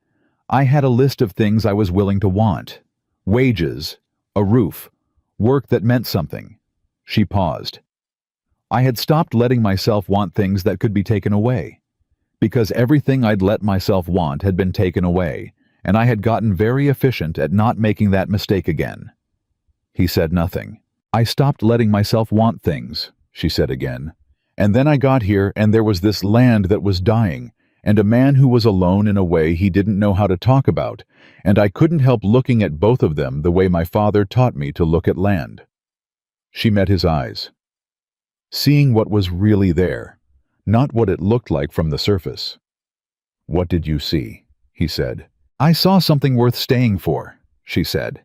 I had a list of things I was willing to want. Wages, a roof, work that meant something. She paused. I had stopped letting myself want things that could be taken away, because everything I'd let myself want had been taken away, and I had gotten very efficient at not making that mistake again. He said nothing. I stopped letting myself want things, she said again. And then I got here and there was this land that was dying, and a man who was alone in a way he didn't know how to talk about, and I couldn't help looking at both of them the way my father taught me to look at land. She met his eyes. Seeing what was really there, not what it looked like from the surface. What did you see? He said. I saw something worth staying for, she said.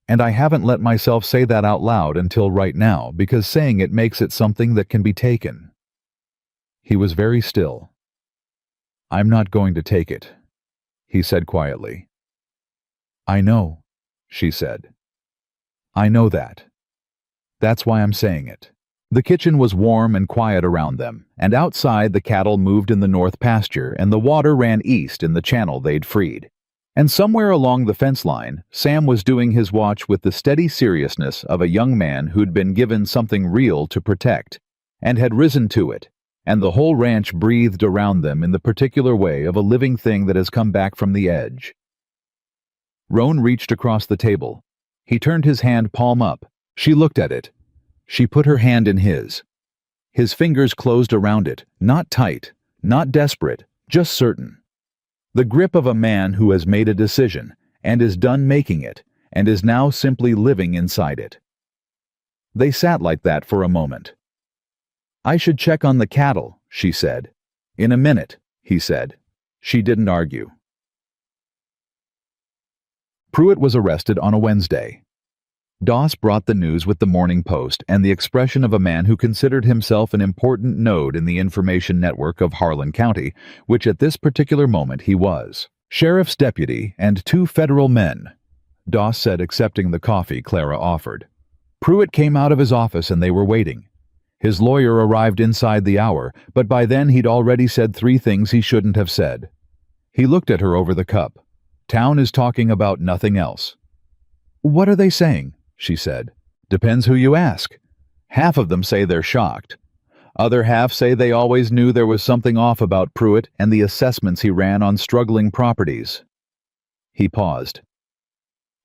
And I haven't let myself say that out loud until right now, because saying it makes it something that can be taken. He was very still. I'm not going to take it, he said quietly. I know, she said. I know that. That's why I'm saying it. The kitchen was warm and quiet around them, and outside the cattle moved in the north pasture and the water ran east in the channel they'd freed. And somewhere along the fence line, Sam was doing his watch with the steady seriousness of a young man who'd been given something real to protect, and had risen to it, and the whole ranch breathed around them in the particular way of a living thing that has come back from the edge. Roan reached across the table. He turned his hand palm up. She looked at it. She put her hand in his. His fingers closed around it, not tight, not desperate, just certain. The grip of a man who has made a decision, and is done making it, and is now simply living inside it. They sat like that for a moment. I should check on the cattle, she said. In a minute, he said. She didn't argue. Pruitt was arrested on a Wednesday. Doss brought the news with the Morning Post and the expression of a man who considered himself an important node in the information network of Harlan County, which at this particular moment he was. Sheriff's deputy and 2 federal men, Doss said, accepting the coffee Clara offered. Pruitt came out of his office and they were waiting. His lawyer arrived inside the hour, but by then he'd already said 3 things he shouldn't have said. He looked at her over the cup. Town is talking about nothing else. What are they saying? She said. Depends who you ask. Half of them say they're shocked. Other half say they always knew there was something off about Pruitt and the assessments he ran on struggling properties. He paused.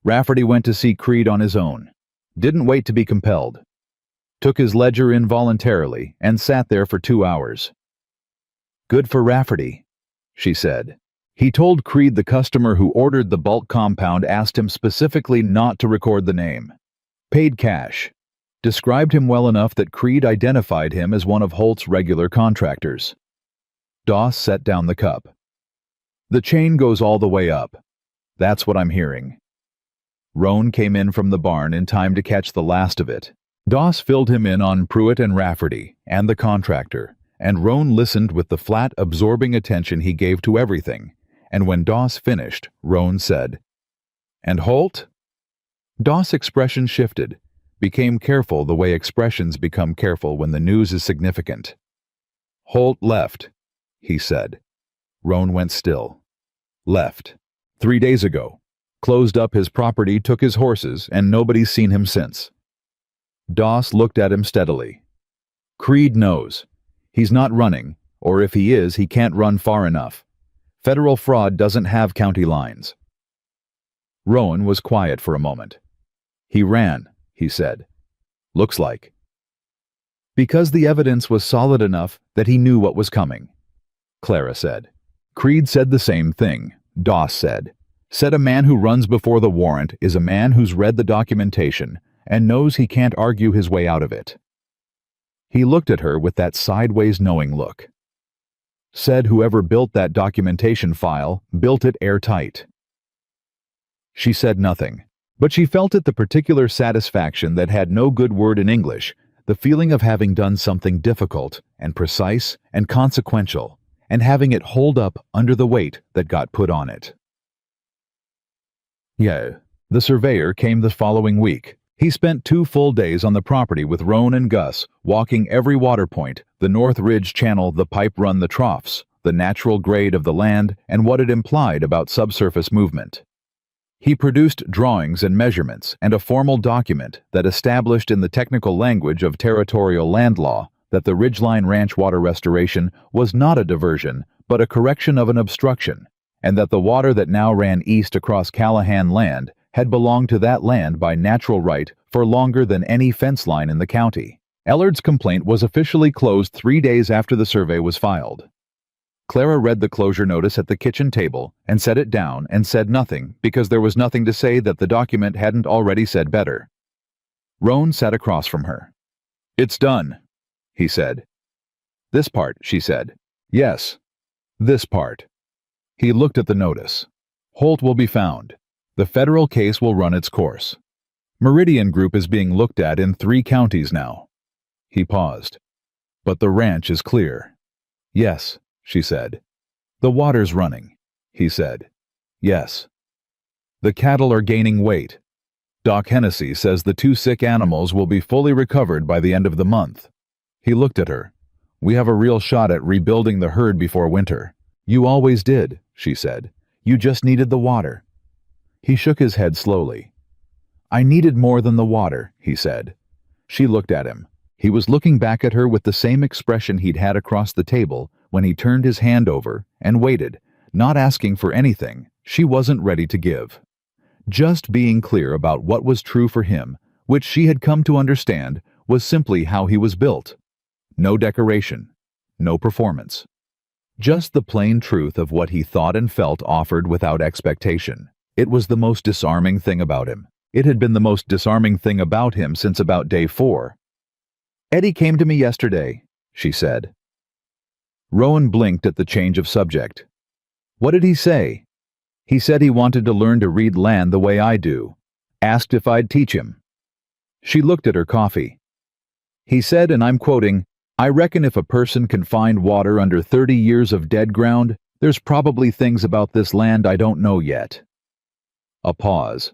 Rafferty went to see Creed on his own. Didn't wait to be compelled. Took his ledger involuntarily and sat there for 2 hours. Good for Rafferty, she said. He told Creed the customer who ordered the bulk compound asked him specifically not to record the name. Paid cash. Described him well enough that Creed identified him as one of Holt's regular contractors. Doss set down the cup. The chain goes all the way up. That's what I'm hearing. Roan came in from the barn in time to catch the last of it. Doss filled him in on Pruitt and Rafferty, and the contractor, and Roan listened with the flat, absorbing attention he gave to everything, and when Doss finished, Roan said, "And Holt?" Doss' expression shifted, became careful the way expressions become careful when the news is significant. "Holt left," he said. Roan went still. "Left. 3 days ago. Closed up his property, took his horses, and nobody's seen him since." Doss looked at him steadily. "Creed knows. He's not running, or if he is, he can't run far enough. Federal fraud doesn't have county lines." Roan was quiet for a moment. "He ran," he said. "Looks like." "Because the evidence was solid enough that he knew what was coming," Clara said. "Creed said the same thing," Doss said. "Said a man who runs before the warrant is a man who's read the documentation and knows he can't argue his way out of it." He looked at her with that sideways knowing look. "Said whoever built that documentation file built it airtight." She said nothing, but she felt it the particular satisfaction that had no good word in English, the feeling of having done something difficult and precise and consequential, and having it hold up under the weight that got put on it. Yeah, the surveyor came the following week. He spent 2 full days on the property with Roan and Gus, walking every water point, the North Ridge Channel, the pipe run, the troughs, the natural grade of the land, and what it implied about subsurface movement. He produced drawings and measurements and a formal document that established in the technical language of territorial land law that the Ridgeline Ranch water restoration was not a diversion, but a correction of an obstruction, and that the water that now ran east across Callahan land had belonged to that land by natural right for longer than any fence line in the county. Ellard's complaint was officially closed 3 days after the survey was filed. Clara read the closure notice at the kitchen table and set it down and said nothing because there was nothing to say that the document hadn't already said better. Roan sat across from her. "It's done," he said. "This part," she said. "Yes, this part." He looked at the notice. "Holt will be found. The federal case will run its course. Meridian Group is being looked at in 3 counties now." He paused. "But the ranch is clear." "Yes," she said. "The water's running," he said. "Yes." "The cattle are gaining weight. Doc Hennessy says the 2 sick animals will be fully recovered by the end of the month." He looked at her. "We have a real shot at rebuilding the herd before winter." "You always did," she said. "You just needed the water." He shook his head slowly. "I needed more than the water," he said. She looked at him. He was looking back at her with the same expression he'd had across the table when he turned his hand over and waited, not asking for anything she wasn't ready to give. Just being clear about what was true for him, which she had come to understand was simply how he was built. No decoration, no performance. Just the plain truth of what he thought and felt offered without expectation. It was the most disarming thing about him. It had been the most disarming thing about him since about day 4. "Eddie came to me yesterday," she said. Roan blinked at the change of subject. "What did he say?" "He said he wanted to learn to read land the way I do. Asked if I'd teach him." She looked at her coffee. "He said, and I'm quoting, 'I reckon if a person can find water under 30 years of dead ground, there's probably things about this land I don't know yet.'" A pause.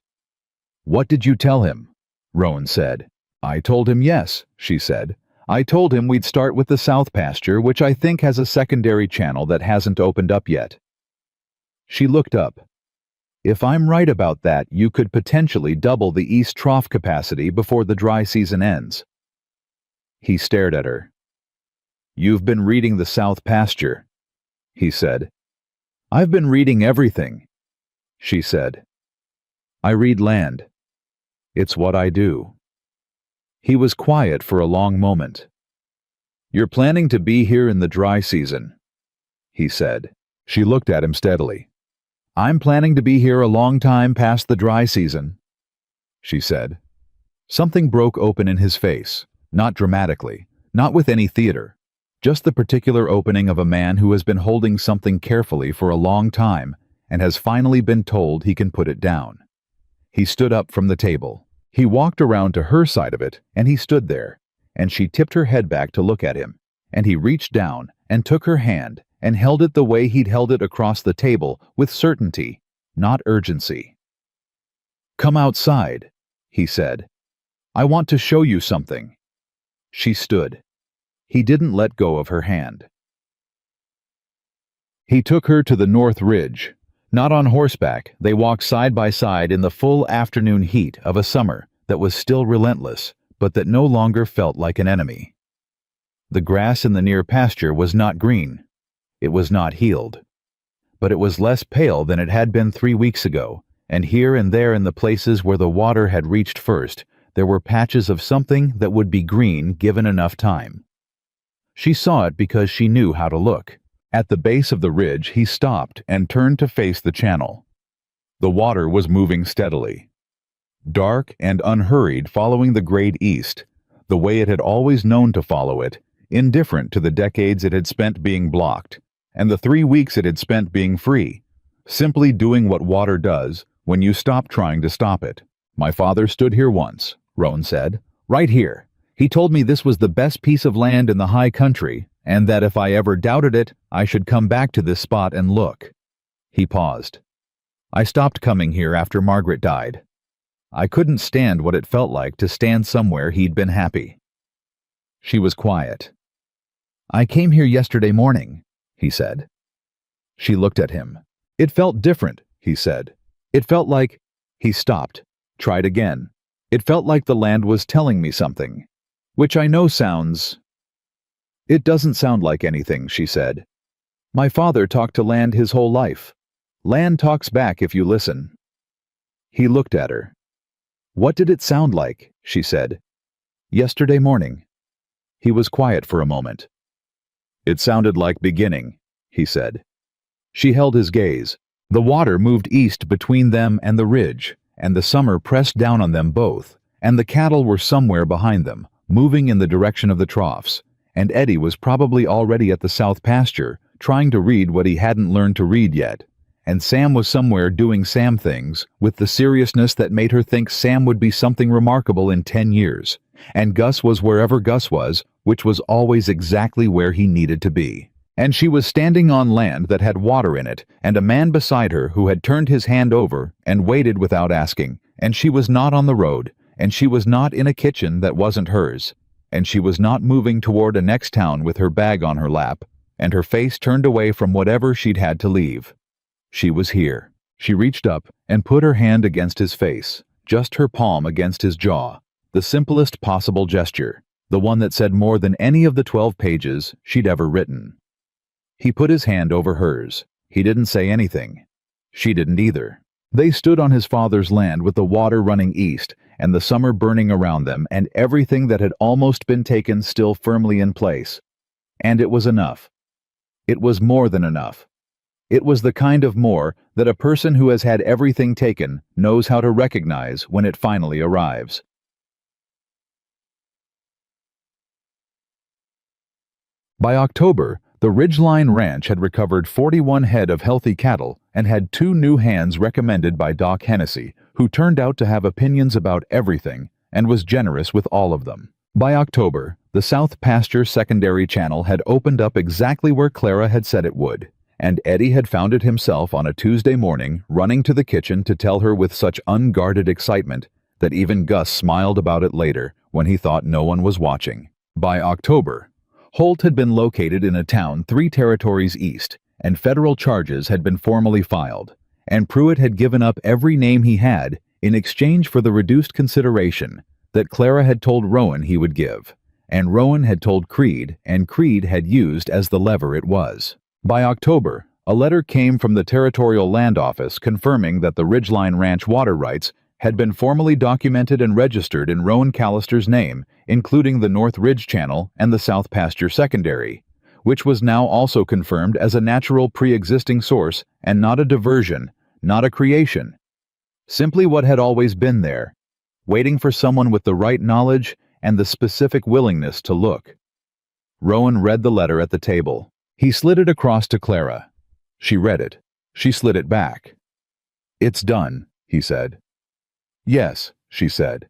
"What did you tell him?" Roan said. "I told him yes," she said. "I told him we'd start with the south pasture, which I think has a secondary channel that hasn't opened up yet." She looked up. "If I'm right about that, you could potentially double the east trough capacity before the dry season ends." He stared at her. "You've been reading the south pasture," he said. "I've been reading everything," she said. "I read land. It's what I do." He was quiet for a long moment. "You're planning to be here in the dry season," he said. She looked at him steadily. "I'm planning to be here a long time past the dry season," she said. Something broke open in his face, not dramatically, not with any theater, just the particular opening of a man who has been holding something carefully for a long time and has finally been told he can put it down. He stood up from the table. He walked around to her side of it, and he stood there, and she tipped her head back to look at him, and he reached down and took her hand and held it the way he'd held it across the table, with certainty, not urgency. "Come outside," he said. I want to show you something." She stood. He didn't let go of her hand. He took her to the North Ridge. Not on horseback, they walked side by side in the full afternoon heat of a summer that was still relentless, but that no longer felt like an enemy. The grass in the near pasture was not green. It was not healed. But it was less pale than it had been 3 weeks ago, and here and there in the places where the water had reached first, there were patches of something that would be green given enough time. She saw it because she knew how to look. At the base of the ridge, he stopped and turned to face the channel. The water was moving steadily, dark and unhurried, following the grade east, the way it had always known to follow it, indifferent to the decades it had spent being blocked, and the 3 weeks it had spent being free, simply doing what water does when you stop trying to stop it. "My father stood here once," Rowan said. "Right here. He told me this was the best piece of land in the high country, and that if I ever doubted it, I should come back to this spot and look." He paused. "I stopped coming here after Margaret died. I couldn't stand what it felt like to stand somewhere he'd been happy." She was quiet. "I came here yesterday morning," he said. She looked at him. "It felt different," he said. "It felt like—" He stopped, tried again. "It felt like the land was telling me something, which I know sounds—" "It doesn't sound like anything," she said. "My father talked to land his whole life. Land talks back if you listen." He looked at her. "What did it sound like?" she said. "Yesterday morning." He was quiet for a moment. "It sounded like beginning," he said. She held his gaze. The water moved east between them and the ridge, and the summer pressed down on them both, and the cattle were somewhere behind them, moving in the direction of the troughs, and Eddie was probably already at the south pasture, trying to read what he hadn't learned to read yet, and Sam was somewhere doing Sam things, with the seriousness that made her think Sam would be something remarkable in 10 years, and Gus was wherever Gus was, which was always exactly where he needed to be. And she was standing on land that had water in it, and a man beside her who had turned his hand over and waited without asking, and she was not on the road, and she was not in a kitchen that wasn't hers, and she was not moving toward a next town with her bag on her lap, and her face turned away from whatever she'd had to leave. She was here. She reached up and put her hand against his face, just her palm against his jaw, the simplest possible gesture, the one that said more than any of the 12 pages she'd ever written. He put his hand over hers. He didn't say anything. She didn't either. They stood on his father's land with the water running east, and the summer burning around them, and everything that had almost been taken still firmly in place. And it was enough. It was more than enough. It was the kind of more that a person who has had everything taken knows how to recognize when it finally arrives. By October, the Ridgeline Ranch had recovered 41 head of healthy cattle and had 2 new hands recommended by Doc Hennessy, who turned out to have opinions about everything and was generous with all of them. By October, the South Pasture Secondary Channel had opened up exactly where Clara had said it would, and Eddie had found it himself on a Tuesday morning, running to the kitchen to tell her with such unguarded excitement that even Gus smiled about it later when he thought no one was watching. By October, Holt had been located in a town 3 territories east, and federal charges had been formally filed, and Pruitt had given up every name he had in exchange for the reduced consideration that Clara had told Rowan he would give, and Rowan had told Creed, and Creed had used as the lever it was. By October, a letter came from the Territorial Land Office confirming that the Ridgeline Ranch water rights had been formally documented and registered in Rowan Callister's name, including the North Ridge Channel and the South Pasture Secondary, which was now also confirmed as a natural pre-existing source and not a diversion, not a creation. Simply what had always been there, waiting for someone with the right knowledge and the specific willingness to look. Rowan read the letter at the table. He slid it across to Clara. She read it. She slid it back. "It's done," he said. "Yes," she said.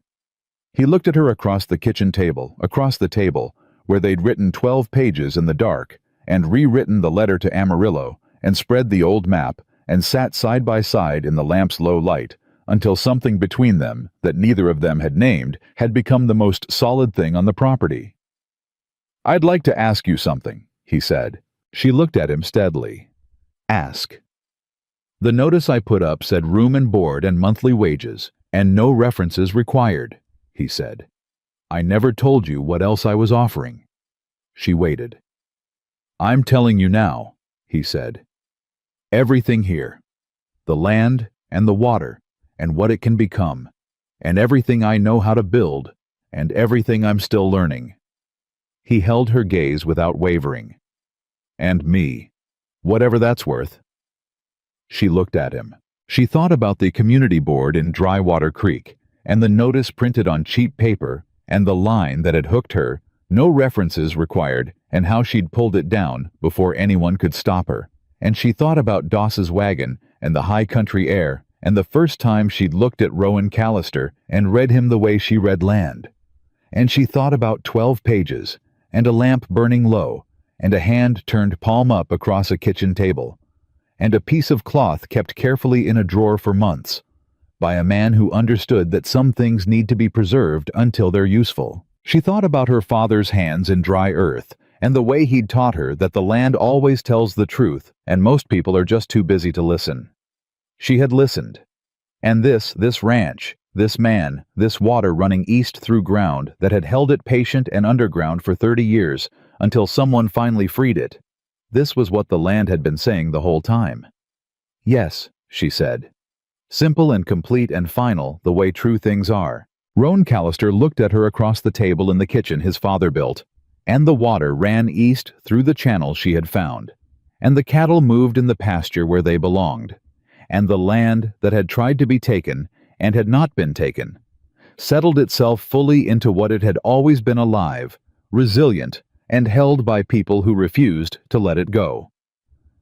He looked at her across the kitchen table, across the table, where they'd written 12 pages in the dark, and rewritten the letter to Amarillo, and spread the old map, and sat side by side in the lamp's low light, until something between them, that neither of them had named, had become the most solid thing on the property. "I'd like to ask you something," he said. She looked at him steadily. "Ask." "The notice I put up said room and board and monthly wages, and no references required," he said. "I never told you what else I was offering." She waited. "I'm telling you now," he said. "Everything here. The land and the water and what it can become, and everything I know how to build, and everything I'm still learning." He held her gaze without wavering. "And me, whatever that's worth." She looked at him. She thought about the community board in Drywater Creek, and the notice printed on cheap paper, and the line that had hooked her, "No references required," and how she'd pulled it down before anyone could stop her. And she thought about Doss's wagon, and the high country air, and the first time she'd looked at Rowan Callister and read him the way she read land. And she thought about 12 pages, and a lamp burning low, and a hand turned palm up across a kitchen table, and a piece of cloth kept carefully in a drawer for months, by a man who understood that some things need to be preserved until they're useful. She thought about her father's hands in dry earth, and the way he'd taught her that the land always tells the truth, and most people are just too busy to listen. She had listened. And this ranch, this man, this water running east through ground that had held it patient and underground for 30 years, until someone finally freed it. This was what the land had been saying the whole time. "Yes," she said. Simple and complete and final, the way true things are. Rowan Callister looked at her across the table in the kitchen his father built, and the water ran east through the channel she had found, and the cattle moved in the pasture where they belonged, and the land that had tried to be taken and had not been taken settled itself fully into what it had always been: alive, resilient, and held by people who refused to let it go.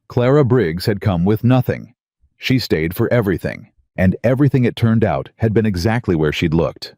Clara Briggs had come with nothing. She stayed for everything, and everything, it turned out, had been exactly where she'd looked.